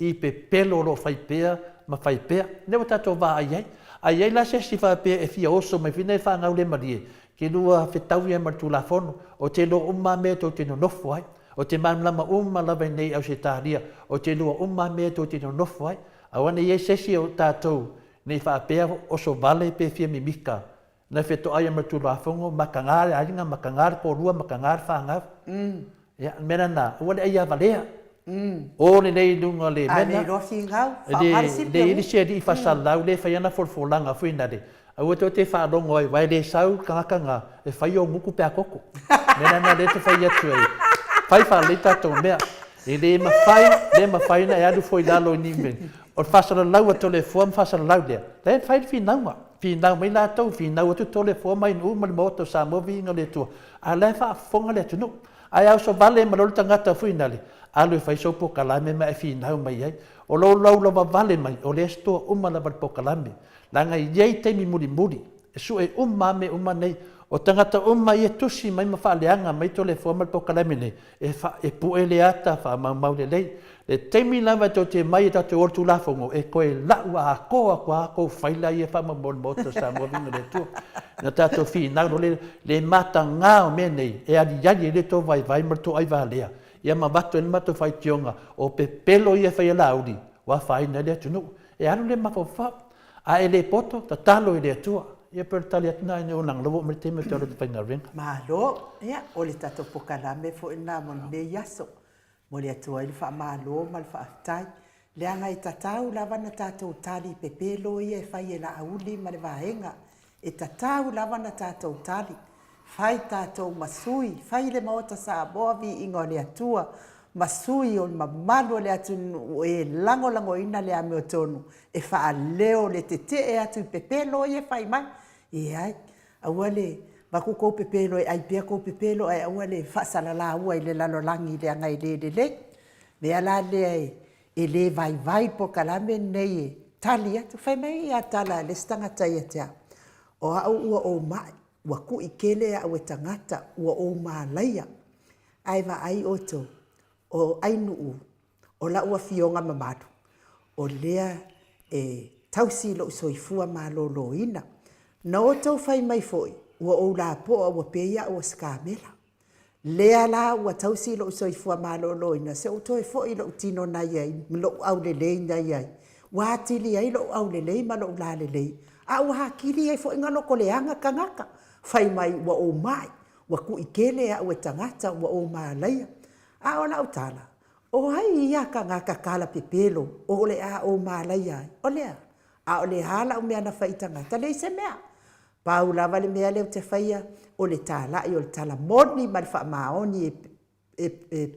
i pe pelo lo whai pea, ma whai pea. Ne o tātou wā ai ai. Ai ai la se si whai pea e whia oso mai whina e whangau le marie. Ke lua whetau ia martu la fono, o te lo umma mea tō te no nofo ai, o te manlama umma lawa nei au se tāria, o te lua umma mea tō te no nofo ai, awane iei sesi o tātou, nei whaapea o so vale pe fia mi mika, na wheto aia martu la fono, makangare aringa, makangare porua, makangare whangau. Ia, mena nā, awane aia valea, O le nei lunga le A mena. le rofi ngau, Le ili sia di fasalau le faiana folfolanga fuina le. Au to te wharongo ai vai le sau kangakanga e whai o nguku pea koko. Mena na le te whai atu ai. Whai wha le tatou mea. E le mawhai na e adu foi lalo ni men. O whasara lau ato le fuam whasara lau lea. Le whai whinauma. Whinau mai la tau, whinau atu to le fuam mai nu mali moto sa movi inga le tua. A le wha fonga le tunu. Ai au so vale malolo tangata fuina le. Alu e whai so po kalame ma e whinau mai ai. O lo lau lo vale mai o le stoa umala val po kalame. Langa iei teimi muri. E su e me nei. O tangata i e tusi mai mawhaaleanga mai to le fuamal po kalame nei. E pue le ata wha mau le lei. Le teimi lava to te mai e tate ortu lafongo. E koe laua a koa whaila i e wha mamon mota sa mua vinga le tua. Na tato whinau le mata ngāo me nei. E ari yari le to vai marto ai waalea. Ia mawatu e mato whai tionga. O pe pelo i e whai alauri. Wa whai na le atunu. E anu le mawhawha. A e le poto, ta talo i le atua. Ia per tali atuna i o nang lovo me te me te ora te whainga ringa. Malo, ia, o le tato pokalame fo ina mon le yaso. Mo le atua i le wha malo, ma le wha aftai. Le anga i tatau lava na tatou tali pepelo ia e whai e la auli ma le vahenga. E tatau lava na tatou tali. Whai tatou masui, whai le maota sa aboa vi inga o le atua. Masui o mamalu le atu e lango ina le ame o tonu e wha leo le te e atu pepelo e whai mai e ai aua le waku kou pepelo e ai pia kou pepelo e aua le wha salala ua i le lalolangi le angai le me ala le e le vai po kalame nei e tali atu whai mai a tala le stangata i atea o au ua o mai waku i kele au e tangata ua o malaia ai va ai oto o ainuu o la ua fionga mamatu o lea e tausi lo soifua malolo ina na o tau fai mai foi ua o la po ua peia ua skamela lea la ua tausi lo soifua malolo ina se o toi foi lo tino na ai lo au le lei na ai wa tili ai lo au le lei ma lo la le lei a ua hakili ai foi ngano ko leanga kangaka fai mai ua o mai ua ku ikele a ua tangata ua o malaia a ona utala o hai ia ka ngaka kala pepelo o le a o malaia o le a o le hala o mea na faitanga ta le se mea paula vale mea le te faia o le tala i o le tala moni ma le fa maoni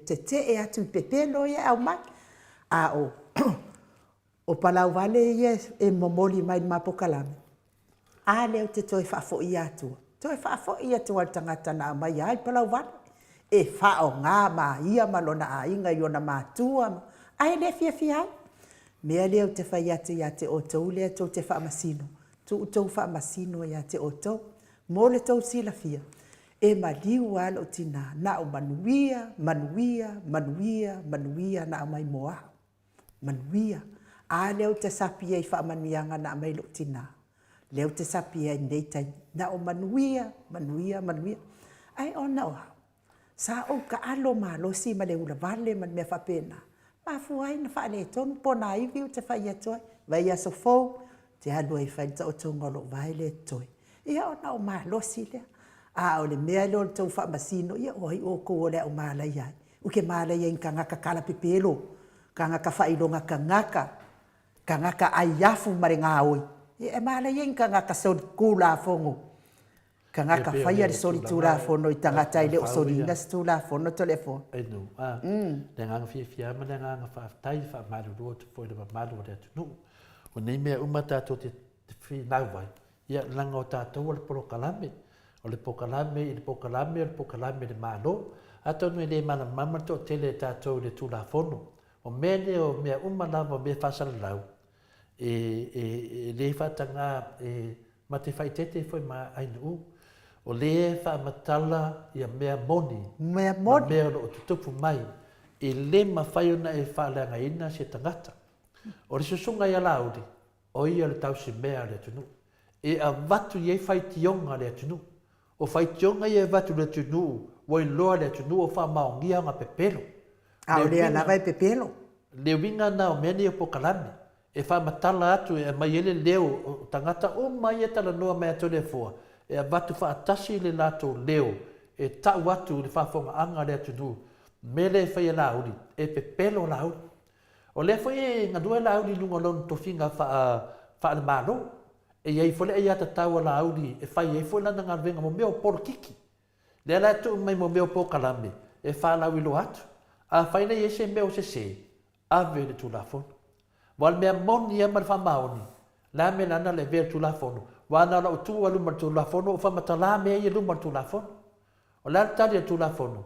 te e atu pepelo ia au mai a o o palau vale ia e momoli mai ma pokalame a le te toi fa fo ia tu toi fa fo ia tu al tangata na mai ai palau vale e whao ngā ma ia malona a inga i ona mātua. Ai le fia. Mea leo te whai ate ia te o tau lea tau te wha masino. Tu tau wha masino ia te o tau. Mō le tau sila fia. E maliu ala o tina. Na o manuia na o mai moa. Manuia. A leo te sapi e wha manuianga na o mai lo tina. Leo te sapi e neitai. Na o manuia. Ai o na o sa o ka alo malo si ma le ula vale man me fa pena ma fuai na fa le ton pona i viu te fa ia toi vai a so fo te alo e fa o tonga lo vai le toi ia o na o malo si le a o le mea lo to fa masino ia o ko le o mala ia o ke mala ia kanga ka kala pepelo kanga ka fa ilonga kanga ka aiafu marenga oi e mala ia kanga ka so kula fongo kanga ka faia le soli tura fono i tangata i le o soli na stula fono telefon. Ai no, le nganga fia ma le nganga whaatai whaamaru te foi le mamaru o le atunu. O nei mea umata to te whinau vai. Ia langa o tātou o le pokalame. O le pokalame le malo. Ato nui le mana mama to tele tātou le tula fono. O mele o mea umalawa mea whasara lau. Le whatanga ma te whaitete foi ma ainu. O le whaamatala ia mea moni. Mea o tutupu mai. E le mawhaiona e whaaleanga ina se tangata. O le susunga ia lauri. O ia le tausi mea le tunu. E a watu iei whaitionga le tunu. O whaitionga ia watu le tunu. Woi loa le tunu o whaamaongia nga pepelo. A o lea lava e pepelo. Le winga na o meni o pokalame. E whaamatala atu e mai ele leo o tangata o mai e tala noa mea tole fua. E a watu whaatasi le lato leo, e tau watu le whaafonga anga le atunu, me le fai lauri e pepelo lauri o le foi nga dua lauri lunga lon to finga fa malo e ia fole ia tatau lauri e fai e foi lana nga venga mo meo por kiki le la tu mai mo meo po kalame e fa lauri lo atu a fai na ese meo se a vele tu la fon wal me moni e mar fa maoni la me lana le ver tu la fon wa na la tu alu mar tu la fon o fa matala me e lu mar tu la fon o la tali tu la fon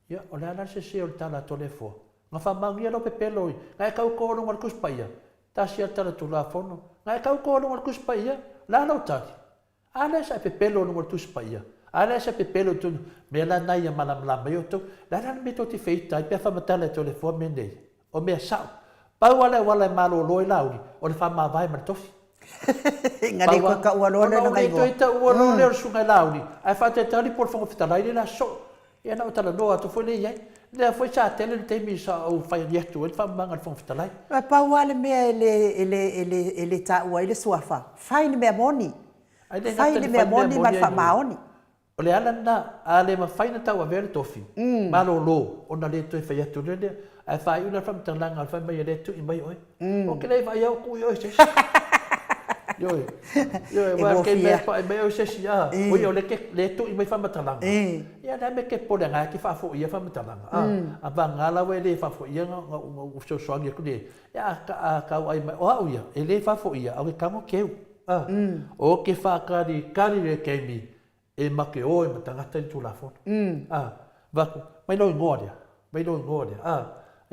ia o la se o tala tole fo nga fa mangia lo pepelo nga kau ko no mar kuspaia ta sia tala tu la fon nga kau ko no mar kuspaia la lo tali ala sa pepelo no mar tu spaia ala sa pepelo tu me la na ia malam la mai to la me to ti feita pe fa matala tole fo me nei o me sa pa wala malo loi lauri o le fa ma vai mar tofi ngari ko ka ualo le ngai go to ualo le su ngai lauri ai fa te tali por fo fita lai la so ia na tala no atu foi nei le foi sa tele te mi sa o fa yetu e fa manga fo fita lai pa wale me ele ta wa ile suafa fine me moni fine me moni mar fa maoni o le ala na ale ma faina tau a vere tofi malo lo ona le to fa yetu le ai fa una fam tanga fa mai le tu i mai oi o ke le va ia ku yo se yo wa ke me pa me o se sia o yo le ke le tu i mai fa matanga ia na me ke po le nga ki fa fo ia fa matanga a va ngala we le fa fo ia o so so ngi ku le ia ka ai mai o ia e le fa fo ia o ke kamo ke o ke fa ka di kari le ke mi e make o e matanga tu la fo va mai lo ngoria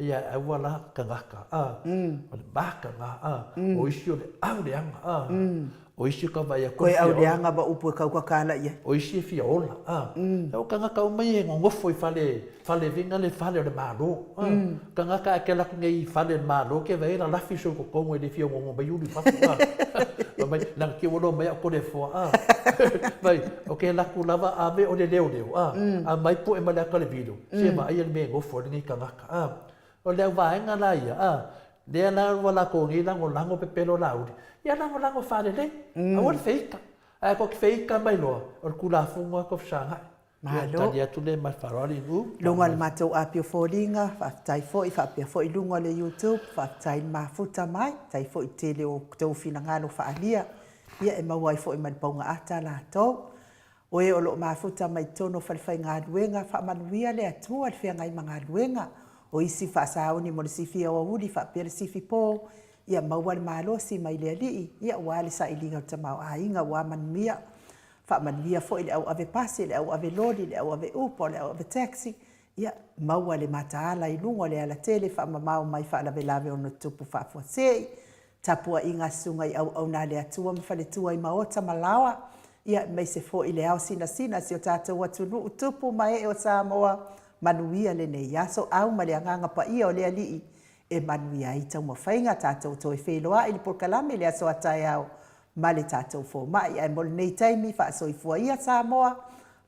ia e wala kangaka o le baka o isi o le aureanga o isi ka vai a koe aureanga ba upu kau kakala ia o isi fia ola o kangaka o mai e ngofo i fale vinga le fale o le malo kangaka ke la kungai fale le malo ke vai la lafi so ko kongo e le fia ngongo ba yuli fa mai nang ki wono mai ko le fo vai o ke la ku lava ave o le leo a mai po e mala ka le video se ma ai le me ngofo ni kangaka o le vai nga la ia le la wala ko ngi lango pepelo lauri ia lango fale le a wol feika a ko feika mai lo o kula funga ko sanga malo ia tu le mai farali ngu lunga le matou apio folinga fa tai fo i fa pe fo i lunga le YouTube fa tai mafuta mai tai fo i tele o tau fina ngalo fa alia ia e mawai fo i man paunga ata la to o e o lo mafuta mai tono fa fa ngaluenga fa manuia le atua le fia ngai mangaluenga o isi fa sauni mo si fia o udi fa per si fi po ia mawal malo si mai le ali ia wali sa ilinga tama ainga wa man mia fa man mia fo ile au ave pasi le au ave lodi le au ave upo le au ave taxi ia mawale mataala i lungo le ala tele fa mamau mai fa la velave ono tupu fa fo sei tapua inga sunga i au na le atua mfale tua i maota malawa ia mai se fo ile au sina si o tata watu nu tupu mai o Samoa manuia le nei aso au male nganga pa ia o le ali e manuia i tau mawhainga tātou toi wheloa i por kalame le aso atai au male tātou fo mai ai mol nei taimi wha aso i fua ia Samoa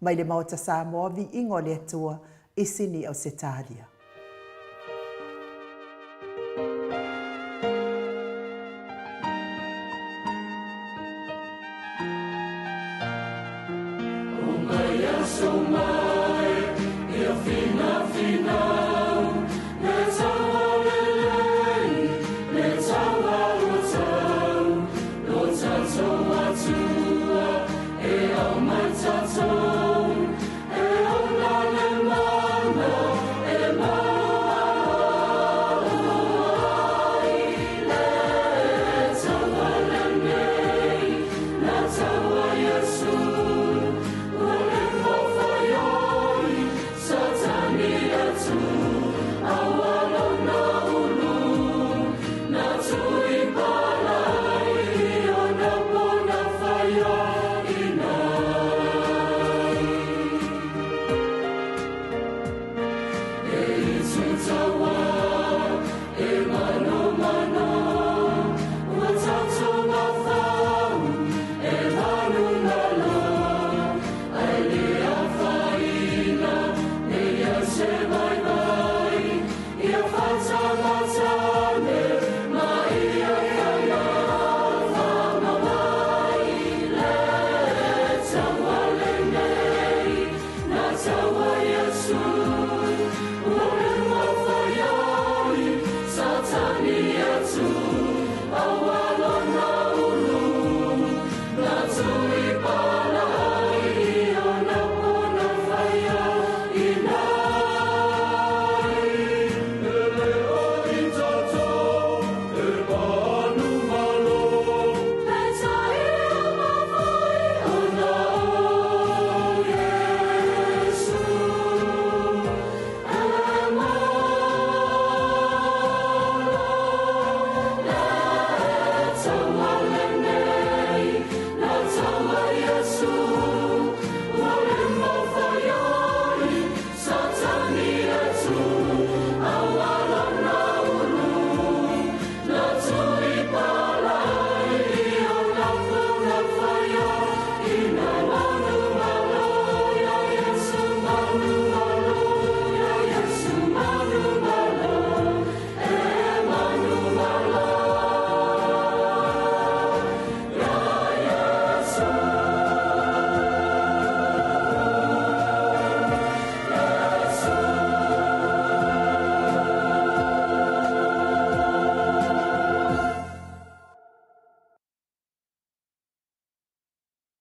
mai le maota Samoa vi ingo le atua i sini au setaria. So much.